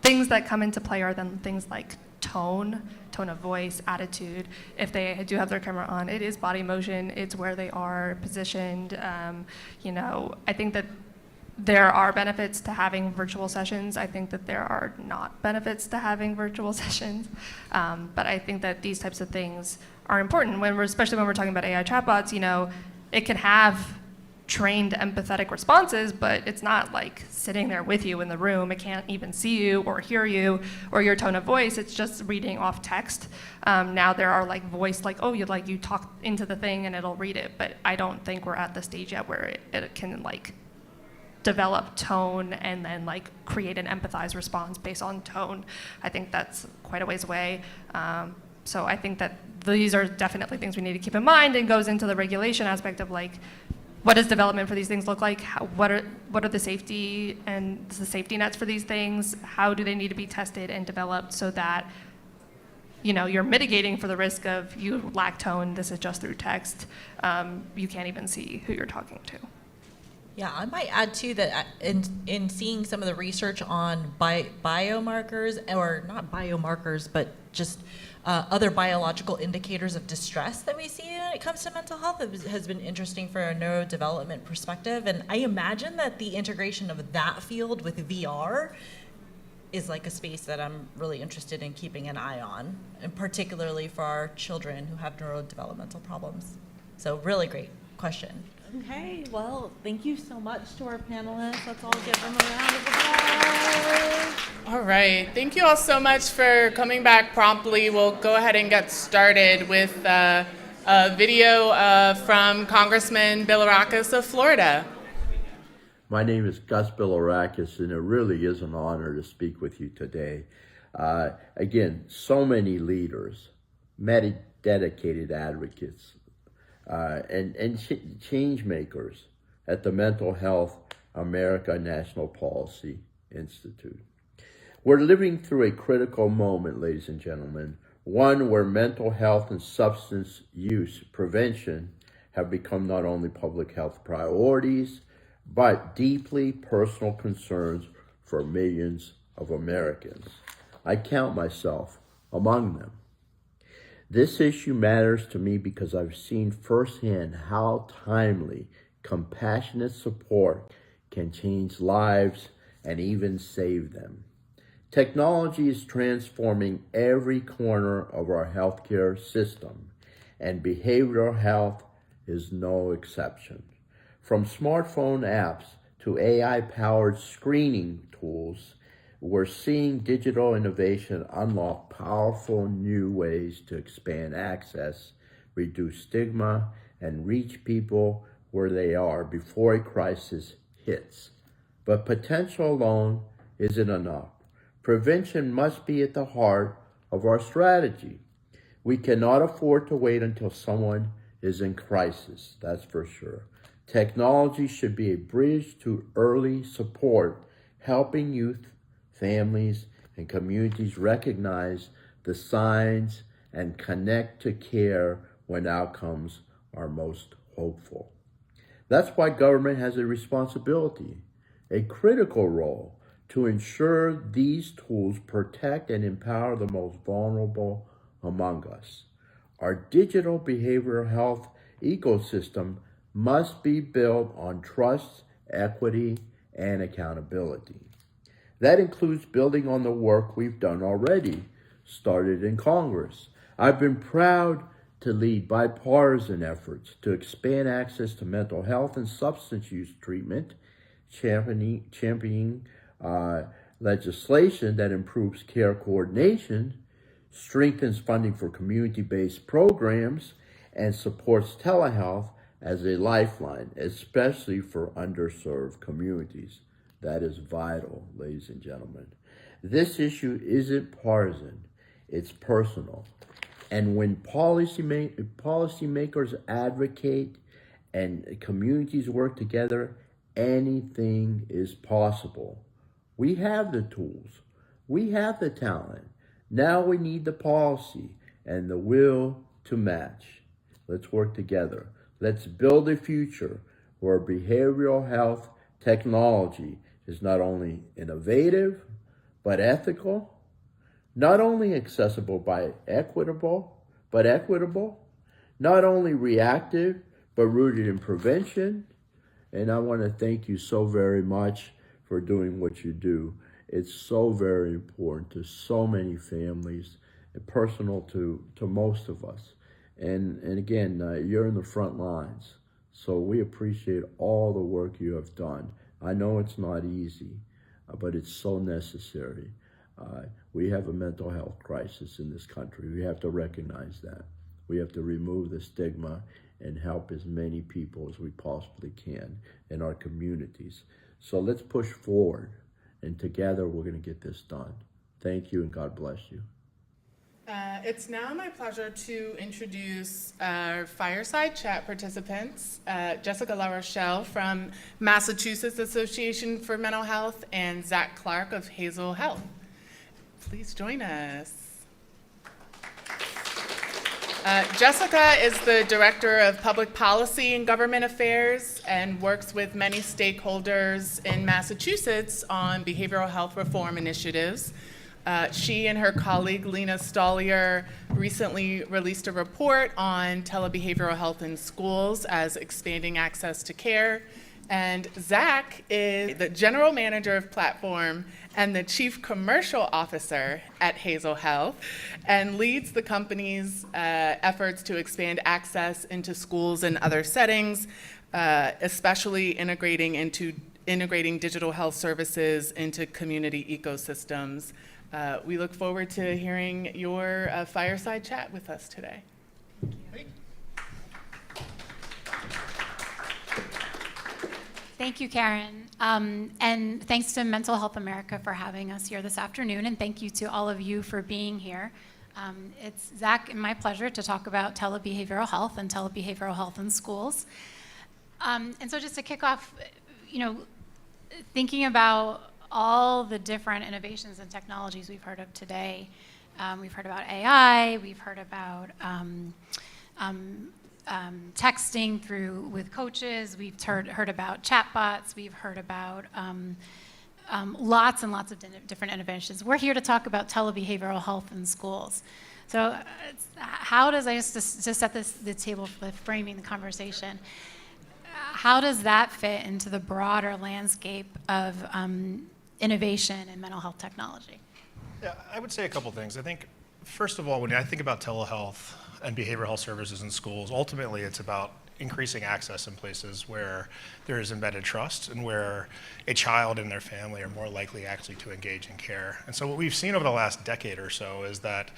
things that come into play are then things like tone of voice, attitude. If they do have their camera on, it is body motion, it's where they are positioned. I think that there are benefits to having virtual sessions. I think that there are not benefits to having virtual sessions. But I think that these types of things are important, especially when we're talking about AI chatbots. It can have trained empathetic responses, but it's not like sitting there with you in the room. It can't even see you or hear you or your tone of voice. It's just reading off text. Now there are voice, you talk into the thing and it'll read it, but I don't think we're at the stage yet where it can develop tone and then create an empathized response based on tone. I think that's quite a ways away. So I think that these are definitely things we need to keep in mind, and goes into the regulation aspect of what does development for these things look like? What are the safety nets for these things? How do they need to be tested and developed so that you're mitigating for the risk of you lack tone, this is just through text, you can't even see who you're talking to. Yeah, I might add too that in seeing some of the research on biomarkers, or not biomarkers, but just other biological indicators of distress that we see when it comes to mental health has been interesting for a neurodevelopment perspective. And I imagine that the integration of that field with VR is a space that I'm really interested in keeping an eye on, and particularly for our children who have neurodevelopmental problems. So really great question. Okay, well, thank you so much to our panelists. Let's all give them a round of applause. All right. Thank you all so much for coming back promptly. We'll go ahead and get started with a video from Congressman Bilirakis of Florida. My name is Gus Bilirakis, and it really is an honor to speak with you today. Again, so many leaders, many dedicated advocates, and change makers at the Mental Health America National Policy Institute. We're living through a critical moment, ladies and gentlemen, one where mental health and substance use prevention have become not only public health priorities, but deeply personal concerns for millions of Americans. I count myself among them. This issue matters to me because I've seen firsthand how timely, compassionate support can change lives and even save them. Technology is transforming every corner of our healthcare system, and behavioral health is no exception. From smartphone apps to AI-powered screening tools, we're seeing digital innovation unlock powerful new ways to expand access, reduce stigma, and reach people where they are before a crisis hits. But potential alone isn't enough. Prevention must be at the heart of our strategy. We cannot afford to wait until someone is in crisis, that's for sure. Technology should be a bridge to early support, helping youth, families, and communities recognize the signs and connect to care when outcomes are most hopeful. That's why government has a responsibility, a critical role, to ensure these tools protect and empower the most vulnerable among us. Our digital behavioral health ecosystem must be built on trust, equity, and accountability. That includes building on the work we've done already, started in Congress. I've been proud to lead bipartisan efforts to expand access to mental health and substance use treatment, championing legislation that improves care coordination, strengthens funding for community-based programs, and supports telehealth as a lifeline, especially for underserved communities. That is vital, ladies and gentlemen. This issue isn't partisan, it's personal. And when policymakers advocate and communities work together, anything is possible. We have the tools, we have the talent. Now we need the policy and the will to match. Let's work together. Let's build a future where behavioral health technology is not only innovative, but ethical, not only accessible but equitable, not only reactive, but rooted in prevention. And I want to thank you so very much for doing what you do. It's so very important to so many families and personal to most of us. And again, you're in the front lines. So we appreciate all the work you have done. I know it's not easy, but it's so necessary. We have a mental health crisis in this country. We have to recognize that. We have to remove the stigma and help as many people as we possibly can in our communities. So let's push forward, and together we're going to get this done. Thank you, and God bless you. It's now my pleasure to introduce our Fireside Chat participants, Jessica La Rochelle from Massachusetts Association for Mental Health and Zach Clark of Hazel Health. Please join us. Jessica is the Director of Public Policy and Government Affairs and works with many stakeholders in Massachusetts on behavioral health reform initiatives. She and her colleague, Lena Stollier, recently released a report on tele-behavioral health in schools as expanding access to care. And Zach is the General Manager of Platform and the Chief Commercial Officer at Hazel Health and leads the company's efforts to expand access into schools and other settings, especially integrating digital health services into community ecosystems. We look forward to hearing your fireside chat with us today. Thank you, Caren. And thanks to Mental Health America for having us here this afternoon, and thank you to all of you for being here. It's Zach and my pleasure to talk about tele-behavioral health and tele-behavioral health in schools. And so just to kick off, thinking about all the different innovations and technologies we've heard of today. We've heard about AI, we've heard about texting with coaches, we've heard about chatbots, we've heard about lots and lots of different innovations. We're here to talk about tele-behavioral health in schools. So how does, just to set the table for framing the conversation, how does that fit into the broader landscape of innovation in mental health technology? Yeah, I would say a couple things. I think, first of all, when I think about telehealth and behavioral health services in schools, ultimately it's about increasing access in places where there is embedded trust and where a child and their family are more likely actually to engage in care. And so what we've seen over the last decade or so is that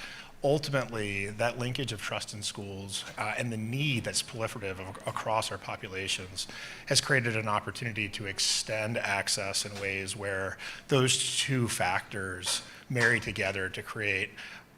ultimately that linkage of trust in schools and the need that's proliferative across our populations has created an opportunity to extend access in ways where those two factors marry together to create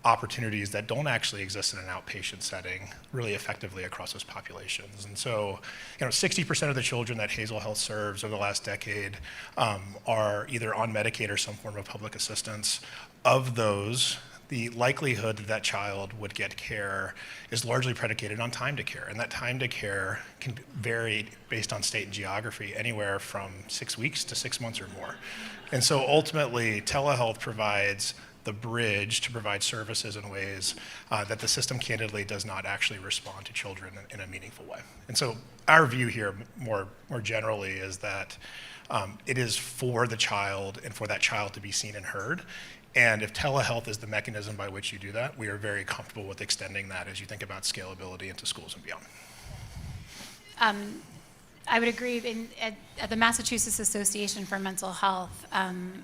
opportunities that don't actually exist in an outpatient setting really effectively across those populations. And so, 60% of the children that Hazel Health serves over the last decade are either on Medicaid or some form of public assistance. Of those, the likelihood that child would get care is largely predicated on time to care. And that time to care can vary based on state and geography, anywhere from 6 weeks to 6 months or more. And so ultimately, telehealth provides the bridge to provide services in ways that the system candidly does not actually respond to children in a meaningful way. And so our view here more generally is that it is for the child and for that child to be seen and heard. And if telehealth is the mechanism by which you do that, we are very comfortable with extending that as you think about scalability into schools and beyond. I would agree. At the Massachusetts Association for Mental Health,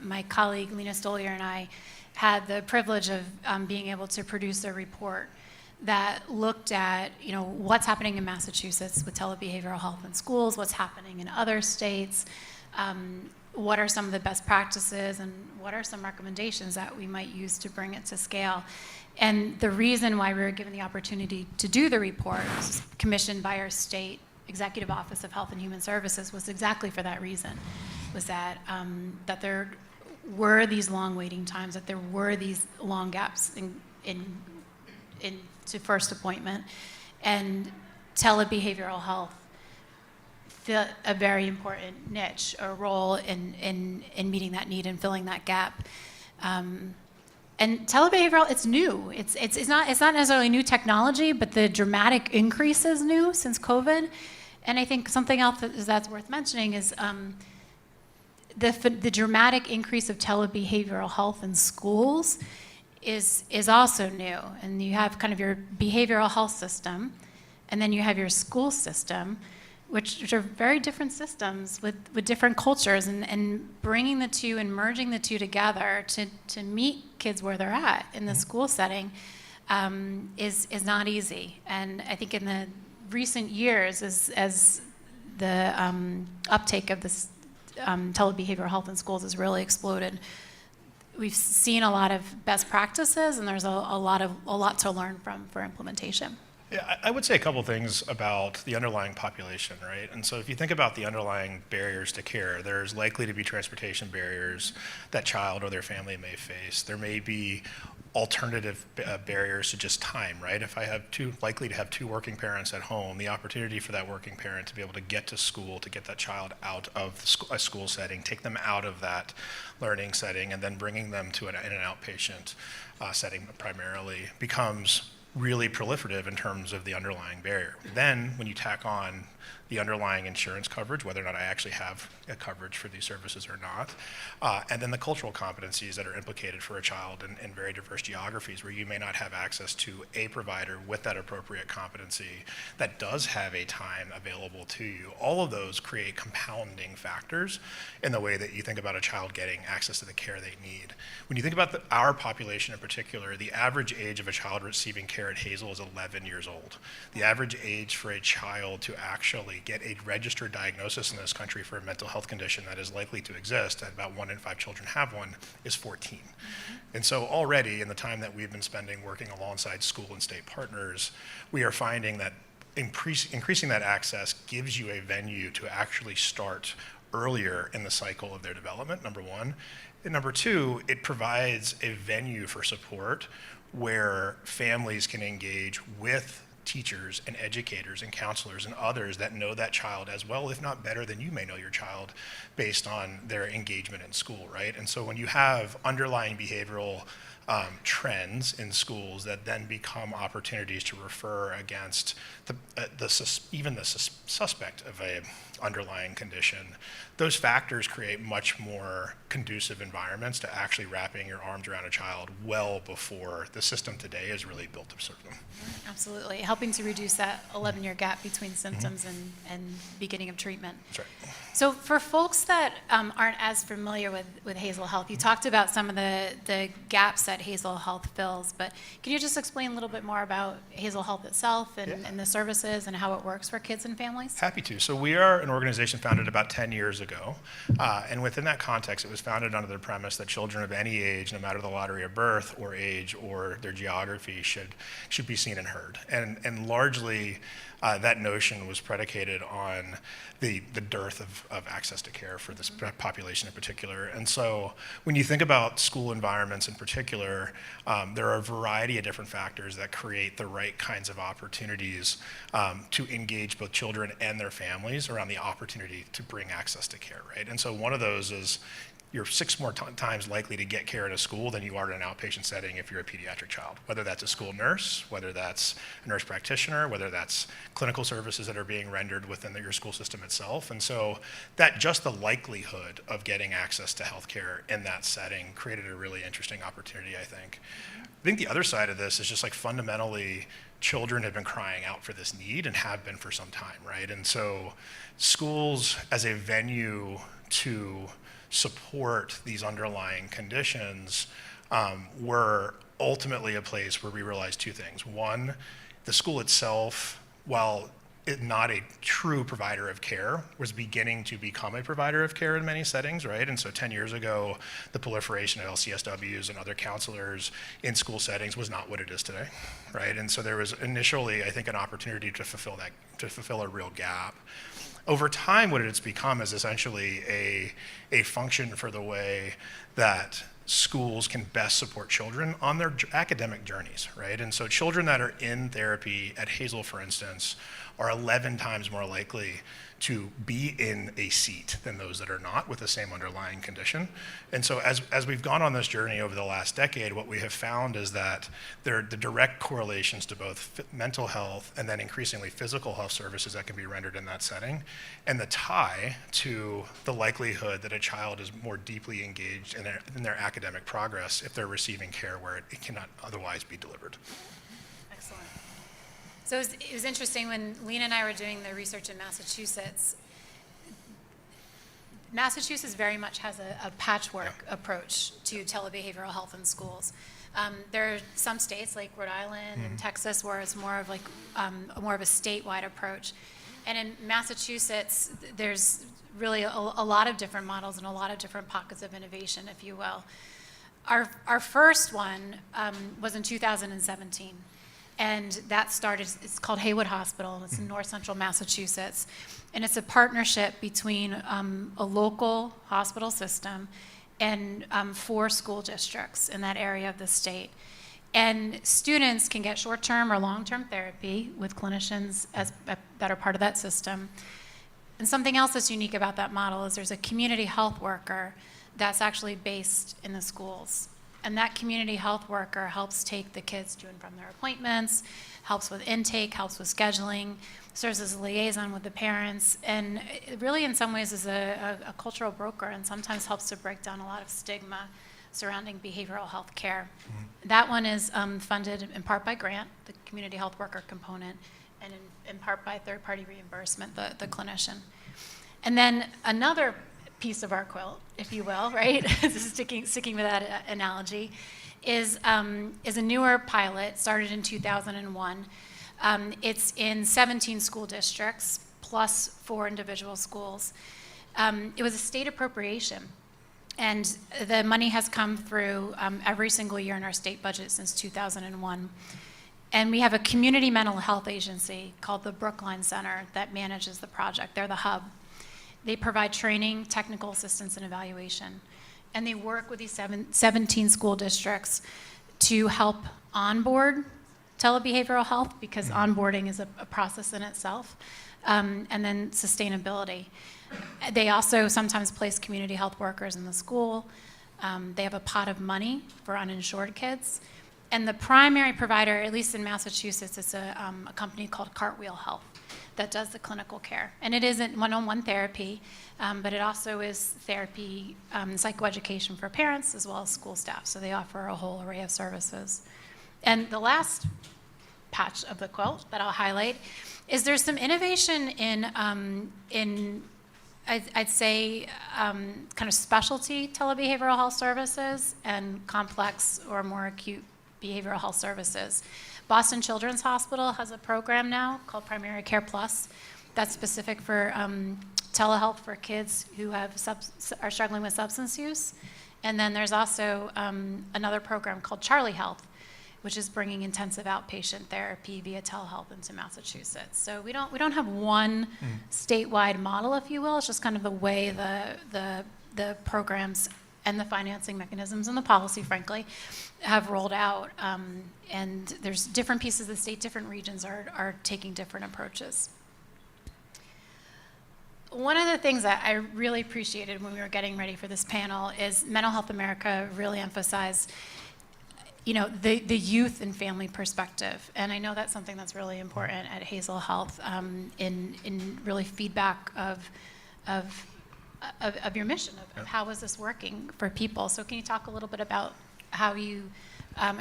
my colleague Lena Stollier and I had the privilege of being able to produce a report that looked at what's happening in Massachusetts with tele-behavioral health in schools, what's happening in other states, what are some of the best practices, and what are some recommendations that we might use to bring it to scale. And the reason why we were given the opportunity to do the report, was commissioned by our state Executive Office of Health and Human Services, was exactly for that reason, was that that there were these long waiting times, that there were these long gaps to first appointment, and tele-behavioral health a very important niche or role in meeting that need and filling that gap. And tele-behavioral, it's new. It's not necessarily new technology, but the dramatic increase is new since COVID. And I think something else that's worth mentioning is the dramatic increase of tele-behavioral health in schools is also new. And you have kind of your behavioral health system, and then you have your school system, which are very different systems with different cultures, and bringing the two and merging the two together to meet kids where they're at in the school setting is not easy. And I think in the recent years, as the uptake of this tele-behavioral health in schools has really exploded, we've seen a lot of best practices, and there's a lot to learn from for implementation. Yeah, I would say a couple things about the underlying population, right? And so if you think about the underlying barriers to care, there's likely to be transportation barriers that child or their family may face. There may be alternative barriers to just time, right? If I have likely to have two working parents at home, the opportunity for that working parent to be able to get to school, to get that child out of a school setting, take them out of that learning setting, and then bringing them to in an outpatient setting primarily becomes really proliferative in terms of the underlying barrier. Then when you tack on the underlying insurance coverage, whether or not I actually have a coverage for these services or not, and then the cultural competencies that are implicated for a child in very diverse geographies where you may not have access to a provider with that appropriate competency that does have a time available to you. All of those create compounding factors in the way that you think about a child getting access to the care they need. When you think about our population in particular, the average age of a child receiving care at Hazel is 11 years old. The average age for a child to actually get a registered diagnosis in this country for a mental health condition that is likely to exist, and about 1 in 5 children have one, is 14. And so already in the time that we've been spending working alongside school and state partners, we are finding that increasing that access gives you a venue to actually start earlier in the cycle of their development, number one. And number two, it provides a venue for support where families can engage with teachers and educators and counselors and others that know that child as well, if not better than you may know your child based on their engagement in school, right? And so when you have underlying behavioral trends in schools that then become opportunities to refer against even the suspect of a underlying condition, those factors create much more conducive environments to actually wrapping your arms around a child well before the system today is really built to serve them. Absolutely, helping to reduce that 11-year gap between symptoms and beginning of treatment. That's right. So for folks that aren't as familiar with Hazel Health, you talked about some of the gaps that Hazel Health fills, but can you just explain a little bit more about Hazel Health itself and the services and how it works for kids and families? Happy to. So we are an organization founded about 10 years ago, and within that context, it was founded under the premise that children of any age, no matter the lottery of birth or age or their geography, should be seen and heard. And largely, that notion was predicated on the dearth of access to care for this population in particular. And so when you think about school environments in particular, there are a variety of different factors that create the right kinds of opportunities to engage both children and their families around the opportunity to bring access to care, right? And so one of those is you're 6 more times likely to get care at a school than you are in an outpatient setting if you're a pediatric child, whether that's a school nurse, whether that's a nurse practitioner, whether that's clinical services that are being rendered within your school system itself. And so that just the likelihood of getting access to healthcare in that setting created a really interesting opportunity, I think. I think the other side of this is just like fundamentally children have been crying out for this need and have been for some time, right? And so schools as a venue to support these underlying conditions were ultimately a place where we realized 2 things. One, the school itself, while not a true provider of care, was beginning to become a provider of care in many settings, right? And so 10 years ago, the proliferation of LCSWs and other counselors in school settings was not what it is today, right? And so there was initially, I think, an opportunity to fulfill a real gap. Over time, what it's become is essentially a function for the way that schools can best support children on their academic journeys, right? And so children that are in therapy at Hazel, for instance, are 11 times more likely to be in a seat than those that are not with the same underlying condition. And so as we've gone on this journey over the last decade, what we have found is that there are the direct correlations to both mental health and then increasingly physical health services that can be rendered in that setting, and the tie to the likelihood that a child is more deeply engaged in their academic progress if they're receiving care where it cannot otherwise be delivered. Excellent. So it was interesting when Lena and I were doing the research in Massachusetts. Massachusetts very much has a patchwork approach to tele-behavioral health in schools. There are some states like Rhode Island and Texas where it's more of like more of a statewide approach. And in Massachusetts, there's really a lot of different models and a lot of different pockets of innovation, if you will. Our first one was in 2017. And that started, it's called Haywood Hospital, and it's in north central Massachusetts. And it's a partnership between a local hospital system and 4 school districts in that area of the state. And students can get short-term or long-term therapy with clinicians that are part of that system. And something else that's unique about that model is there's a community health worker that's actually based in the schools. And that community health worker helps take the kids to and from their appointments, helps with intake, helps with scheduling, serves as a liaison with the parents, and it really in some ways is a cultural broker and sometimes helps to break down a lot of stigma surrounding behavioral health care. That one is funded in part by grant, the community health worker component, and in part by third-party reimbursement, the clinician. And then another piece of our quilt, if you will, right? sticking with that analogy, is a newer pilot started in 2001. It's in 17 school districts plus 4 individual schools. It was a state appropriation, and the money has come through every single year in our state budget since 2001. And we have a community mental health agency called the Brookline Center that manages the project. They're the hub. They provide training, technical assistance, and evaluation. And they work with these 17 school districts to help onboard tele-behavioral health, because onboarding is a process in itself, and then sustainability. They also sometimes place community health workers in the school. They have a pot of money for uninsured kids. And the primary provider, at least in Massachusetts, is a company called Cartwheel Health that does the clinical care. And it isn't one-on-one therapy, but it also is therapy, psychoeducation for parents as well as school staff. So they offer a whole array of services. And the last patch of the quilt that I'll highlight is there's some innovation in I'd say kind of specialty telebehavioral health services and complex or more acute behavioral health services. Boston Children's Hospital has a program now called Primary Care Plus that's specific for telehealth for kids who are struggling with substance use. And then there's also another program called Charlie Health, which is bringing intensive outpatient therapy via telehealth into Massachusetts. So we don't have one statewide model, if you will. It's just kind of the way the programs and the financing mechanisms and the policy, frankly, have rolled out. And there's different pieces of the state, different regions are taking different approaches. One of the things that I really appreciated when we were getting ready for this panel is Mental Health America really emphasized the youth and family perspective. And I know that's something that's really important at Hazel Health in really feedback of your mission, of how is this working for people. So can you talk a little bit about how you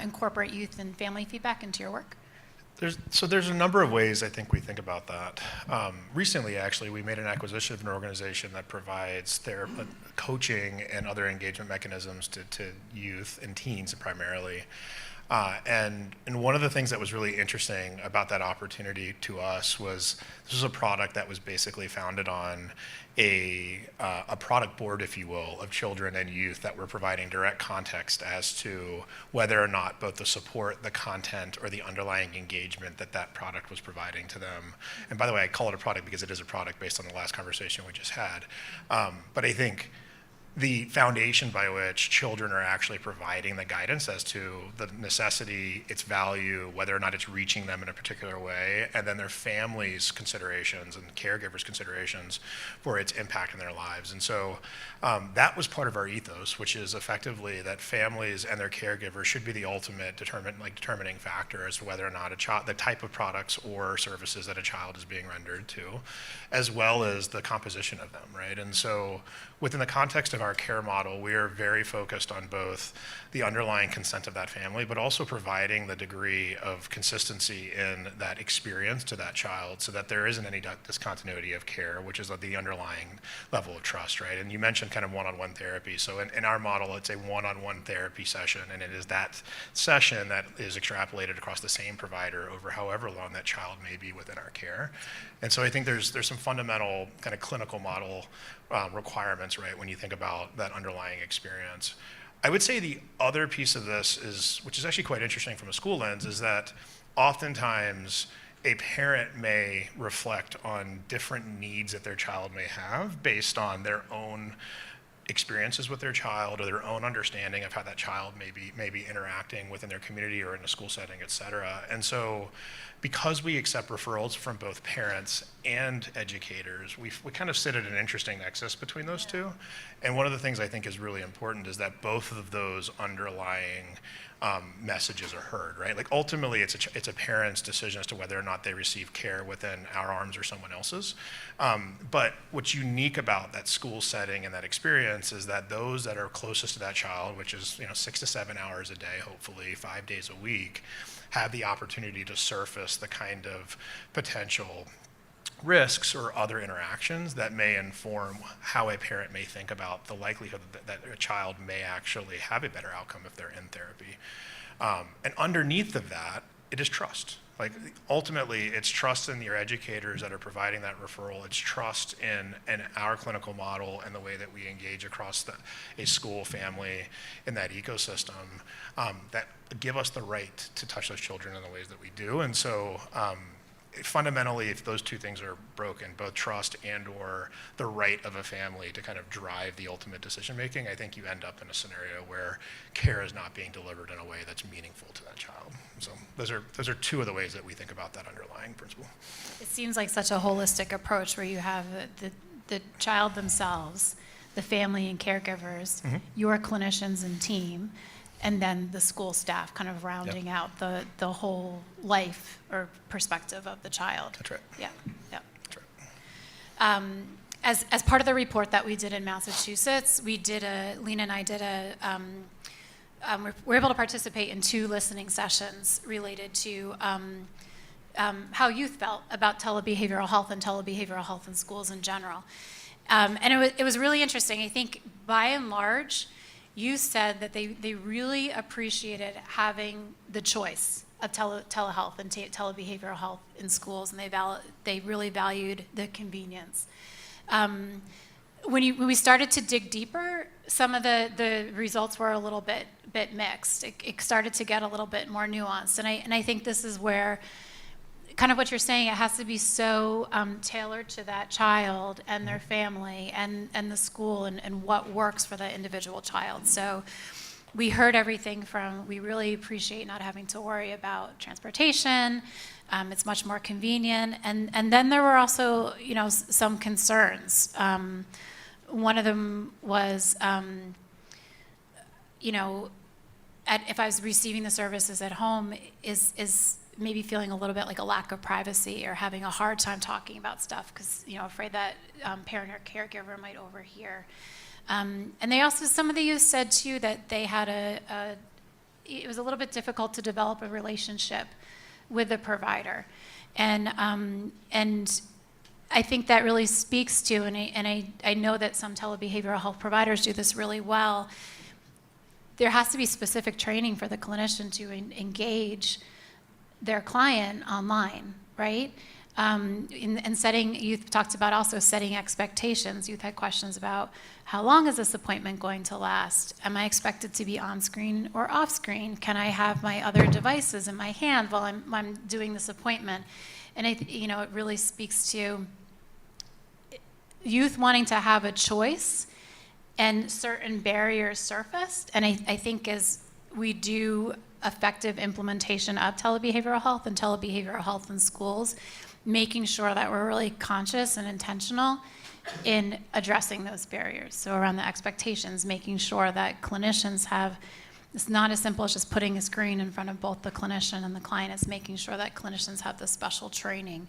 incorporate youth and family feedback into your work? There's a number of ways I think we think about that. Recently, actually, we made an acquisition of an organization that provides coaching and other engagement mechanisms to youth and teens primarily. And one of the things that was really interesting about that opportunity to us was this was a product that was basically founded on a product board, if you will, of children and youth that were providing direct context as to whether or not both the support, the content, or the underlying engagement that product was providing to them. And by the way, I call it a product because it is a product based on the last conversation we just had. But I think the foundation by which children are actually providing the guidance as to the necessity, its value, whether or not it's reaching them in a particular way, and then their families' considerations and caregivers' considerations for its impact in their lives. And so that was part of our ethos, which is effectively that families and their caregivers should be the ultimate determining factor as to whether or not the type of products or services that a child is being rendered to, as well as the composition of them, right? And so within the context of our care model, we are very focused on both the underlying consent of that family, but also providing the degree of consistency in that experience to that child so that there isn't any discontinuity of care, which is the underlying level of trust, right? And you mentioned kind of one-on-one therapy. So in our model, it's a one-on-one therapy session, and it is that session that is extrapolated across the same provider over however long that child may be within our care. And so I think there's some fundamental kind of clinical model requirements, right, when you think about that underlying experience. I would say the other piece of this is, which is actually quite interesting from a school lens, is that oftentimes a parent may reflect on different needs that their child may have based on their own experiences with their child or their own understanding of how that child may be interacting within their community or in a school setting, et cetera. And so because we accept referrals from both parents and educators, we kind of sit at an interesting nexus between those two. And one of the things I think is really important is that both of those underlying messages are heard, right? Like ultimately it's a parent's decision as to whether or not they receive care within our arms or someone else's. But what's unique about that school setting and that experience is that those that are closest to that child, which is 6 to 7 hours a day, hopefully 5 days a week, have the opportunity to surface the kind of potential risks or other interactions that may inform how a parent may think about the likelihood that a child may actually have a better outcome if they're in therapy. And underneath of that, it is trust. Like ultimately, it's trust in your educators that are providing that referral. It's trust in our clinical model and the way that we engage across a school family in that ecosystem that give us the right to touch those children in the ways that we do. And so fundamentally, if those two things are broken, both trust and or the right of a family to kind of drive the ultimate decision making, I think you end up in a scenario where care is not being delivered in a way that's meaningful to that child. So those are two of the ways that we think about that underlying principle. It seems like such a holistic approach where you have the child themselves, the family and caregivers, your clinicians and team, and then the school staff kind of rounding out the whole life or perspective of the child. That's right. Yeah, yeah. That's right. As part of the report that we did in Massachusetts, Lena and I did we were able to participate in 2 listening sessions related to how youth felt about tele-behavioral health and tele-behavioral health in schools in general. And it was really interesting. I think by and large, you said that they really appreciated having the choice of telehealth and tele-behavioral health in schools, and they really valued the convenience. When we started to dig deeper, some of the results were a little bit mixed. It started to get a little bit more nuanced, and I think this is where kind of what you're saying, it has to be so tailored to that child and their family and the school and what works for the individual child. So we heard everything from, we really appreciate not having to worry about transportation, it's much more convenient, and then there were also, some concerns. One of them was, if I was receiving the services at home, is maybe feeling a little bit like a lack of privacy or having a hard time talking about stuff because, afraid that parent or caregiver might overhear. And they also, some of the youth said too that they had it was a little bit difficult to develop a relationship with the provider. And I think that really speaks to, and I know that some tele-behavioral health providers do this really well, there has to be specific training for the clinician to engage their client online, right? And setting, youth talked about also setting expectations. Youth had questions about how long is this appointment going to last? Am I expected to be on screen or off screen? Can I have my other devices in my hand while I'm doing this appointment? And it really speaks to youth wanting to have a choice and certain barriers surfaced. And I think as we do effective implementation of telebehavioral health and telebehavioral health in schools, making sure that we're really conscious and intentional in addressing those barriers. So around the expectations, making sure that clinicians have, it's not as simple as just putting a screen in front of both the clinician and the client. It's making sure that clinicians have the special training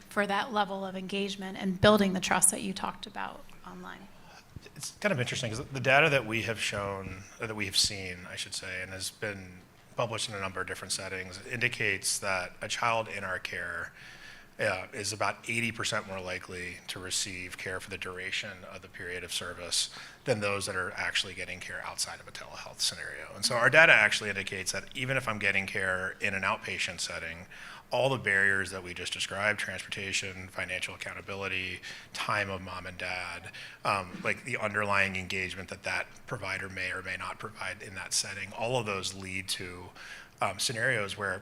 for that level of engagement and building the trust that you talked about online. It's kind of interesting because the data that we have shown, that we have seen, I should say, and has been published in a number of different settings, indicates that a child in our care is about 80% more likely to receive care for the duration of the period of service than those that are actually getting care outside of a telehealth scenario. And so our data actually indicates that even if I'm getting care in an outpatient setting, all the barriers that we just described, transportation, financial accountability, time of mom and dad, like the underlying engagement that that provider may or may not provide in that setting, all of those lead to scenarios where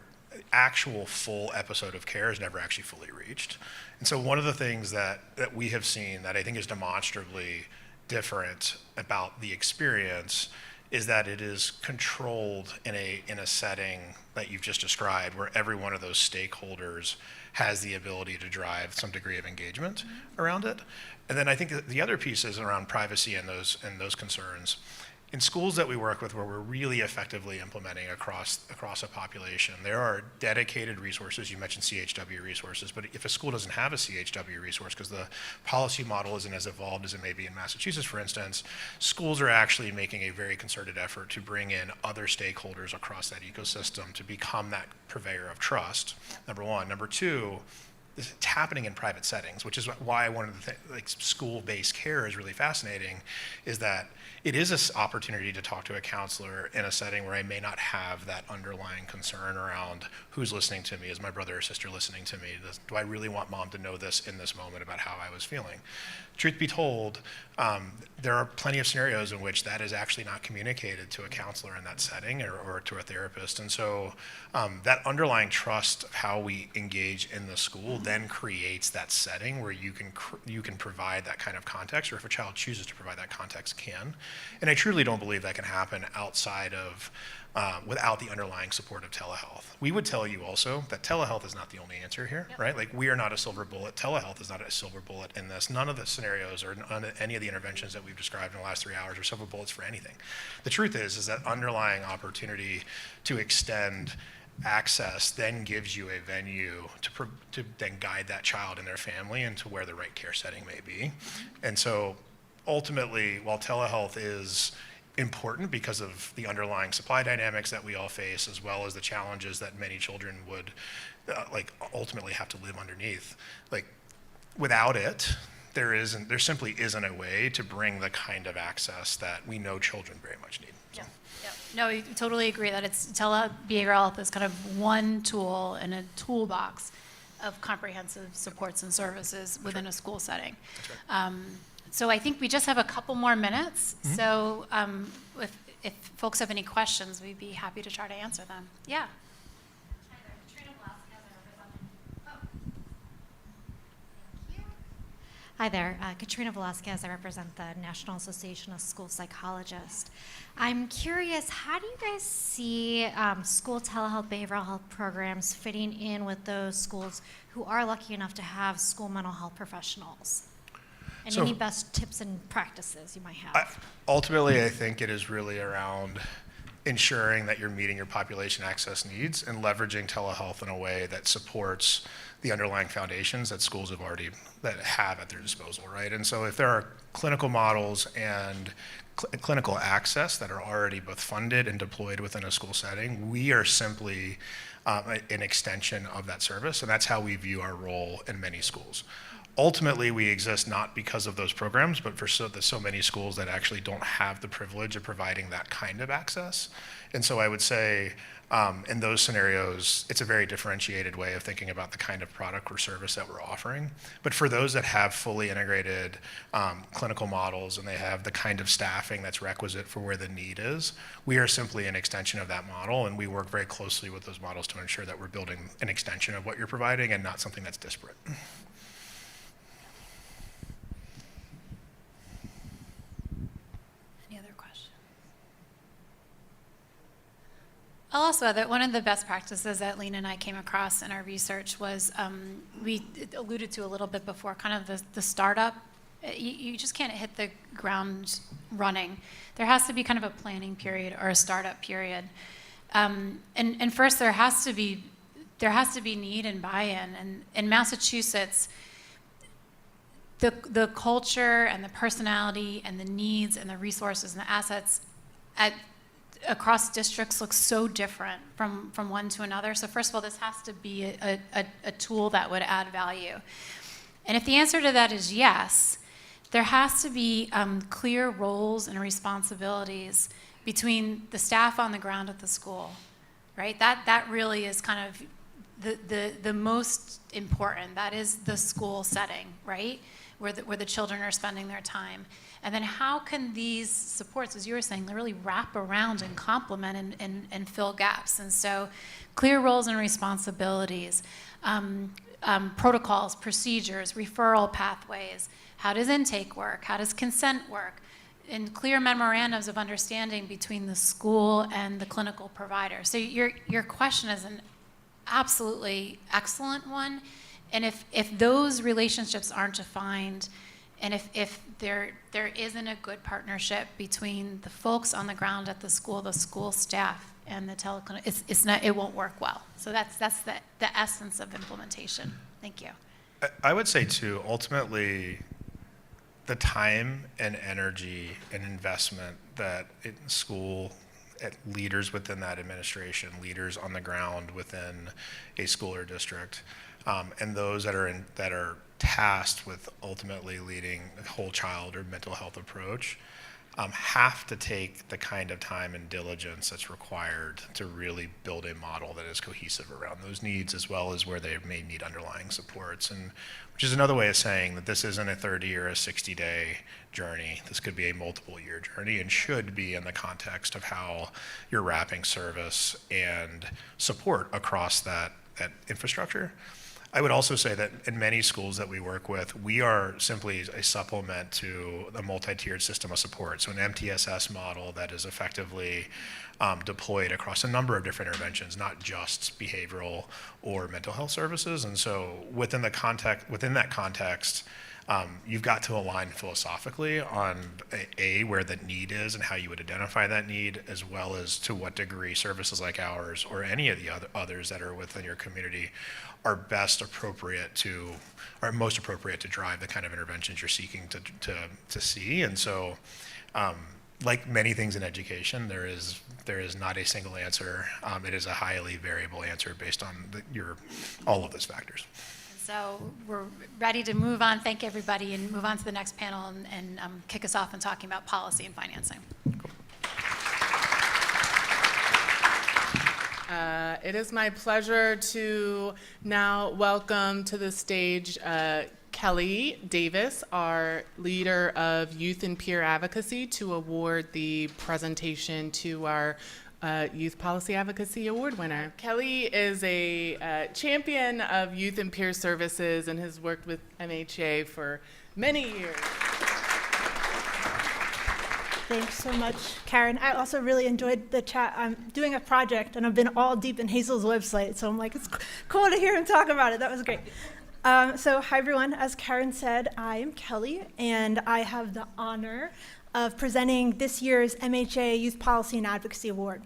actual full episode of care is never actually fully reached. And so one of the things that we have seen that I think is demonstrably different about the experience is that it is controlled in a setting that you've just described, where every one of those stakeholders has the ability to drive some degree of engagement around it. And then I think the other piece is around privacy and those concerns. In schools that we work with where we're really effectively implementing across a population, there are dedicated resources. You mentioned CHW resources, but if a school doesn't have a CHW resource because the policy model isn't as evolved as it may be in Massachusetts, for instance, schools are actually making a very concerted effort to bring in other stakeholders across that ecosystem to become that purveyor of trust, number one. Number two, it's happening in private settings, which is why one of the like school-based care is really fascinating, is that it is an opportunity to talk to a counselor in a setting where I may not have that underlying concern around who's listening to me. Is my brother or sister listening to me? Do I really want mom to know this in this moment about how I was feeling? Truth be told, there are plenty of scenarios in which that is actually not communicated to a counselor in that setting or to a therapist. And so that underlying trust of how we engage in the school then creates that setting where you can provide that kind of context, or if a child chooses to provide that context, can. And I truly don't believe that can happen outside of without the underlying support of telehealth. We would tell you also that telehealth is not the only answer here, right? Like, we are not a silver bullet. Telehealth is not a silver bullet in this. None of the scenarios or any of the interventions that we've described in the last 3 hours are silver bullets for anything. The truth is that underlying opportunity to extend access then gives you a venue to then guide that child and their family into where the right care setting may be. And so ultimately, while telehealth is important because of the underlying supply dynamics that we all face, as well as the challenges that many children would ultimately have to live underneath, like, without it, there simply isn't a way to bring the kind of access that we know children very much need. So. Yeah. No, I totally agree that telebehavioral health is kind of one tool in a toolbox of comprehensive supports and services within a school setting. Right. So I think we just have a couple more minutes. Mm-hmm. So if folks have any questions, we'd be happy to try to answer them. Yeah. Hi there, Katrina Velasquez. I represent the National Association of School Psychologists. I'm curious, how do you guys see school telehealth, behavioral health programs fitting in with those schools who are lucky enough to have school mental health professionals? And any best tips and practices you might have? Ultimately, I think it is really around ensuring that you're meeting your population access needs and leveraging telehealth in a way that supports the underlying foundations that schools have at their disposal, right? And so if there are clinical models and clinical access that are already both funded and deployed within a school setting, we are simply an extension of that service, and that's how we view our role in many schools. Ultimately, we exist not because of those programs, but for so many schools that actually don't have the privilege of providing that kind of access. And so I would say in those scenarios, it's a very differentiated way of thinking about the kind of product or service that we're offering. But for those that have fully integrated clinical models and they have the kind of staffing that's requisite for where the need is, we are simply an extension of that model, and we work very closely with those models to ensure that we're building an extension of what you're providing and not something that's disparate. I'll also add that one of the best practices that Lena and I came across in our research was, we alluded to a little bit before, kind of the startup. You just can't hit the ground running. There has to be kind of a planning period or a startup period. And first, there has to be need and buy-in. And in Massachusetts, the culture and the personality and the needs and the resources and the assets across districts look so different from one to another. So first of all, this has to be a tool that would add value. And if the answer to that is yes, there has to be clear roles and responsibilities between the staff on the ground at the school, right? That really is kind of the most important. That is the school setting, right? Where the children are spending their time. And then how can these supports, as you were saying, really wrap around and complement and fill gaps? And so clear roles and responsibilities, protocols, procedures, referral pathways. How does intake work? How does consent work? And clear memorandums of understanding between the school and the clinical provider. So your question is an absolutely excellent one. And if those relationships aren't defined, and if there isn't a good partnership between the folks on the ground at the school staff, and the teleclinic, it won't work well. So that's the essence of implementation. Thank you. I would say too, ultimately, the time and energy and investment that in school, leaders within that administration, leaders on the ground within a school or district, and those that are tasked with ultimately leading a whole child or mental health approach, have to take the kind of time and diligence that's required to really build a model that is cohesive around those needs, as well as where they may need underlying supports. And which is another way of saying that this isn't a 30 or a 60-day journey. This could be a multiple-year journey, and should be in the context of how you're wrapping service and support across that infrastructure. I would also say that in many schools that we work with, we are simply a supplement to a multi-tiered system of support. So an MTSS model that is effectively deployed across a number of different interventions, not just behavioral or mental health services. And so within that context, you've got to align philosophically on where the need is and how you would identify that need, as well as to what degree services like ours or any of the others that are within your community are most appropriate to drive the kind of interventions you're seeking to see. And so, like many things in education, there is not a single answer. It is a highly variable answer based on all of those factors. So we're ready to move on. Thank everybody, and move on to the next panel and kick us off in talking about policy and financing. It is my pleasure to now welcome to the stage Kelly Davis, our leader of Youth and Peer Advocacy, to award the presentation to our Youth Policy Advocacy Award winner. Kelly is a champion of youth and peer services and has worked with MHA for many years. Thanks so much, Caren. I also really enjoyed the chat. I'm doing a project, and I've been all deep in Hazel's website, so I'm like, it's cool to hear him talk about it. That was great. So hi, everyone. As Caren said, I am Kelly, and I have the honor of presenting this year's MHA Youth Policy and Advocacy Award.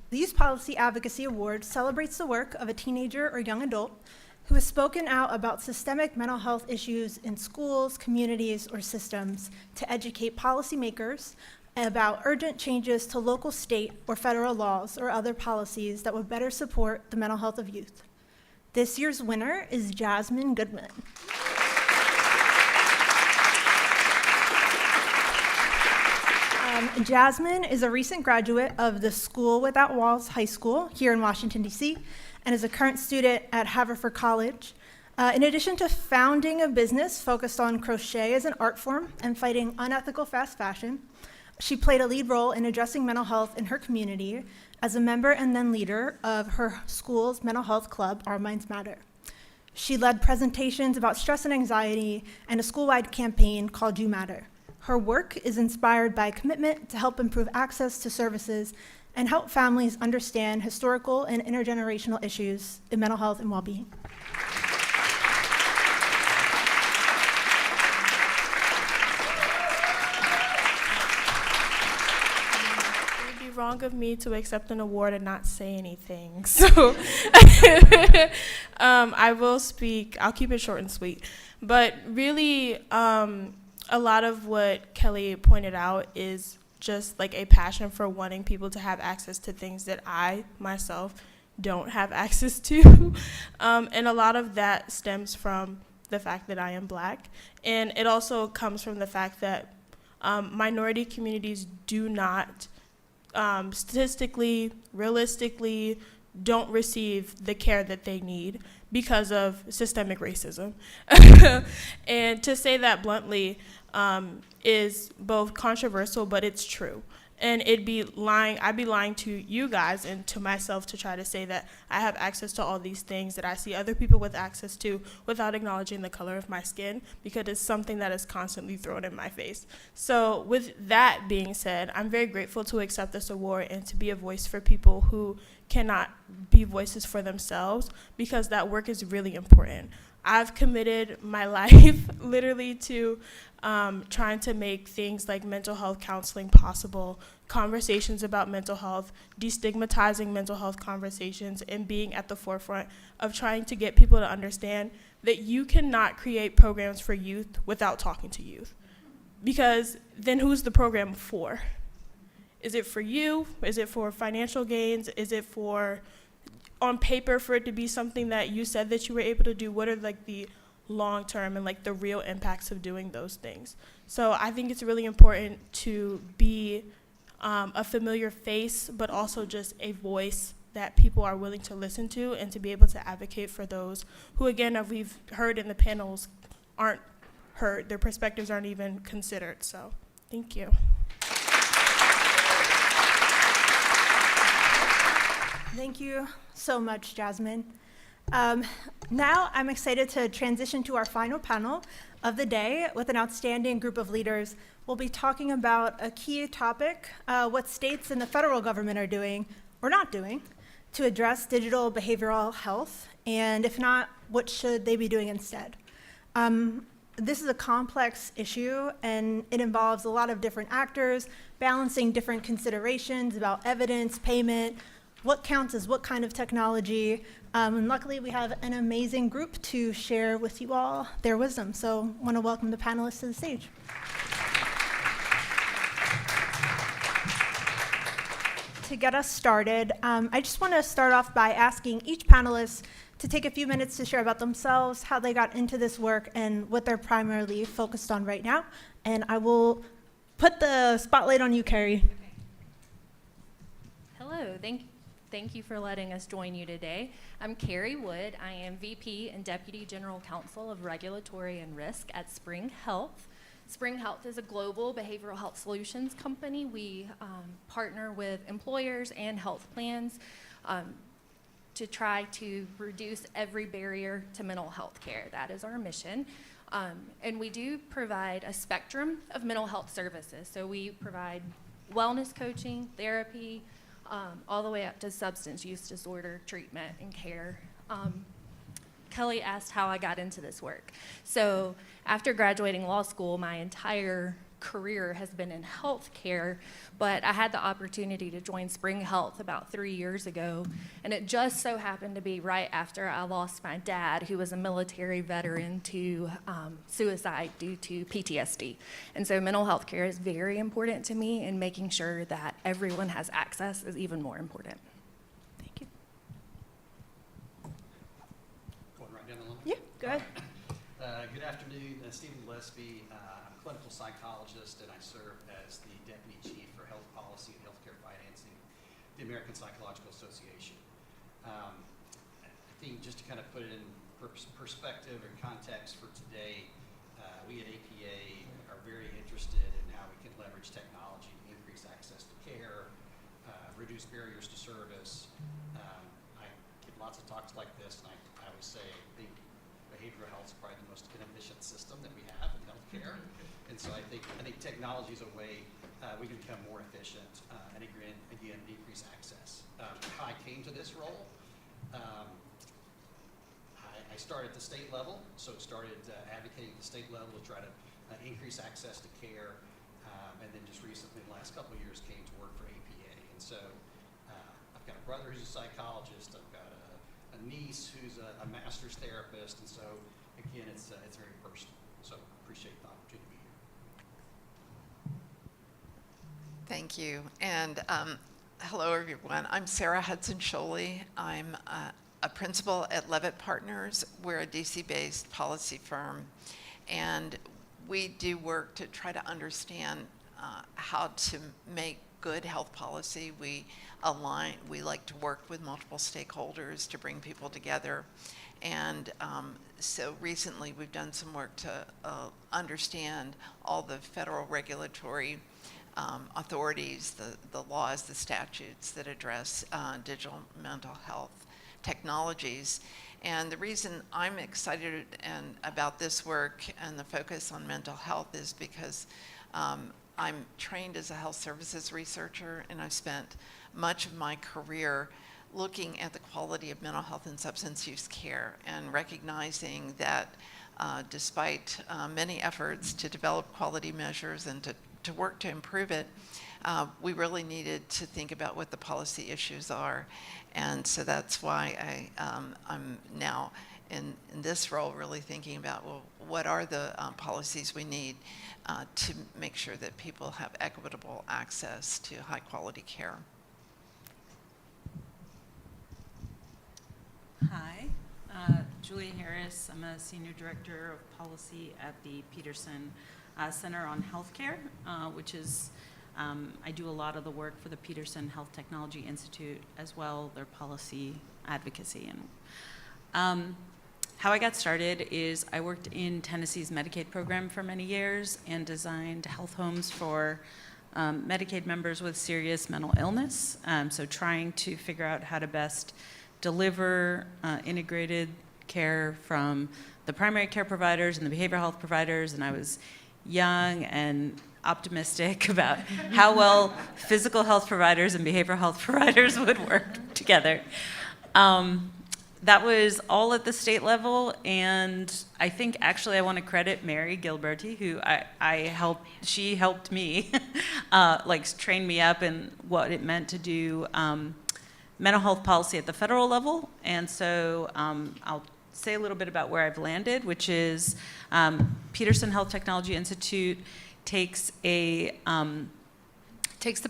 The Youth Policy Advocacy Award celebrates the work of a teenager or young adult who has spoken out about systemic mental health issues in schools, communities, or systems to educate policymakers about urgent changes to local, state, or federal laws or other policies that would better support the mental health of youth. This year's winner is Jasmine Goodman. Jasmine is a recent graduate of the School Without Walls High School here in Washington, D.C., and is a current student at Haverford College. In addition to founding a business focused on crochet as an art form and fighting unethical fast fashion, she played a lead role in addressing mental health in her community as a member and then leader of her school's mental health club, Our Minds Matter. She led presentations about stress and anxiety and a school-wide campaign called You Matter. Her work is inspired by a commitment to help improve access to services and help families understand historical and intergenerational issues in mental health and well-being. Wrong of me to accept an award and not say anything. So I will speak. I'll keep it short and sweet. But really, a lot of what Kelly pointed out is just like a passion for wanting people to have access to things that I myself don't have access to. And a lot of that stems from the fact that I am Black. And it also comes from the fact that minority communities do not statistically, realistically, don't receive the care that they need because of systemic racism. And to say that bluntly is both controversial, but it's true. And I'd be lying to you guys and to myself to try to say that I have access to all these things that I see other people with access to without acknowledging the color of my skin, because it's something that is constantly thrown in my face. So with that being said, I'm very grateful to accept this award and to be a voice for people who cannot be voices for themselves, because that work is really important. I've committed my life literally to trying to make things like mental health counseling possible, conversations about mental health, destigmatizing mental health conversations, and being at the forefront of trying to get people to understand that you cannot create programs for youth without talking to youth. Because then who's the program for? Is it for you? Is it for financial gains? Is it for on paper for it to be something that you said that you were able to do? What are like the long term and like the real impacts of doing those things? So I think it's really important to be a familiar face, but also just a voice that people are willing to listen to, and to be able to advocate for those who, again, as we've heard in the panels, aren't heard. Their perspectives aren't even considered. So thank you. Thank you so much, Jasmine. Now I'm excited to transition to our final panel of the day with an outstanding group of leaders. We'll be talking about a key topic, what states and the federal government are doing or not doing to address digital behavioral health, and if not, what should they be doing instead? This is a complex issue, and it involves a lot of different actors balancing different considerations about evidence, payment, what counts as what kind of technology. And luckily, we have an amazing group to share with you all their wisdom. So I want to welcome the panelists to the stage. To get us started, I just want to start off by asking each panelist to take a few minutes to share about themselves, how they got into this work, and what they're primarily focused on right now. And I will put the spotlight on you, Carrie. Hello, thank you for letting us join you today. I'm Carrie Wood. I am VP and Deputy General Counsel of Regulatory and Risk at Spring Health. Spring Health is a global behavioral health solutions company. We partner with employers and health plans to try to reduce every barrier to mental health care. That is our mission. And we do provide a spectrum of mental health services. So we provide wellness coaching, therapy, all the way up to substance use disorder treatment and care. Kelly asked how I got into this work. So after graduating law school, my entire career has been in healthcare, but I had the opportunity to join Spring Health about 3 years ago, and it just so happened to be right after I lost my dad, who was a military veteran, to suicide due to PTSD. And so mental health care is very important to me, and making sure that everyone has access is even more important. Thank you. Going right down the line? Yeah, go ahead. Good afternoon, Stephen Gillespie. I'm a clinical psychologist, and I serve as the Deputy Chief for Health Policy and Healthcare Financing, the American Psychological Association. I think just to kind of put it in perspective and context for today, we at APA are very interested in how we can leverage technology to increase access to care, reduce barriers to service. I give lots of talks like this, and I always say I think behavioral health is probably the most inefficient system that we have in healthcare. And so I think technology is a way we can become more efficient and again decrease access. How I came to this role, I started at the state level, so started advocating at the state level to try to increase access to care, and then just recently, the last couple of years, came to work for APA. And so I've got a brother who's a psychologist, I've got a niece who's a master's therapist, and so again, it's very personal. So appreciate the opportunity to be here. Thank you. And hello, everyone. I'm Sarah Hudson-Scholey. I'm a principal at Levitt Partners. We're a DC-based policy firm, and we do work to try to understand how to make good health policy. We like to work with multiple stakeholders to bring people together. And so recently we've done some work to understand all the federal regulatory authorities, the laws, the statutes that address digital mental health technologies. And the reason I'm excited about this work and the focus on mental health is because I'm trained as a health services researcher, and I've spent much of my career looking at the quality of mental health and substance use care and recognizing that despite many efforts to develop quality measures and to work to improve it, we really needed to think about what the policy issues are. And so that's why I'm now in this role really thinking about, well, what are the policies we need to make sure that people have equitable access to high quality care. Hi, Julia Harris. I'm a Senior Director of Policy at the Peterson Center on Healthcare, which is, I do a lot of the work for the Peterson Health Technology Institute as well, their policy advocacy. And how I got started is I worked in Tennessee's Medicaid program for many years and designed health homes for Medicaid members with serious mental illness. So trying to figure out how to best deliver integrated care from the primary care providers and the behavioral health providers. And I was young and optimistic about how well physical health providers and behavioral health providers would work together. That was all at the state level, and I think actually I want to credit Mary Giliberti, who she helped me, train me up in what it meant to do mental health policy at the federal level. And so I'll say a little bit about where I've landed, which is Peterson Health Technology Institute takes the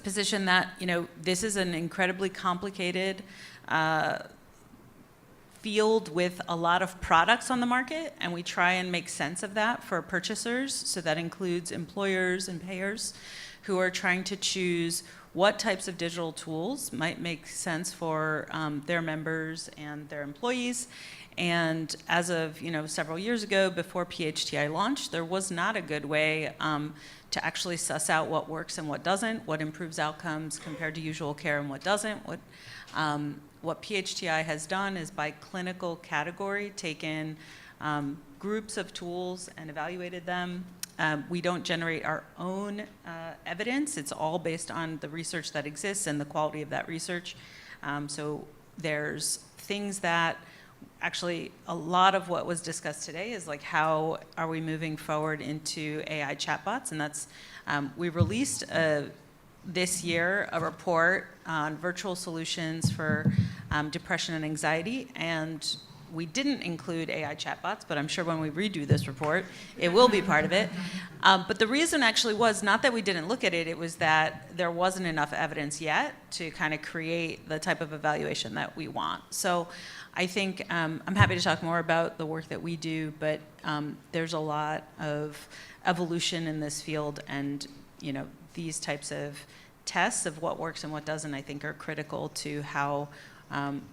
position that, this is an incredibly complicated field with a lot of products on the market, and we try and make sense of that for purchasers. So that includes employers and payers who are trying to choose what types of digital tools might make sense for their members and their employees. And as of several years ago, before PHTI launched, there was not a good way to actually suss out what works and what doesn't, what improves outcomes compared to usual care and what doesn't. What PHTI has done is by clinical category taken groups of tools and evaluated them. We don't generate our own evidence. It's all based on the research that exists and the quality of that research. So there's things that actually a lot of what was discussed today is like, how are we moving forward into AI chatbots? And that's, we released this year a report on virtual solutions for depression and anxiety, and we didn't include AI chatbots, but I'm sure when we redo this report, it will be part of it. But the reason actually was not that we didn't look at it, it was that there wasn't enough evidence yet to kind of create the type of evaluation that we want. So I think I'm happy to talk more about the work that we do, but there's a lot of evolution in this field, and these types of tests of what works and what doesn't, I think, are critical to how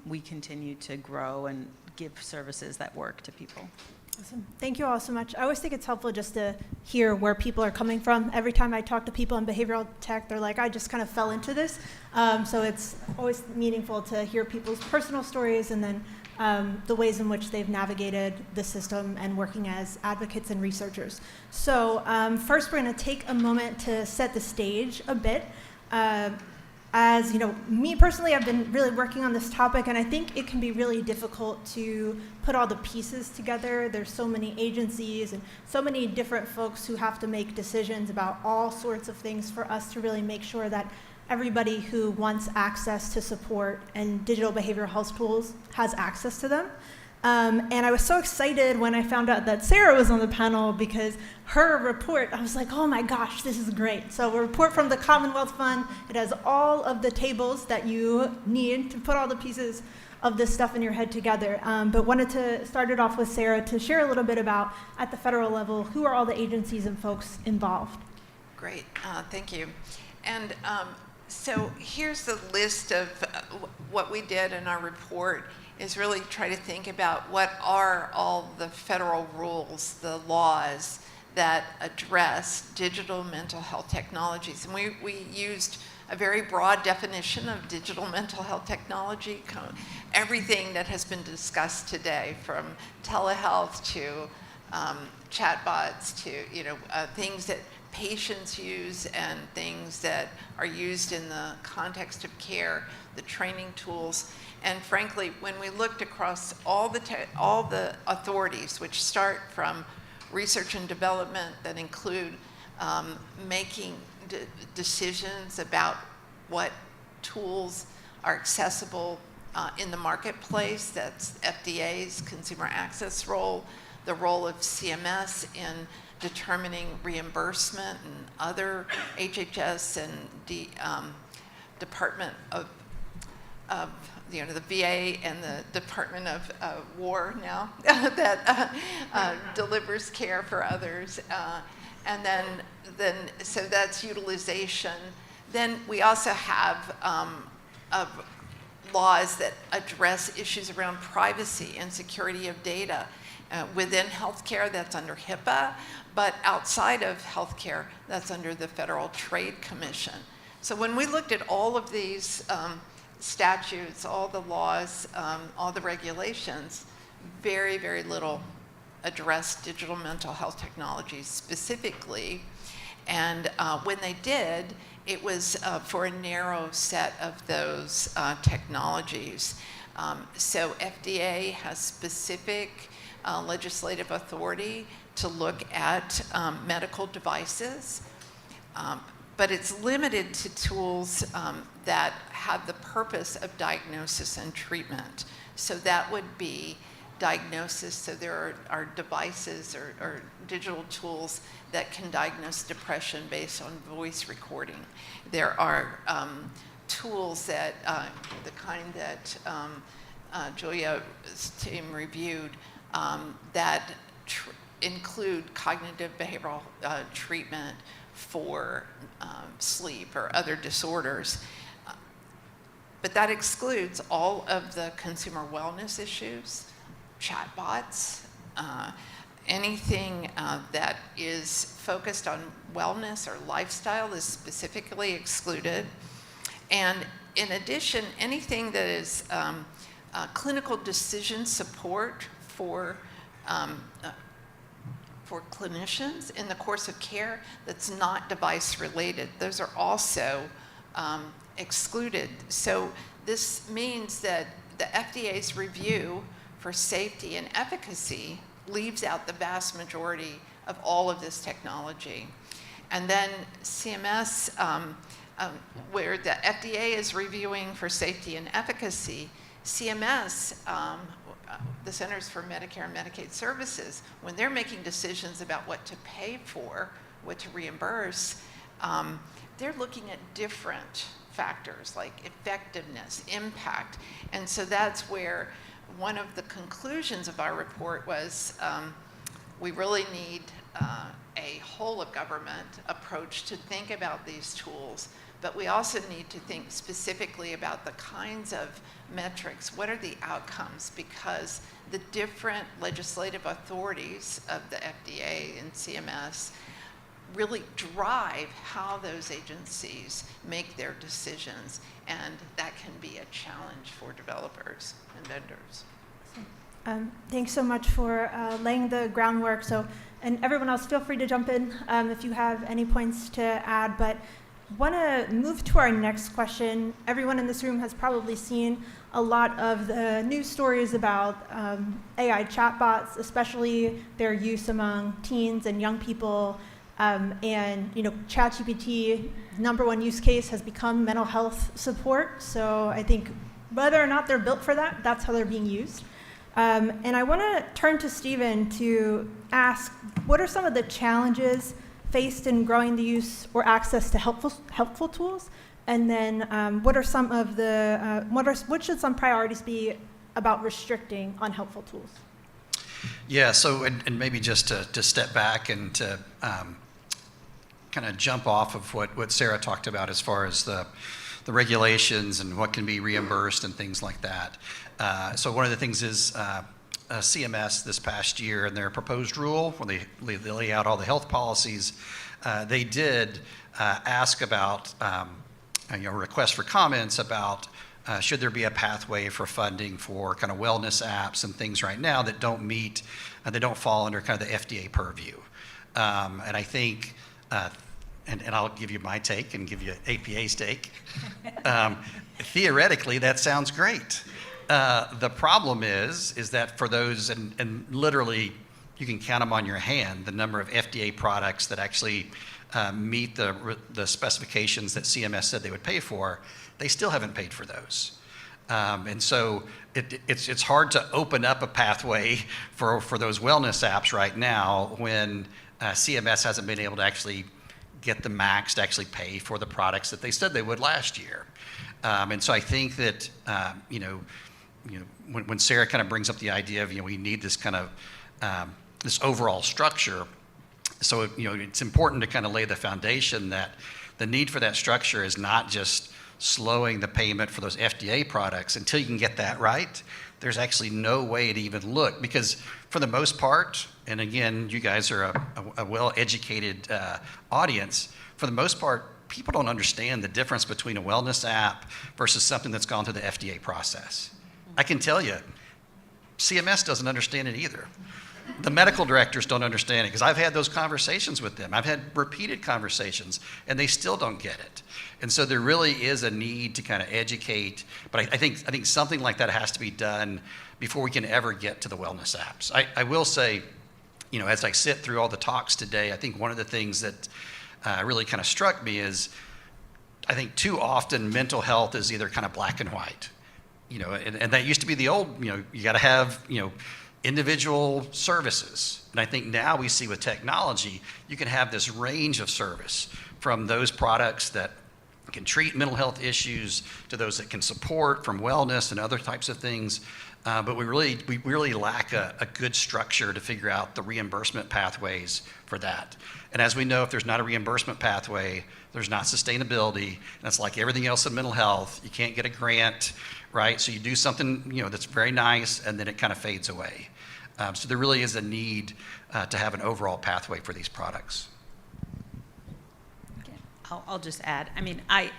we continue to grow and give services that work to people. Awesome. Thank you all so much. I always think it's helpful just to hear where people are coming from. Every time I talk to people in behavioral tech, they're like, I just kind of fell into this. So it's always meaningful to hear people's personal stories and then the ways in which they've navigated the system and working as advocates and researchers. So first, we're going to take a moment to set the stage a bit. As you know, me personally, I've been really working on this topic, and I think it can be really difficult to put all the pieces together. There's so many agencies and so many different folks who have to make decisions about all sorts of things for us to really make sure that everybody who wants access to support and digital behavioral health tools has access to them. And I was so excited when I found out that Sarah was on the panel, because her report, I was like, oh my gosh, this is great. So a report from the Commonwealth Fund, it has all of the tables that you need to put all the pieces of this stuff in your head together. But wanted to start it off with Sarah to share a little bit about, at the federal level, who are all the agencies and folks involved? Great, thank you. And so here's the list of what we did in our report, is really try to think about what are all the federal rules, the laws that address digital mental health technologies. And we used a very broad definition of digital mental health technology, everything that has been discussed today, from telehealth to chatbots to things that patients use and things that are used in the context of care, the training tools. And frankly, when we looked across all the authorities, which start from research and development that include making decisions about what tools are accessible in the marketplace, that's FDA's consumer access role, the role of CMS in determining reimbursement, and other HHS and the Department of the VA and the Department of War now that delivers care for others. And then so that's utilization. Then we also have laws that address issues around privacy and security of data. Within healthcare, that's under HIPAA, but outside of healthcare, that's under the Federal Trade Commission. So when we looked at all of these statutes, all the laws, all the regulations, very, very little addressed digital mental health technologies specifically. And when they did, it was for a narrow set of those technologies. So FDA has specific legislative authority to look at medical devices, but it's limited to tools that have the purpose of diagnosis and treatment. So that would be diagnosis. So there are devices or digital tools that can diagnose depression based on voice recording. There are tools that, the kind that Julia's team reviewed, that include cognitive behavioral treatment for sleep or other disorders. But that excludes all of the consumer wellness issues, chatbots, anything that is focused on wellness or lifestyle is specifically excluded. And in addition, anything that is clinical decision support for clinicians in the course of care that's not device related, those are also excluded. So this means that the FDA's review for safety and efficacy leaves out the vast majority of all of this technology. And then CMS, where the FDA is reviewing for safety and efficacy, CMS, the Centers for Medicare and Medicaid Services, when they're making decisions about what to pay for, what to reimburse, they're looking at different factors like effectiveness, impact. And so that's where one of the conclusions of our report was we really need a whole of government approach to think about these tools, but we also need to think specifically about the kinds of metrics. What are the outcomes? Because the different legislative authorities of the FDA and CMS really drive how those agencies make their decisions, and that can be a challenge for developers and vendors. Thanks so much for laying the groundwork. So, and everyone else, feel free to jump in if you have any points to add. But want to move to our next question. Everyone in this room has probably seen a lot of the news stories about AI chatbots, especially their use among teens and young people. And ChatGPT #1 use case has become mental health support. So I think whether or not they're built for that, that's how they're being used. And I want to turn to Stephen to ask, what are some of the challenges faced in growing the use or access to helpful tools? And then what are some of the, what should some priorities be about restricting unhelpful tools? Yeah, so, and maybe just to step back and to kind of jump off of what Sarah talked about as far as the regulations and what can be reimbursed and things like that. So one of the things is CMS this past year in their proposed rule, when they lay out all the health policies, they did ask about, request for comments about should there be a pathway for funding for kind of wellness apps and things right now that don't meet, they don't fall under kind of the FDA purview. And I think, and I'll give you my take and give you APA's take. Theoretically, that sounds great. The problem is that for those, and literally you can count them on your hand, the number of FDA products that actually meet the specifications that CMS said they would pay for, they still haven't paid for those. And so it's hard to open up a pathway for those wellness apps right now when CMS hasn't been able to actually get the MACs to actually pay for the products that they said they would last year. And so I think that, when Sarah kind of brings up the idea of, we need this kind of, this overall structure. So, it's important to kind of lay the foundation that the need for that structure is not just slowing the payment for those FDA products. Until you can get that right, there's actually no way to even look, because for the most part, and again, you guys are a well-educated audience, for the most part, people don't understand the difference between a wellness app versus something that's gone through the FDA process. I can tell you, CMS doesn't understand it either. The medical directors don't understand it, because I've had those conversations with them. I've had repeated conversations, and they still don't get it. And so there really is a need to kind of educate, but I think something like that has to be done before we can ever get to the wellness apps. I will say, as I sit through all the talks today, I think one of the things that really kind of struck me is, I think too often mental health is either kind of black and white. And that used to be the old, you got to have, individual services. And I think now we see with technology, you can have this range of service, from those products that can treat mental health issues to those that can support from wellness and other types of things. But we really lack a good structure to figure out the reimbursement pathways for that. And as we know, if there's not a reimbursement pathway, there's not sustainability. And it's like everything else in mental health. You can't get a grant, right? So you do something, that's very nice, and then it kind of fades away. So there really is a need to have an overall pathway for these products. I'll just add. I mean, I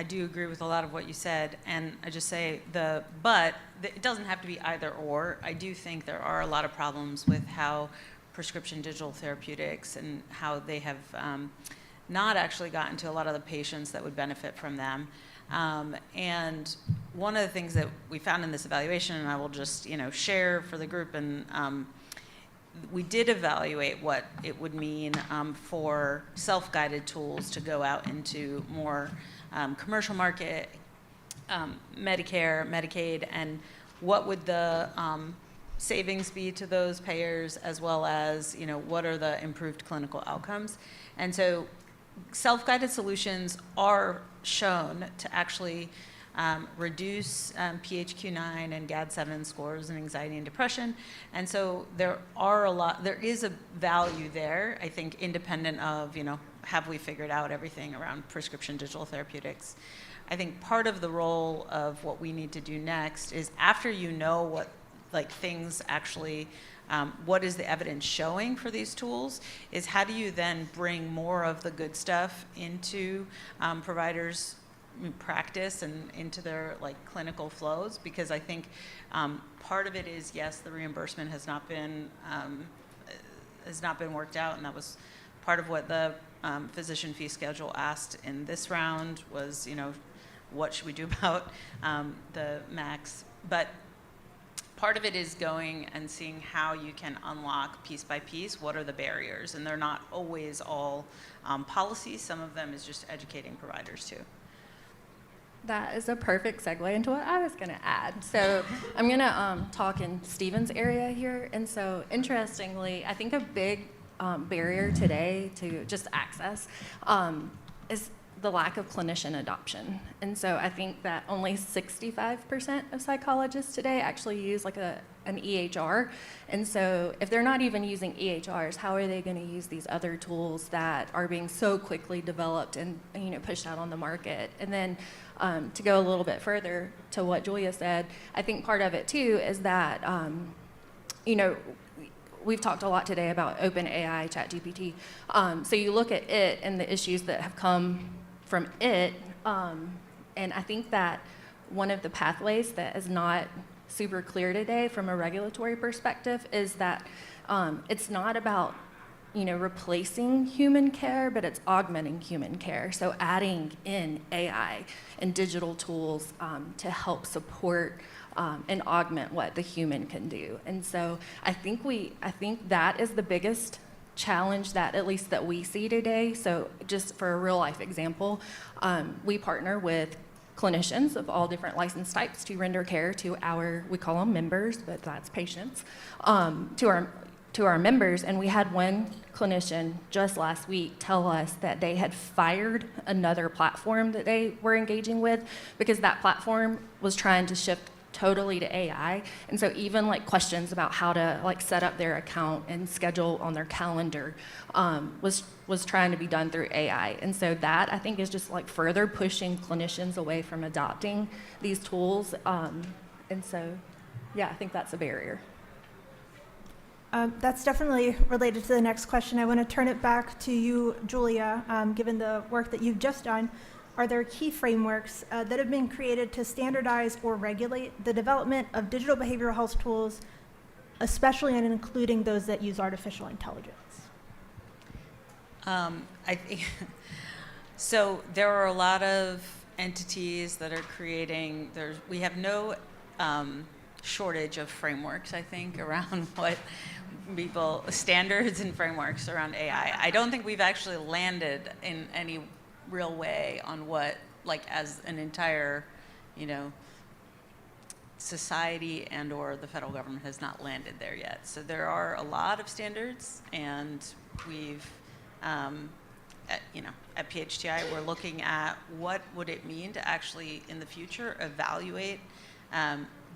do agree with a lot of what you said, and I just say but it doesn't have to be either or. I do think there are a lot of problems with how prescription digital therapeutics and how they have not actually gotten to a lot of the patients that would benefit from them. And one of the things that we found in this evaluation, and I will just share for the group, and we did evaluate what it would mean for self-guided tools to go out into more commercial market, Medicare, Medicaid, and what would the savings be to those payers, as well as what are the improved clinical outcomes. And so self-guided solutions are shown to actually reduce PHQ-9 and GAD-7 scores in anxiety and depression. And so there is a value there, I think, independent of, have we figured out everything around prescription digital therapeutics. I think part of the role of what we need to do next is, after what things actually, what is the evidence showing for these tools, is how do you then bring more of the good stuff into providers' practice and into their like clinical flows, because I think part of it is, yes, the reimbursement has not been worked out, and that was part of what the physician fee schedule asked in this round was, you know, what should we do about the max? But part of it is going and seeing how you can unlock piece by piece what are the barriers, and they're not always all policy. Some of them is just educating providers too. That is a perfect segue into what I was going to add. So I'm going to talk in Stephen's area here. And so interestingly, I think a big barrier today to just access is the lack of clinician adoption. And so I think that only 65% of psychologists today actually use like an EHR. And so if they're not even using EHRs, how are they going to use these other tools that are being so quickly developed and, you know, pushed out on the market? And then to go a little bit further to what Julia said, I think part of it too is that, you know, we've talked a lot today about OpenAI, ChatGPT. So you look at it and the issues that have come from it, and I think that one of the pathways that is not super clear today from a regulatory perspective is that it's not about, you know, replacing human care, but it's augmenting human care. So adding in AI and digital tools to help support and augment what the human can do. And so I think that is the biggest challenge that at least that we see today. So just for a real life example, we partner with clinicians of all different license types to render care to our, we call them members, but that's patients, to our members. And we had one clinician just last week tell us that they had fired another platform that they were engaging with because that platform was trying to shift totally to AI. And so even like questions about how to like set up their account and schedule on their calendar was trying to be done through AI. And so that I think is just like further pushing clinicians away from adopting these tools. And so, yeah, I think that's a barrier. That's definitely related to the next question. I want to turn it back to you, Julia, given the work that you've just done. Are there key frameworks that have been created to standardize or regulate the development of digital behavioral health tools, especially and including those that use artificial intelligence? I think so. There are a lot of entities that are creating. We have no shortage of frameworks, I think, around what people standards and frameworks around AI. I don't think we've actually landed in any real way on what, like, as an entire, you know, society and or the federal government has not landed there yet. So there are a lot of standards, and we've, at PHTI, we're looking at what would it mean to actually, in the future, evaluate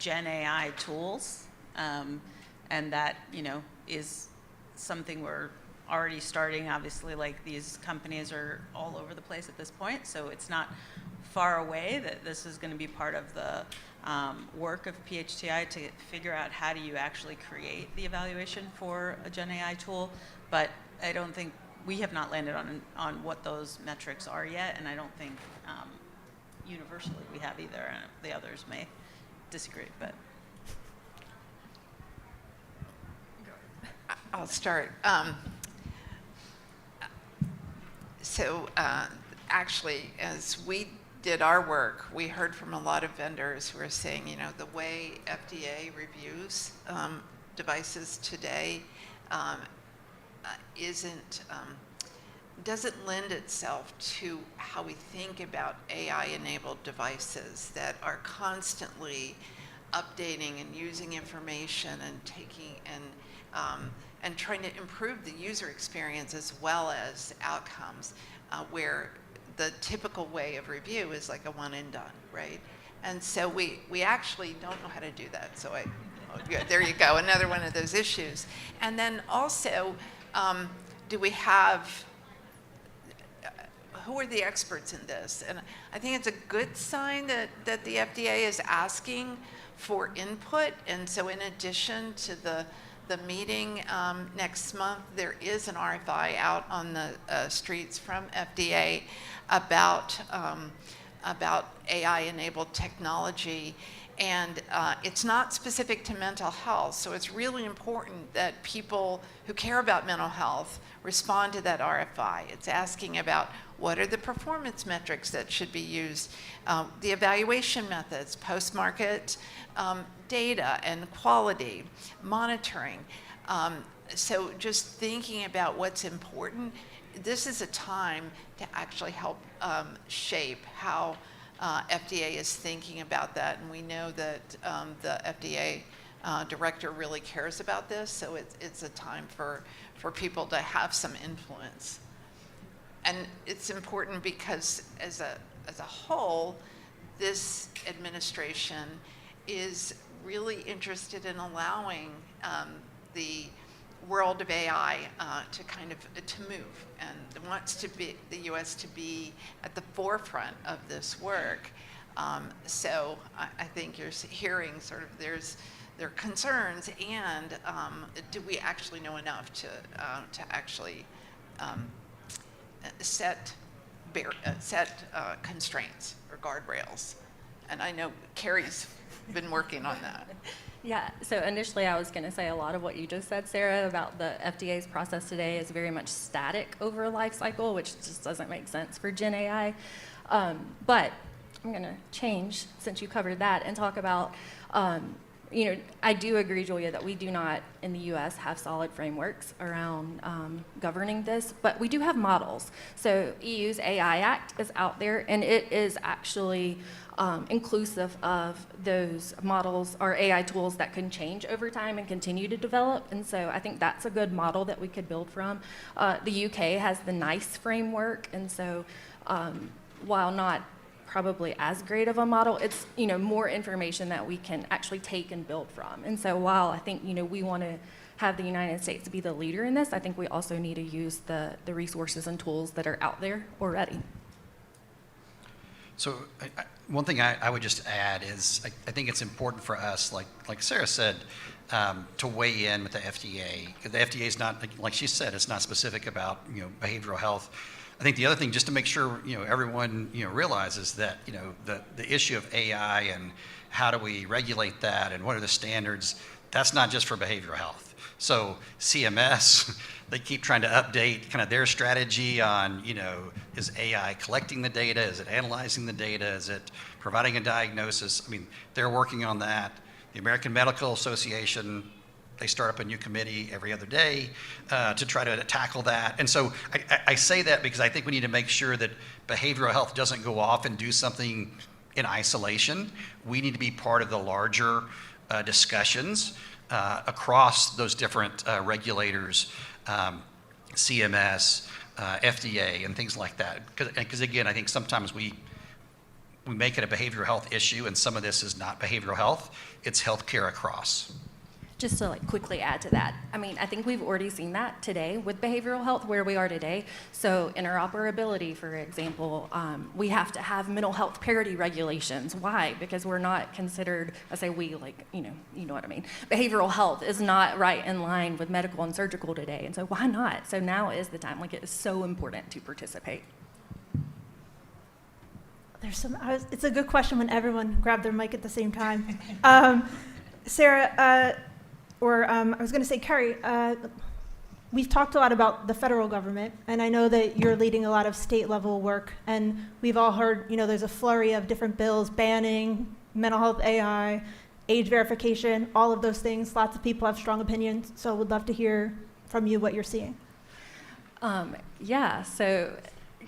Gen AI tools, and that, you know, is something we're already starting. Obviously, like, these companies are all over the place at this point, so it's not far away that this is going to be part of the work of PHTI to figure out how do you actually create the evaluation for a Gen AI tool. But I don't think we have not landed on what those metrics are yet, and I don't think universally we have either, and the others may disagree, but. I'll start. Actually, as we did our work, we heard from a lot of vendors who are saying, you know, the way FDA reviews devices today doesn't lend itself to how we think about AI-enabled devices that are constantly updating and using information and taking and trying to improve the user experience as well as outcomes, where the typical way of review is like a one and done, right? And so we actually don't know how to do that. So there you go, another one of those issues. And then also, do we have, who are the experts in this? And I think it's a good sign that the FDA is asking for input. And so in addition to the meeting next month, there is an RFI out on the streets from FDA about about AI-enabled technology. And it's not specific to mental health, so it's really important that people who care about mental health respond to that RFI. It's asking about what are the performance metrics that should be used, the evaluation methods, post-market data and quality, monitoring. So just thinking about what's important, this is a time to actually help shape how FDA is thinking about that, and we know that the FDA director really cares about this, so it's a time for people to have some influence. And it's important because as a whole, this administration is really interested in allowing the world of AI to move, and wants to be the U.S. to be at the forefront of this work. So I think you're hearing sort of there are concerns, and do we actually know enough to actually set constraints or guardrails? And I know Carrie's been working on that. Yeah, so initially I was going to say a lot of what you just said, Sarah, about the FDA's process today is very much static over a life cycle, which just doesn't make sense for Gen AI. But I'm going to change, since you covered that, and talk about, I do agree, Julia, that we do not in the U.S. have solid frameworks around governing this, but we do have models. So EU's AI Act is out there, and it is actually inclusive of those models or AI tools that can change over time and continue to develop. And so I think that's a good model that we could build from. The UK has the NICE framework, and so while not probably as great of a model, it's more information that we can actually take and build from. And so while I think we want to have the United States be the leader in this, I think we also need to use the resources and tools that are out there already. So one thing I would just add is I think it's important for us, like Sarah said, to weigh in with the FDA. The FDA is not, like she said, it's not specific about behavioral health. I think the other thing, just to make sure everyone realizes that the issue of AI and how do we regulate that and what are the standards, that's not just for behavioral health. So CMS, they keep trying to update kind of their strategy on, is AI collecting the data? Is it analyzing the data? Is it providing a diagnosis? I mean, they're working on that. The American Medical Association, they start up a new committee every other day to try to tackle that. And so I say that because I think we need to make sure that behavioral health doesn't go off and do something in isolation. We need to be part of the larger discussions across those different regulators, CMS, FDA, and things like that. Because again, I think sometimes we make it a behavioral health issue, and some of this is not behavioral health, it's healthcare across. Just to quickly add to that, I mean, I think we've already seen that today with behavioral health, where we are today. So interoperability, for example, we have to have mental health parity regulations. Why? Because we're not considered, I say we, you know what I mean. Behavioral health is not right in line with medical and surgical today. And so why not? So now is the time. It is so important to participate. It's a good question when everyone grabbed their mic at the same time. Sarah, I was going to say, Carrie, we've talked a lot about the federal government, and I know that you're leading a lot of state-level work, and we've all heard, there's a flurry of different bills banning mental health AI, age verification, all of those things. Lots of people have strong opinions, so would love to hear from you what you're seeing. So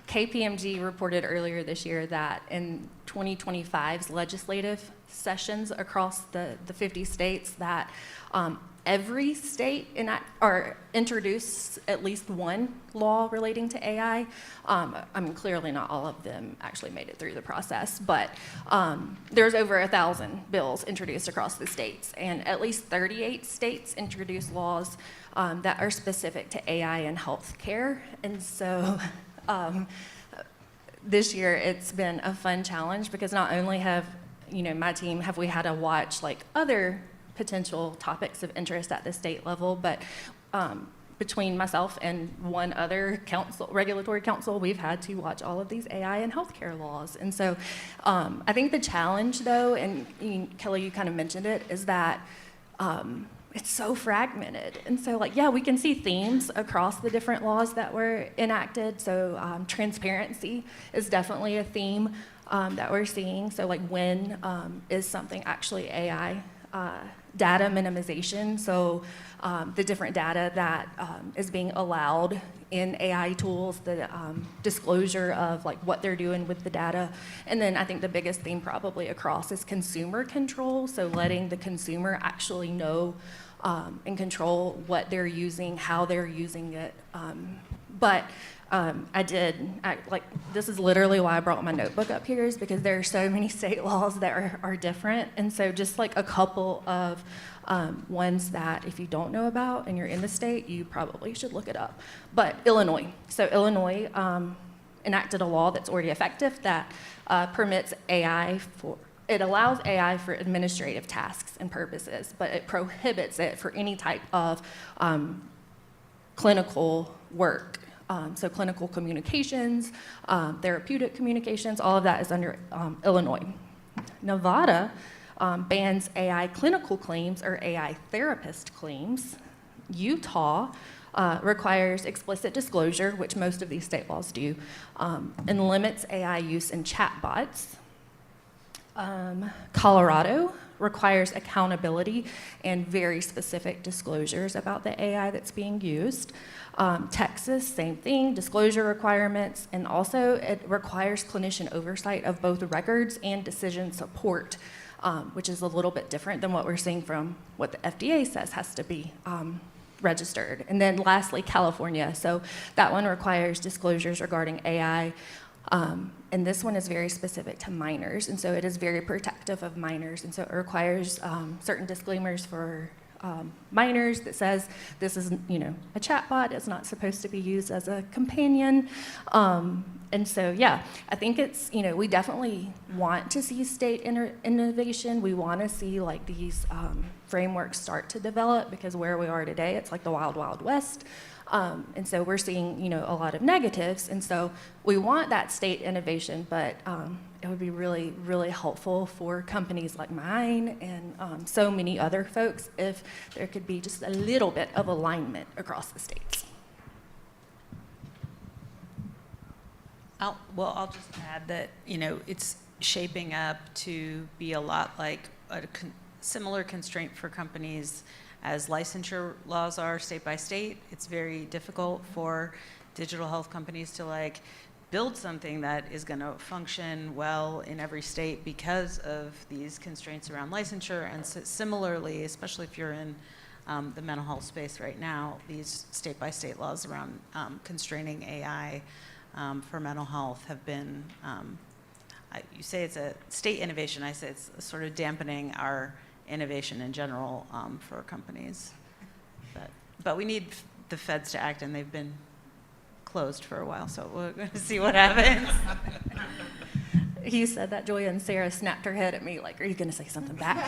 KPMG reported earlier this year that in 2025's legislative sessions across the 50 states that every state introduced at least one law relating to AI. Clearly not all of them actually made it through the process, but there's over 1,000 bills introduced across the states, and at least 38 states introduced laws that are specific to AI and healthcare. And so this year it's been a fun challenge because not only have my team have we had to watch other potential topics of interest at the state level, but between myself and one other regulatory counsel, we've had to watch all of these AI and healthcare laws. And so I think the challenge, though, and Kelly, you kind of mentioned it, is that it's so fragmented. And so, yeah, we can see themes across the different laws that were enacted. So transparency is definitely a theme that we're seeing. So, when is something actually AI? Data minimization, so the different data that is being allowed in AI tools, the disclosure of what they're doing with the data. And then I think the biggest theme probably across is consumer control, so letting the consumer actually know and control what they're using, how they're using it. This is literally why I brought my notebook up here, is because there are so many state laws that are different. And so just a couple of ones that if you don't know about and you're in the state, you probably should look it up. But Illinois. So Illinois enacted a law that's already effective that permits AI it allows AI for administrative tasks and purposes, but it prohibits it for any type of clinical work. So clinical communications, therapeutic communications, all of that is under Illinois. Nevada bans AI clinical claims or AI therapist claims. Utah requires explicit disclosure, which most of these state laws do, and limits AI use in chatbots. Colorado requires accountability and very specific disclosures about the AI that's being used. Texas, same thing, disclosure requirements, and also it requires clinician oversight of both records and decision support, which is a little bit different than what we're seeing from what the FDA says has to be registered. And then lastly, California. So that one requires disclosures regarding AI. And this one is very specific to minors, and so it is very protective of minors, and so it requires certain disclaimers for minors that says this is, a chatbot. It's not supposed to be used as a companion. And so, yeah, I think it's, we definitely want to see state innovation. We want to see these frameworks start to develop, because where we are today, it's like the wild, wild west. And so we're seeing, a lot of negatives. And so we want that state innovation, but it would be really, really helpful for companies like mine and so many other folks if there could be just a little bit of alignment across the states. I'll just add that, it's shaping up to be a lot like a similar constraint for companies as licensure laws are state by state. It's very difficult for digital health companies to build something that is going to function well in every state because of these constraints around licensure. And so similarly, especially if you're in the mental health space right now, these state by state laws around constraining AI for mental health have been, you say it's a state innovation, I say it's sort of dampening our innovation in general for companies. But we need the feds to act, and they've been closed for a while, so we're going to see what happens. You said that, Joy, and Sarah snapped her head at me are you going to say something back?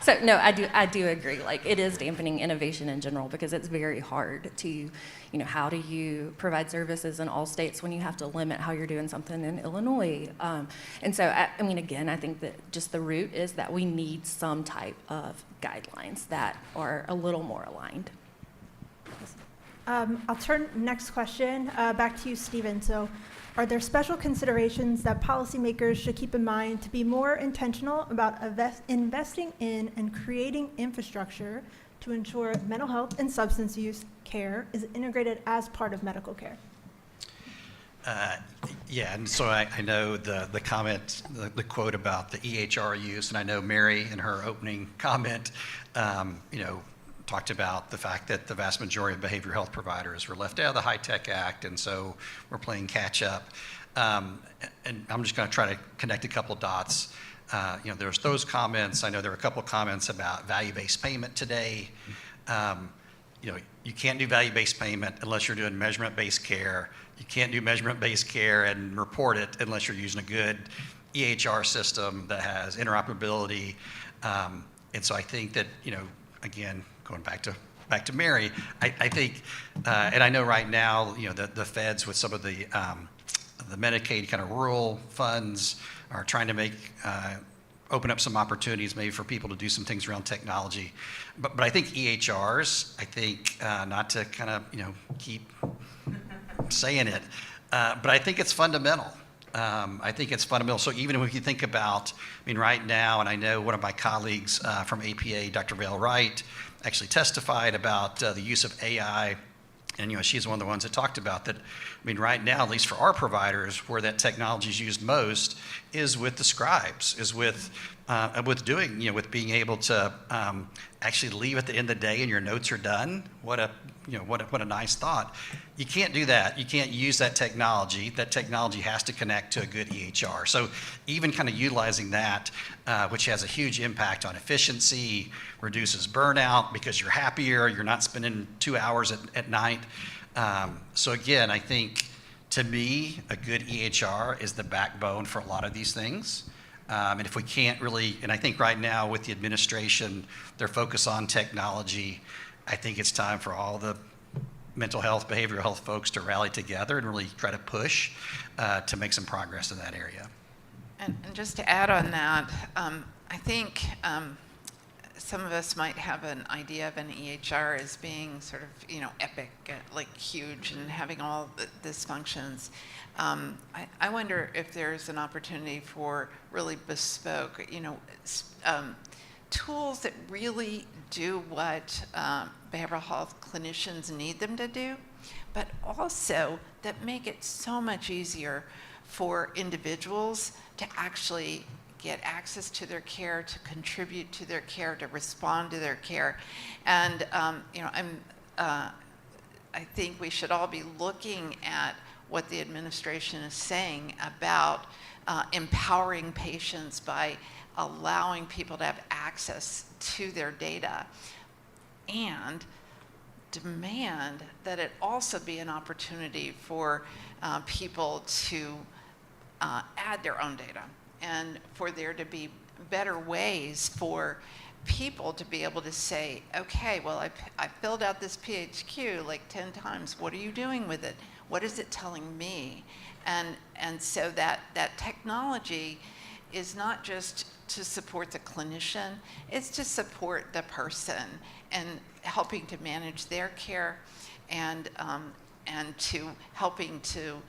So no, I do agree. It is dampening innovation in general, because it's very hard to, how do you provide services in all states when you have to limit how you're doing something in Illinois? And so, again, I think that just the root is that we need some type of guidelines that are a little more aligned. I'll turn next question back to you, Stephen. So, are there special considerations that policymakers should keep in mind to be more intentional about investing in and creating infrastructure to ensure mental health and substance use care is integrated as part of medical care? Yeah, and so I know the comment, the quote about the EHR use, and I know Mary in her opening comment, talked about the fact that the vast majority of behavioral health providers were left out of the HITECH Act, and so we're playing catch up. And I'm just going to try to connect a couple dots. There's those comments. I know there were a couple comments about value-based payment today. You can't do value-based payment unless you're doing measurement-based care. You can't do measurement-based care and report it unless you're using a good EHR system that has interoperability. And so I think that, again, going back to back to Mary, I think, and I know right now, the feds with some of the Medicaid kind of rural funds are trying to open up some opportunities maybe for people to do some things around technology. But I think EHRs, not to kind of, keep saying it, but I think it's fundamental. So even if you think about, right now, and I know one of my colleagues from APA, Dr. Vail Wright, actually testified about the use of AI, and she's one of the ones that talked about that. Right now, at least for our providers, where that technology is used most is with the scribes, is with with being able to actually leave at the end of the day and your notes are done. What a nice thought. You can't do that. You can't use that technology. That technology has to connect to a good EHR. So even kind of utilizing that, which has a huge impact on efficiency, reduces burnout because you're happier, you're not spending 2 hours at night. So again, I think to me, a good EHR is the backbone for a lot of these things. And if we can't really, and I think right now with the administration, their focus on technology, I think it's time for all the mental health, behavioral health folks to rally together and really try to push to make some progress in that area. And just to add on that, I think some of us might have an idea of an EHR as being sort of, epic, like huge and having all these functions. I wonder if there's an opportunity for really bespoke, tools that really do what behavioral health clinicians need them to do, but also that make it so much easier for individuals to actually get access to their care, to contribute to their care, to respond to their care. And I think we should all be looking at what the administration is saying about empowering patients by allowing people to have access to their data, and demand that it also be an opportunity for people to add their own data, and for there to be better ways for people to be able to say, okay, well, I filled out this PHQ like 10 times. What are you doing with it? What is it telling me? And so that technology is not just to support the clinician, it's to support the person and helping to manage their care, and to helping to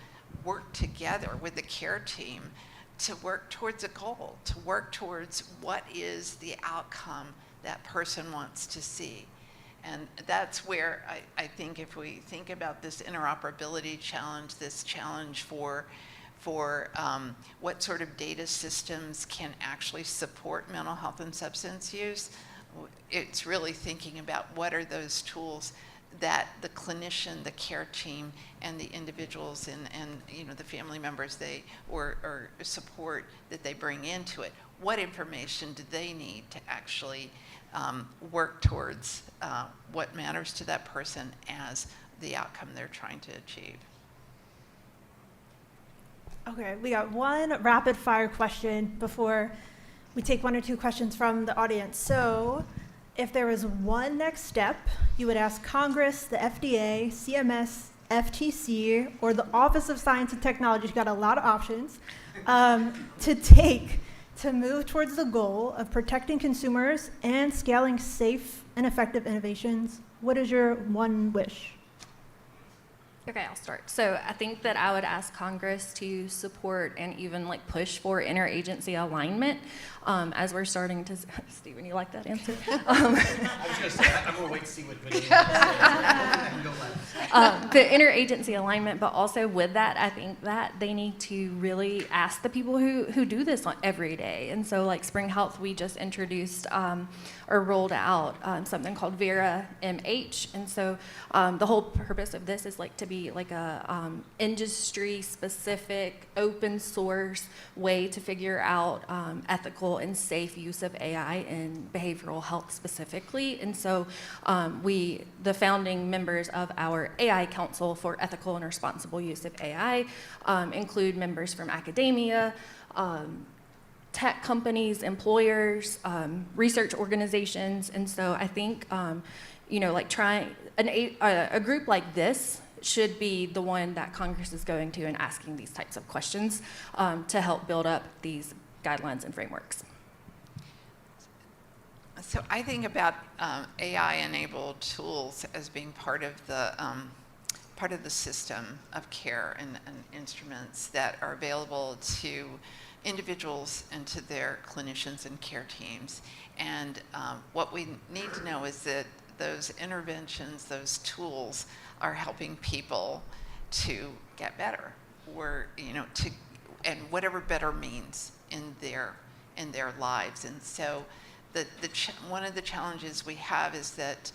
work together with the care team to work towards a goal, to work towards what is the outcome that person wants to see. And that's where I think if we think about this interoperability challenge, this challenge for what sort of data systems can actually support mental health and substance use, it's really thinking about what are those tools that the clinician, the care team, and the individuals and the family members or support that they bring into it. What information do they need to actually work towards what matters to that person as the outcome they're trying to achieve? Okay, we got one rapid fire question before we take 1 or 2 questions from the audience. So if there was one next step you would ask Congress, the FDA, CMS, FTC, or the Office of Science and Technology, you've got a lot of options, to take to move towards the goal of protecting consumers and scaling safe and effective innovations, what is your one wish? Okay, I'll start. So I think that I would ask Congress to support and even push for interagency alignment as we're starting to. Stephen, you like that answer? I was going to say, I'm going to wait to see what video I can go last. The interagency alignment, but also with that, I think that they need to really ask the people who do this every day. And so Spring Health, we just introduced or rolled out something called Vera MH. And so the whole purpose of this is to be a industry-specific, open-source way to figure out ethical and safe use of AI in behavioral health specifically. And so the founding members of our AI Council for Ethical and Responsible Use of AI include members from academia, tech companies, employers, research organizations. And so I think like a group like this should be the one that Congress is going to and asking these types of questions to help build up these guidelines and frameworks. So I think about AI-enabled tools as being part of the system of care and instruments that are available to individuals and to their clinicians and care teams. And what we need to know is that those interventions, those tools, are helping people to get better, or and whatever better means in their lives. And so one of the challenges we have is that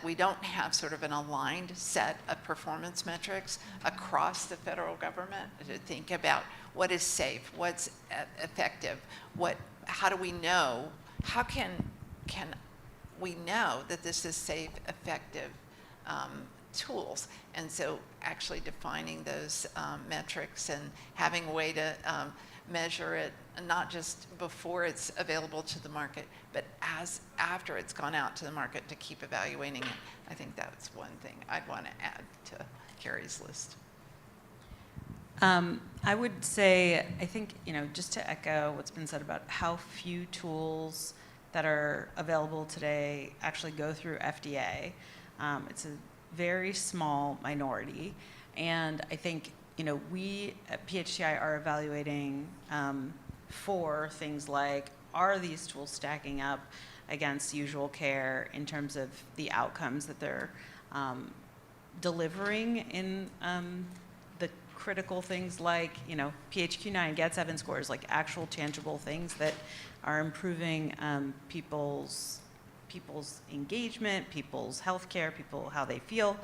we don't have sort of an aligned set of performance metrics across the federal government to think about what is safe, what's effective, how do we know, how can we know that this is safe, effective tools. And so actually defining those metrics and having a way to measure it, not just before it's available to the market, but after it's gone out to the market, to keep evaluating it. I think that's one thing I'd want to add to Carrie's list. I would say, I think, just to echo what's been said about how few tools that are available today actually go through FDA. It's a very small minority. And I think, we at PHCI are evaluating for things like, are these tools stacking up against usual care in terms of the outcomes that they're delivering in the critical things like, PHQ-9, GAD-7 scores, like actual tangible things that are improving people's engagement, people's healthcare, how they feel.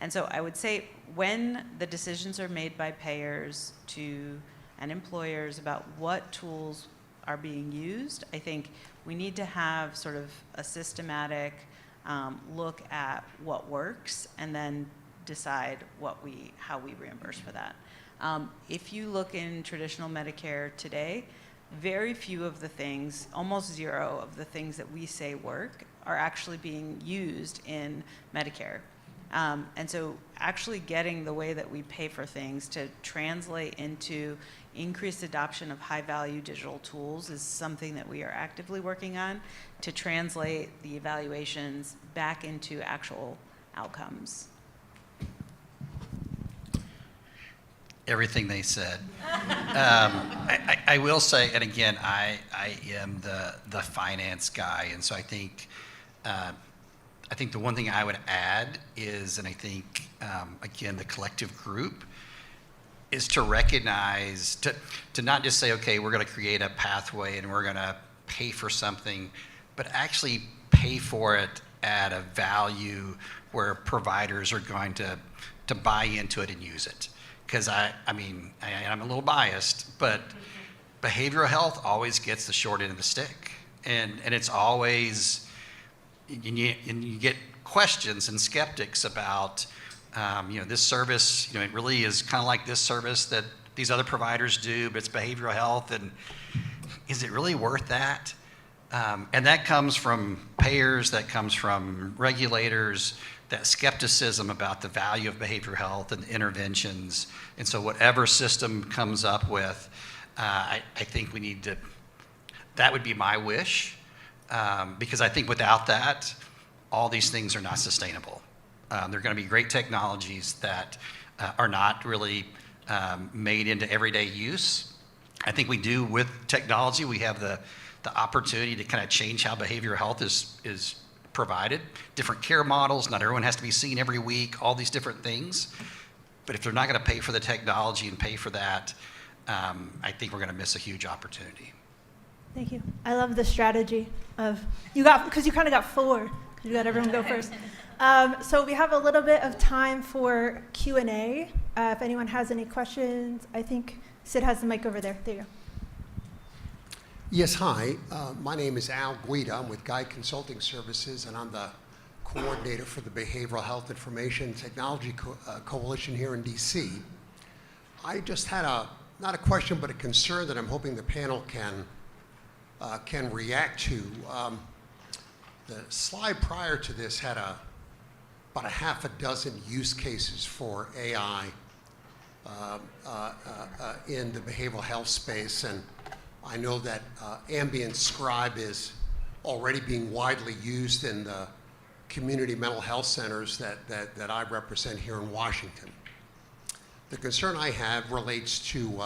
And so I would say when the decisions are made by payers and employers about what tools are being used, I think we need to have sort of a systematic look at what works and then decide how we reimburse for that. If you look in traditional Medicare today, very few of the things, almost zero of the things that we say work, are actually being used in Medicare. And so actually getting the way that we pay for things to translate into increased adoption of high-value digital tools is something that we are actively working on to translate the evaluations back into actual outcomes. Everything they said. I will say, and again, I am the finance guy, and so I think the one thing I would add is, and I think, again, the collective group, is to recognize, to not just say, okay, we're going to create a pathway and we're going to pay for something, but actually pay for it at a value where providers are going to buy into it and use it. Because I'm a little biased, but behavioral health always gets the short end of the stick. And it's always, and you get questions and skeptics about, this service, it really is kind of like this service that these other providers do, but it's behavioral health, and is it really worth that? And that comes from payers, that comes from regulators, that skepticism about the value of behavioral health and interventions. And so whatever system comes up with, I think we need to, that would be my wish, because I think without that, all these things are not sustainable. They're going to be great technologies that are not really made into everyday use. I think we do with technology, we have the opportunity to kind of change how behavioral health is provided. Different care models, not everyone has to be seen every week, all these different things. But if they're not going to pay for the technology and pay for that, I think we're going to miss a huge opportunity. Thank you. I love the strategy of, because you kind of got four, because you got everyone go first. So we have a little bit of time for Q&A. If anyone has any questions, I think Sid has the mic over there. There you go. Yes, hi. My name is Al Guida. I'm with Guide Consulting Services, and I'm the coordinator for the Behavioral Health Information Technology Coalition here in DC. I just had not a question, but a concern that I'm hoping the panel can react to. The slide prior to this had a about a half a dozen use cases for AI in the behavioral health space, and I know that ambient scribe is already being widely used in the community mental health centers that I represent here in Washington. The concern I have relates to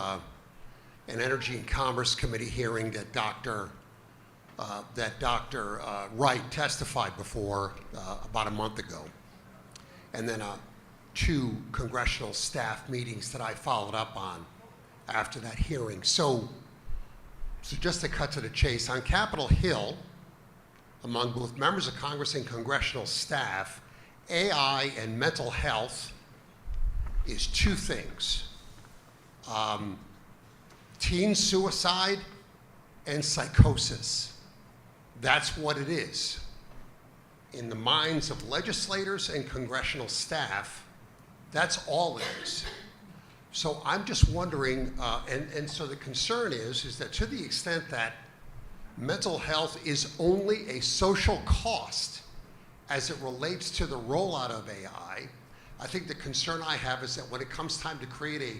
an Energy and Commerce Committee hearing that Dr. Wright testified before about a month ago, and then 2 congressional staff meetings that I followed up on after that hearing. So just to cut to the chase, on Capitol Hill, among both members of Congress and congressional staff, AI and mental health is 2 things: teen suicide and psychosis. That's what it is. In the minds of legislators and congressional staff, that's all it is. So I'm just wondering, and so the concern is that to the extent that mental health is only a social cost as it relates to the rollout of AI, I think the concern I have is that when it comes time to create a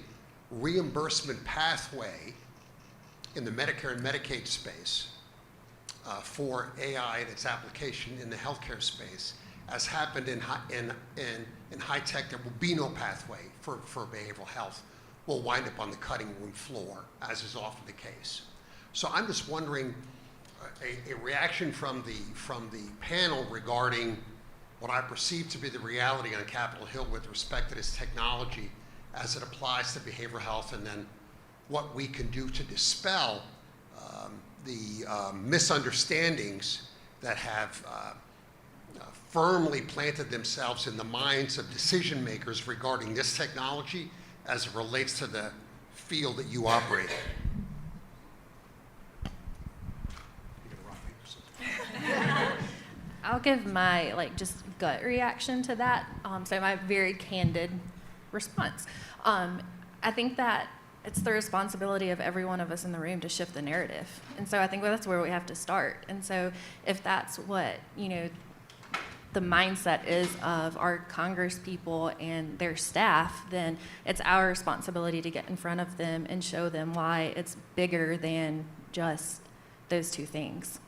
reimbursement pathway in the Medicare and Medicaid space for AI and its application in the healthcare space, as happened in high tech, there will be no pathway for behavioral health. We'll wind up on the cutting room floor, as is often the case. So I'm just wondering a reaction from the panel regarding what I perceive to be the reality on Capitol Hill with respect to this technology as it applies to behavioral health, and then what we can do to dispel the misunderstandings that have firmly planted themselves in the minds of decision makers regarding this technology as it relates to the field that you operate in. I'll give my just gut reaction to that. So my very candid response. I think that it's the responsibility of every one of us in the room to shift the narrative. And so I think that's where we have to start. And so if that's what, the mindset is of our Congress people and their staff, then it's our responsibility to get in front of them and show them why it's bigger than just those 2 things.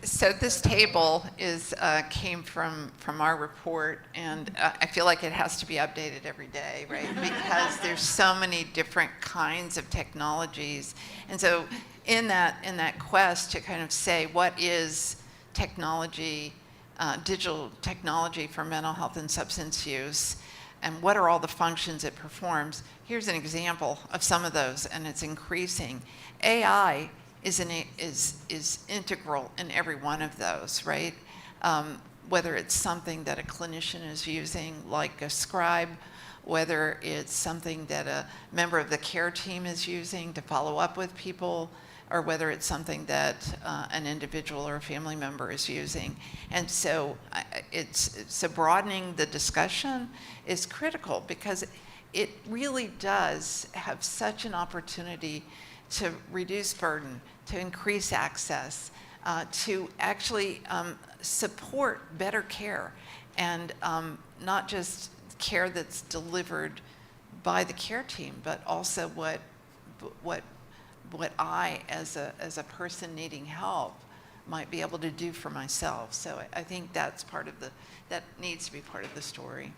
So this table came from our report, and I feel like it has to be updated every day, right? Because there's so many different kinds of technologies, and so in that quest to kind of say what is technology, digital technology for mental health and substance use, and what are all the functions it performs? Here's an example of some of those, and it's increasing. AI is integral in every one of those, right? Whether it's something that a clinician is using, like a scribe, whether it's something that a member of the care team is using to follow up with people, or whether it's something that an individual or a family member is using. And so so broadening the discussion is critical, because it really does have such an opportunity to reduce burden, to increase access, to actually support better care, and not just care that's delivered by the care team, but also what I, as a person needing help, might be able to do for myself. So I think that's that needs to be part of the story.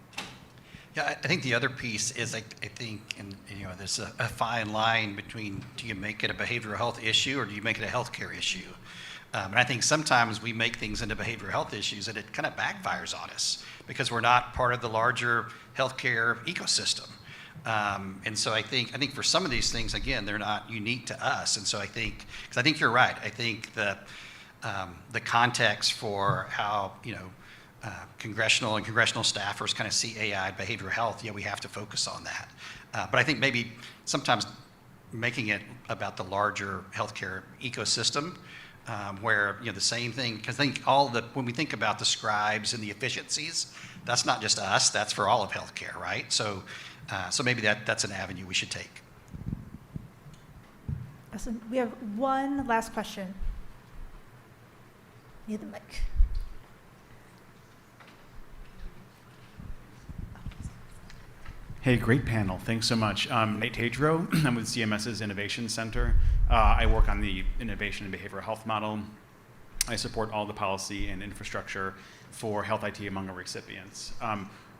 Yeah, I think the other piece is, I think, and there's a fine line between, do you make it a behavioral health issue or do you make it a healthcare issue? And I think sometimes we make things into behavioral health issues and it kind of backfires on us because we're not part of the larger healthcare ecosystem. And so I think for some of these things, again, they're not unique to us. And so because I think you're right. I think the context for how, congressional staffers kind of see AI and behavioral health, we have to focus on that. But I think maybe sometimes making it about the larger healthcare ecosystem, where the same thing, because I think when we think about the scribes and the efficiencies, that's not just us, that's for all of healthcare, right? So maybe that's an avenue we should take. Awesome. We have one last question. Need the mic. Hey, great panel. Thanks so much. Nate Tadro. I'm with CMS's Innovation Center. I work on the innovation and behavioral health model. I support all the policy and infrastructure for health IT among our recipients.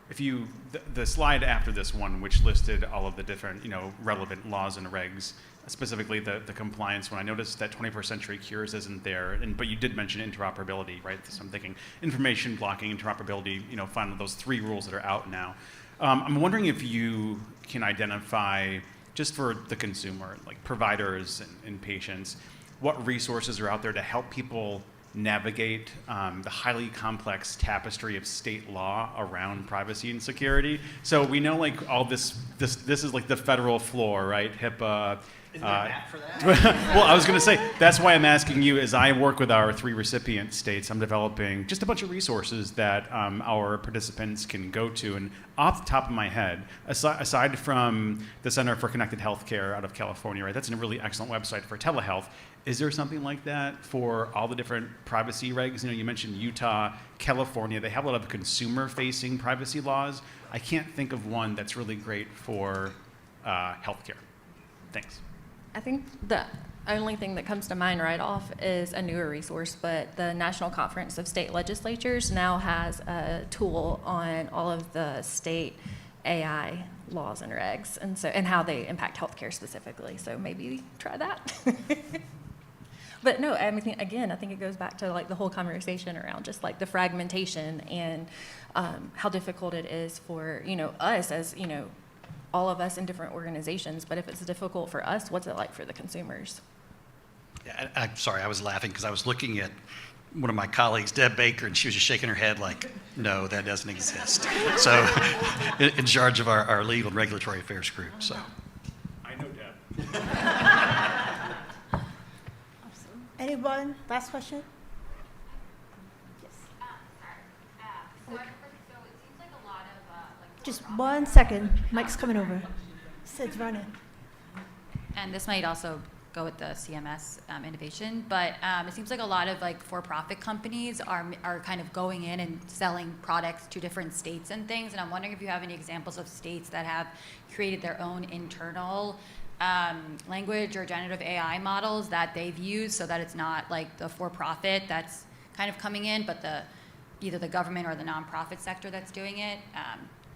The slide after this one, which listed all of the different, relevant laws and regs, specifically the compliance one, I noticed that 21st Century Cures isn't there, but you did mention interoperability, right? So I'm thinking information blocking, interoperability, finally those 3 rules that are out now. I'm wondering if you can identify, just for the consumer, like providers and patients, what resources are out there to help people navigate the highly complex tapestry of state law around privacy and security. So we know like all this is like the federal floor, right? HIPAA. Isn't there a map for that? Well, I was going to say, that's why I'm asking you. As I work with our 3 recipient states, I'm developing just a bunch of resources that our participants can go to. And off the top of my head, aside from the Center for Connected Healthcare out of California, right? That's a really excellent website for telehealth. Is there something like that for all the different privacy regs? You mentioned Utah, California. They have a lot of consumer-facing privacy laws. I can't think of one that's really great for healthcare. Thanks. I think the only thing that comes to mind right off is a newer resource, but the National Conference of State Legislatures now has a tool on all of the state AI laws and regs, and how they impact healthcare specifically. So maybe try that. But no, I mean, again, I think it goes back to like the whole conversation around just like the fragmentation and how difficult it is for us as all of us in different organizations. But if it's difficult for us, what's it like for the consumers? Yeah, I'm sorry, I was laughing because I was looking at one of my colleagues, Deb Baker, and she was just shaking her head like, no, that doesn't exist. So in charge of our legal and regulatory affairs group. So I know Deb. Awesome. Anyone? Last question? Yes. Just 1 second. Mike's coming over. Sid's running. And this might also go with the CMS innovation, but it seems like a lot of like for-profit companies are kind of going in and selling products to different states and things. And I'm wondering if you have any examples of states that have created their own internal language or generative AI models that they've used, so that it's not like the for-profit that's kind of coming in, but either the government or the nonprofit sector that's doing it.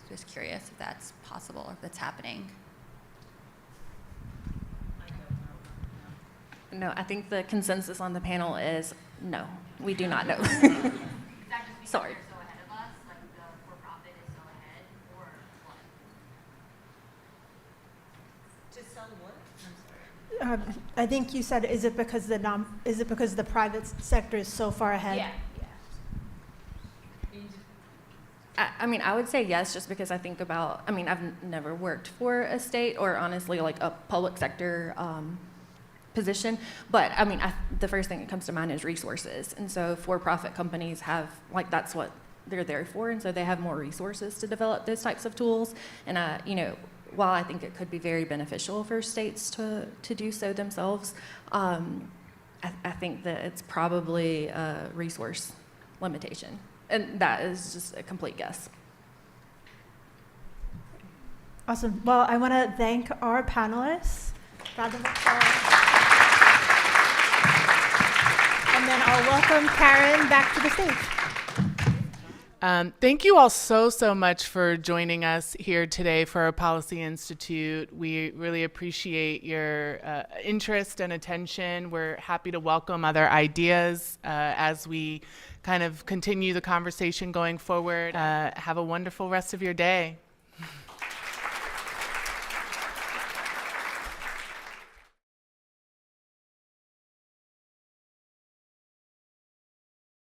Just curious if that's possible or if that's happening. No, I think the consensus on the panel is no, we do not know. Sorry. I think you said, is it because the private sector is so far ahead? Yeah. I mean, I would say yes, just because I think about, I've never worked for a state or honestly like a public sector position, but the first thing that comes to mind is resources. And so for-profit companies have, like, that's what they're there for, and so they have more resources to develop those types of tools. And while I think it could be very beneficial for states to do so themselves, I think that it's probably a resource limitation. And that is just a complete guess. Awesome. Well, I want to thank our panelists. Round of applause. And then I'll welcome Caren back to the stage. Thank you all so much for joining us here today for our Policy Institute. We really appreciate your interest and attention. We're happy to welcome other ideas as we kind of continue the conversation going forward. Have a wonderful rest of your day.